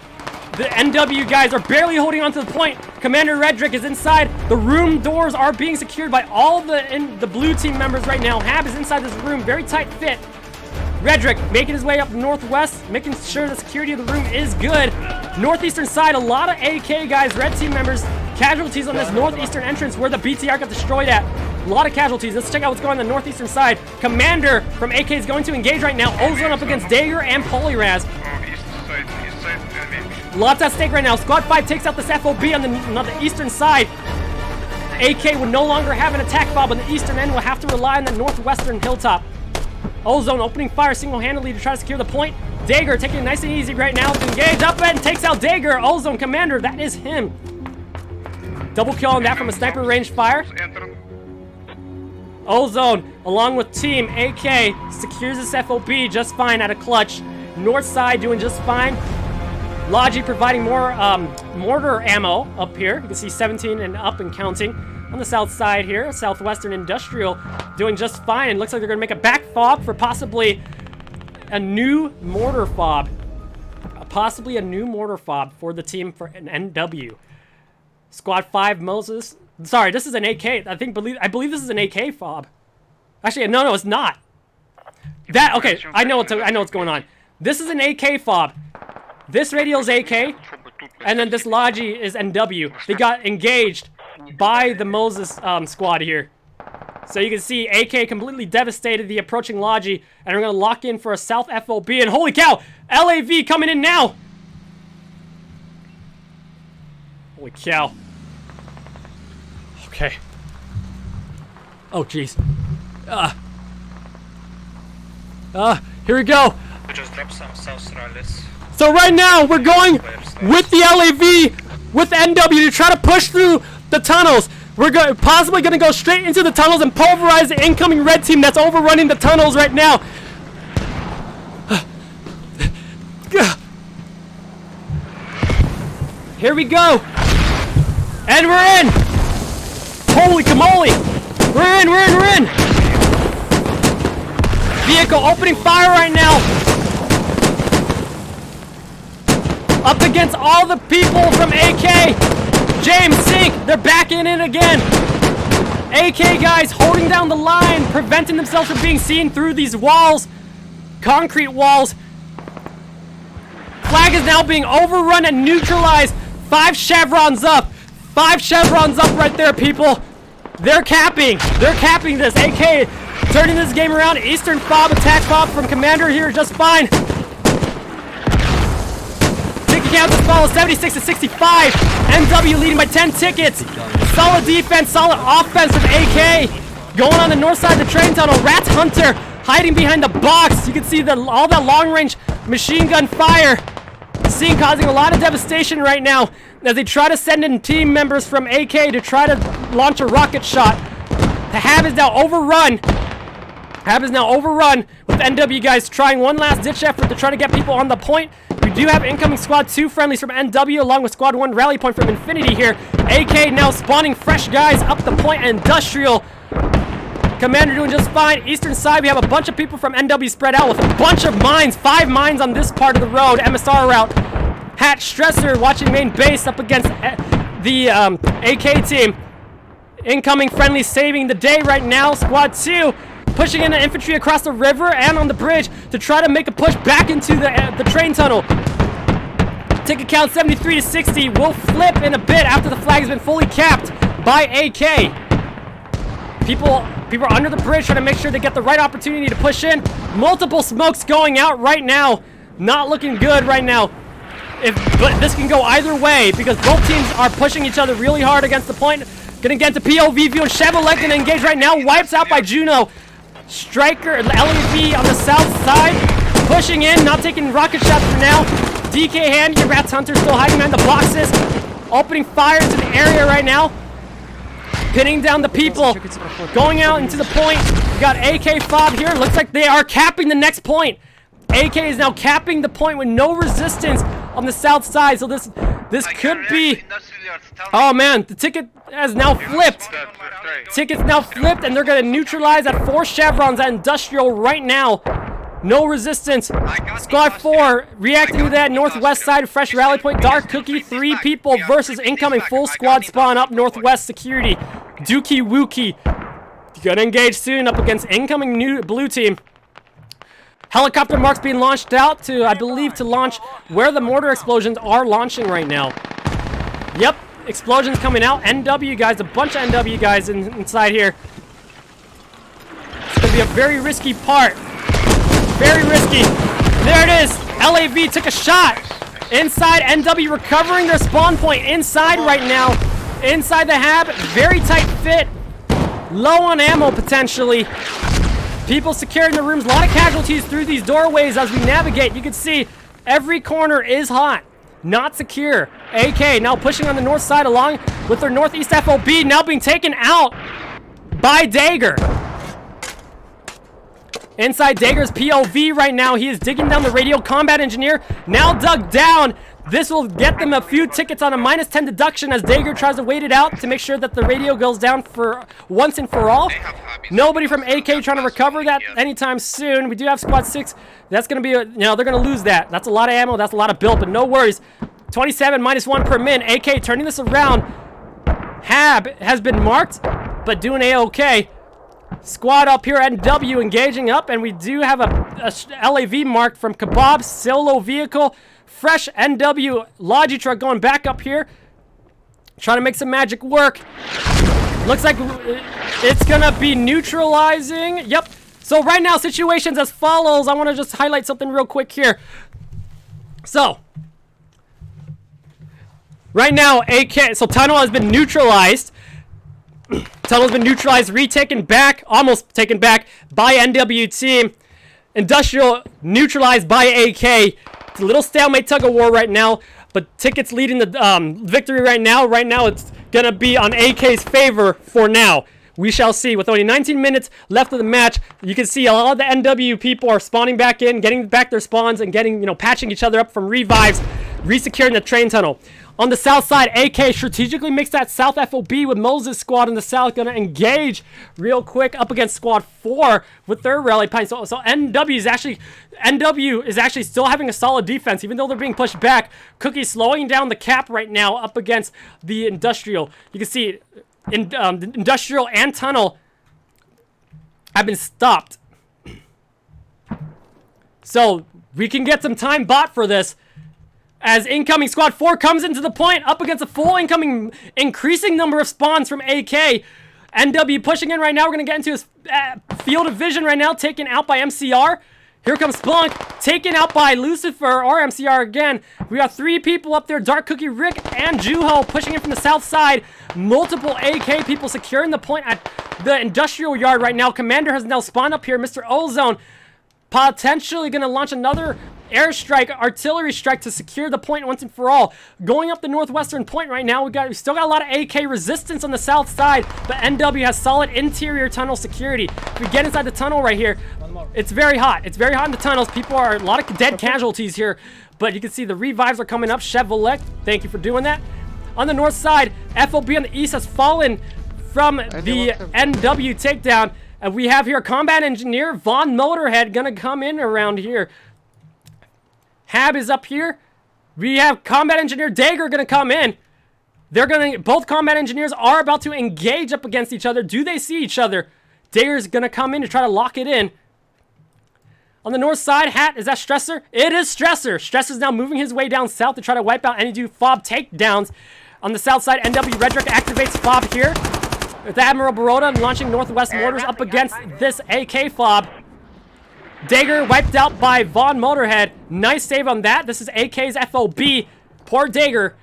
The NW guys are barely holding on to the point. Commander Redrick is inside. The room doors are being secured by all the blue team members right now. Hab is inside this room, very tight fit. Redrick making his way up northwest, making sure the security of the room is good. Northeastern side, a lot of AK guys, red team members, casualties on this northeastern entrance where the BTR got destroyed at. A lot of casualties. Let's check out what's going on the northeastern side. Commander from AK is going to engage right now. Ozone up against Dagger and Polyraz. Lots at stake right now. Squad 5 takes out this FOB on the eastern side. AK would no longer have an attack fob on the eastern end. Will have to rely on the northwestern hilltop. Ozone opening fire single-handedly to try to secure the point. Dagger taking it nice and easy right now to engage up and takes out Dagger. Ozone Commander, that is him. Double kill on that from a sniper range fire. Ozone, along with Team AK, secures this FOB just fine at a clutch. North side doing just fine. Logi providing more mortar ammo up here. You can see 17 and up and counting. On the south side here, Southwestern Industrial doing just fine. It looks like they're going to make a back fob for possibly a new mortar fob. Possibly a new mortar fob for the team for an NW. Squad 5 Moses. Sorry, this is an AK. I believe this is an AK fob. Actually, no, it's not. That okay? I know what's going on. This is an AK fob. This radio is AK, and then this Logi is NW. They got engaged by the Moses squad here. So you can see AK completely devastated the approaching Logi, and we're going to lock in for a South FOB, and holy cow, LAV coming in now. Holy cow. Okay. Oh, jeez. Here we go. We just dropped some South Rallies. So right now, we're going with the LAV, with NW to try to push through the tunnels. We're possibly going to go straight into the tunnels and pulverize the incoming red team that's overrunning the tunnels right now. Here we go. And we're in. Holy camoli. We're in. Vehicle opening fire right now. Up against all the people from AK. James Sink, they're backing in again. AK guys holding down the line, preventing themselves from being seen through these walls. Concrete walls. Flag is now being overrun and neutralized. 5 chevrons up. 5 chevrons up right there, people. They're capping this. AK turning this game around. Eastern fob, attack fob from Commander here just fine. Ticket count as follows, 76 to 65. NW leading by 10 tickets. Solid defense, solid offense from AK. Going on the north side of the train tunnel. Rat Hunter hiding behind the box. You can see all that long-range machine gun fire. The scene causing a lot of devastation right now as they try to send in team members from AK to try to launch a rocket shot. The Hab is now overrun. With NW guys trying one last ditch effort to try to get people on the point. We do have incoming Squad 2 friendlies from NW along with Squad 1 rally point from Infinity here. AK now spawning fresh guys up the point. Industrial Commander doing just fine. Eastern side, we have a bunch of people from NW spread out with a bunch of mines. 5 mines on this part of the road. MSR route. Hatch Stresser watching main base up against the AK team. Incoming friendly saving the day right now. Squad 2 pushing in the infantry across the river and on the bridge to try to make a push back into the train tunnel. Ticket count 73 to 60 will flip in a bit after the flag has been fully capped by AK. People are under the bridge trying to make sure they get the right opportunity to push in. Multiple smokes going out right now. Not looking good right now. But this can go either way because both teams are pushing each other really hard against the point. Gonna get to POV view and Chevrolet gonna engage right now. Wipes out by Juno. Striker, LAV on the south side. Pushing in, not taking rocket shots for now. DK Hand, your Rats Hunter still hiding behind the boxes. Opening fire into the area right now. Pinning down the people. Going out into the point. We got AK Fob here. Looks like they are capping the next point. AK is now capping the point with no resistance on the south side. So this could be... Oh man, the ticket has now flipped. Ticket's now flipped and they're going to neutralize at 4 chevrons at Industrial right now. No resistance. Squad 4 reacting to that northwest side. Fresh rally point. Dark Cookie. 3 people versus incoming full squad spawn up northwest security. Dookie Wookie. Gonna engage soon up against incoming new blue team. Helicopter marks being launched out to, I believe, to launch where the mortar explosions are launching right now. Yep, explosions coming out. NW guys, a bunch of NW guys inside here. It's gonna be a very risky part. Very risky. There it is. LAV took a shot. Inside, NW recovering their spawn point inside right now. Inside the hab, very tight fit. Low on ammo potentially. People securing the rooms. A lot of casualties through these doorways as we navigate. You can see every corner is hot. Not secure. AK now pushing on the north side along with their northeast FOB now being taken out by Dagger. Inside Dagger's POV right now. He is digging down the radio. Combat engineer now dug down. This will get them a few tickets on a -10 deduction as Dagger tries to wait it out to make sure that the radio goes down for once and for all. Nobody from AK trying to recover that anytime soon. We do have Squad 6. That's going to be, they're going to lose that. That's a lot of ammo. That's a lot of build, but no worries. 27 -1 per min. AK turning this around. Hab has been marked, but doing A-OK. Squad up here at NW engaging up, and we do have a LAV marked from Kebab solo vehicle. Fresh NW Logi truck going back up here. Trying to make some magic work. Looks like it's gonna be neutralizing. Yep. So right now, situations as follows. I want to just highlight something real quick here. So, right now, so tunnel has been neutralized. Tunnel's been neutralized, retaken back, almost taken back by NW team. Industrial neutralized by AK. It's a little stalemate tug of war right now, but Ticket's leading the victory right now. Right now, it's gonna be on AK's favor for now. We shall see. With only 19 minutes left of the match, you can see a lot of the NW people are spawning back in, getting back their spawns, and getting, patching each other up from revives, resecuring the train tunnel. On the south side, AK strategically makes that south FOB with Moses squad in the south. Gonna engage real quick up against squad 4 with their rally point. So NW is actually still having a solid defense, even though they're being pushed back. Cookie slowing down the cap right now up against the Industrial. You can see the Industrial and Tunnel have been stopped. So we can get some time bought for this. As incoming squad 4 comes into the point up against a full incoming increasing number of spawns from AK. NW pushing in right now. We're going to get into his field of vision right now. Taken out by MCR. Here comes Splunk. Taken out by Lucifer or MCR again. We got 3 people up there. Dark Cookie, Rick, and Juho pushing in from the south side. Multiple AK people securing the point at the Industrial Yard right now. Commander has now spawned up here. Mr. Ozone potentially going to launch another airstrike, artillery strike to secure the point once and for all. Going up the northwestern point right now, we still got a lot of AK resistance on the south side, but NW has solid interior tunnel security. If we get inside the tunnel right here, it's very hot. It's very hot in the tunnels. People are a lot of dead casualties here, but you can see the revives are coming up. Chevrolet, thank you for doing that. On the north side, FOB on the east has fallen from the NW takedown. And we have here Combat Engineer Von Motorhead gonna come in around here. Hab is up here. We have Combat Engineer Dagger gonna come in. Both Combat Engineers are about to engage up against each other. Do they see each other? Dagger's gonna come in to try to lock it in. On the north side, Hat, is that Stressor? It is Stressor. Stressor's now moving his way down south to try to wipe out any FOB takedowns. On the south side, NW Redrick activates FOB here. With Admiral Baroda launching Northwest Mortars up against this AK FOB. Dagger wiped out by Von Motorhead. Nice save on that. This is AK's FOB. Poor Dagger.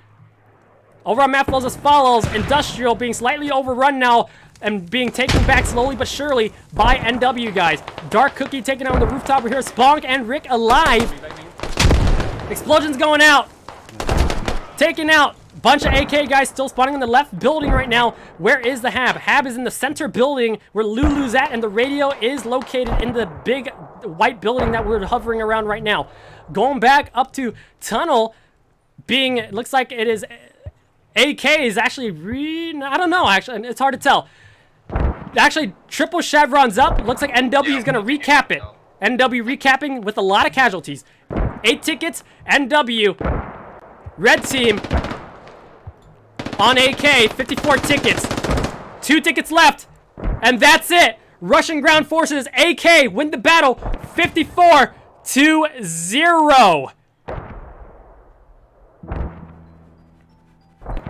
Overall map flows as follows. Industrial being slightly overrun now and being taken back slowly but surely by NW guys. Dark Cookie taking on the rooftop. We hear Sponk and Rick alive. Explosions going out. Taken out. Bunch of AK guys still spawning in the left building right now. Where is the Hab? Hab is in the center building where Lulu's at, and the radio is located in the big white building that we're hovering around right now. Going back up to Tunnel, it looks like it is AK is actually I don't know, actually, it's hard to tell. Actually, triple chevrons up. Looks like NW is going to recap it. NW recapping with a lot of casualties. 8 tickets, NW. Red team on AK, 54 tickets. 2 tickets left, and that's it. Russian ground forces, AK, win the battle, 54-0.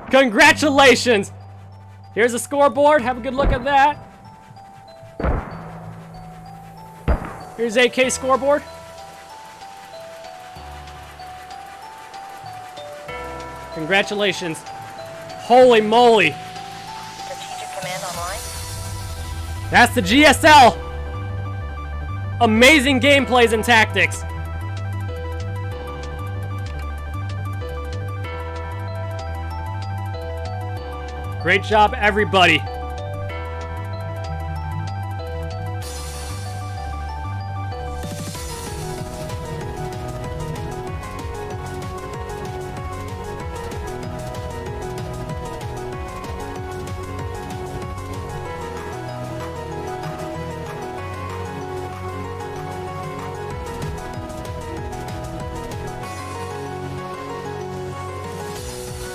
Congratulations. Here's the scoreboard. Have a good look at that. Here's AK scoreboard. Congratulations. Holy moly. Strategic command online. That's the GSL. Amazing gameplays and tactics. Great job, everybody.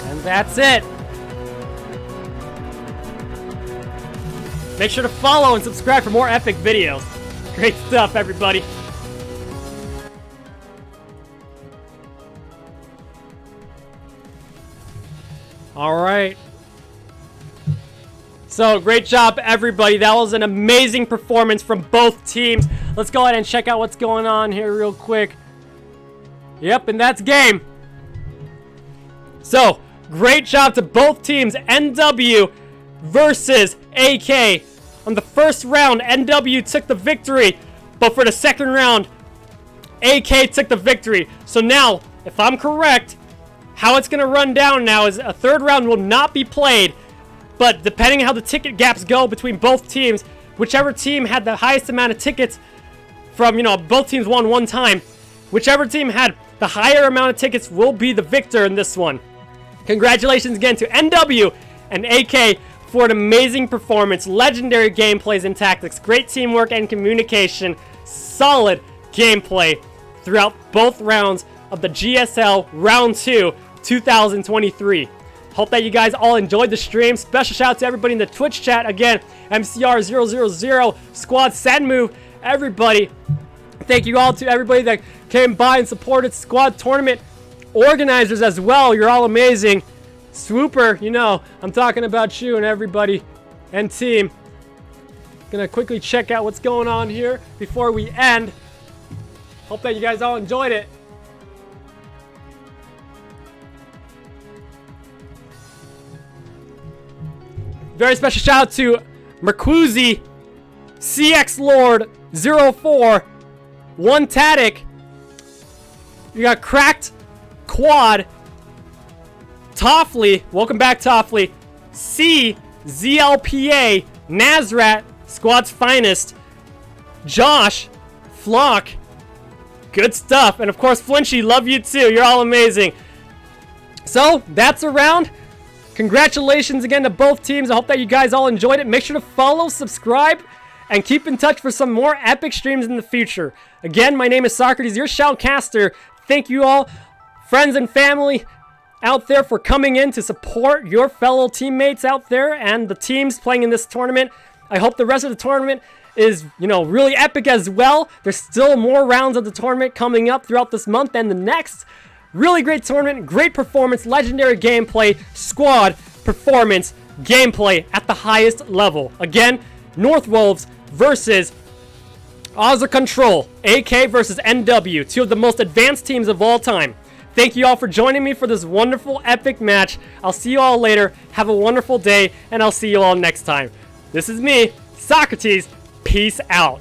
And that's it. Make sure to follow and subscribe for more epic videos. Great stuff, everybody. All right. So, great job, everybody. That was an amazing performance from both teams. Let's go ahead and check out what's going on here real quick. Yep, and that's game. So, great job to both teams. NW versus AK. On the first round, NW took the victory, but for the second round, AK took the victory. So now, if I'm correct, how it's going to run down now is a third round will not be played, but depending on how the ticket gaps go between both teams, whichever team had the highest amount of tickets from, both teams won one time, whichever team had the higher amount of tickets will be the victor in this one. Congratulations again to NW and AK for an amazing performance, legendary gameplays and tactics, great teamwork and communication, solid gameplay throughout both rounds of the GSL Round 2 2023. Hope that you guys all enjoyed the stream. Special shout out to everybody in the Twitch chat. Again, MCR000, Squad Sandmove, everybody. Thank you all to everybody that came by and supported Squad Tournament organizers as well. You're all amazing. Swooper, I'm talking about you and everybody and team. Gonna quickly check out what's going on here before we end. Hope that you guys all enjoyed it. Very special shout out to Mercuzi, CX Lord 04, One Tadic. You got Cracked Quad, Toffley, welcome back Toffley, C, ZLPA, Nazrat, Squad's Finest, Josh, Flock, good stuff, and of course Flinchy, love you too, you're all amazing. So, that's a round. Congratulations again to both teams. I hope that you guys all enjoyed it. Make sure to follow, subscribe, and keep in touch for some more epic streams in the future. Again, my name is Socrates, your Shoutcaster. Thank you all, friends and family out there, for coming in to support your fellow teammates out there and the teams playing in this tournament. I hope the rest of the tournament is, really epic as well. There's still more rounds of the tournament coming up throughout this month and the next. Really great tournament, great performance, legendary gameplay, squad performance, gameplay at the highest level. Again, North Wolves versus Ozza Control, AK versus NW, two of the most advanced teams of all time. Thank you all for joining me for this wonderful, epic match. I'll see you all later. Have a wonderful day, and I'll see you all next time. This is me, Socrates. Peace out.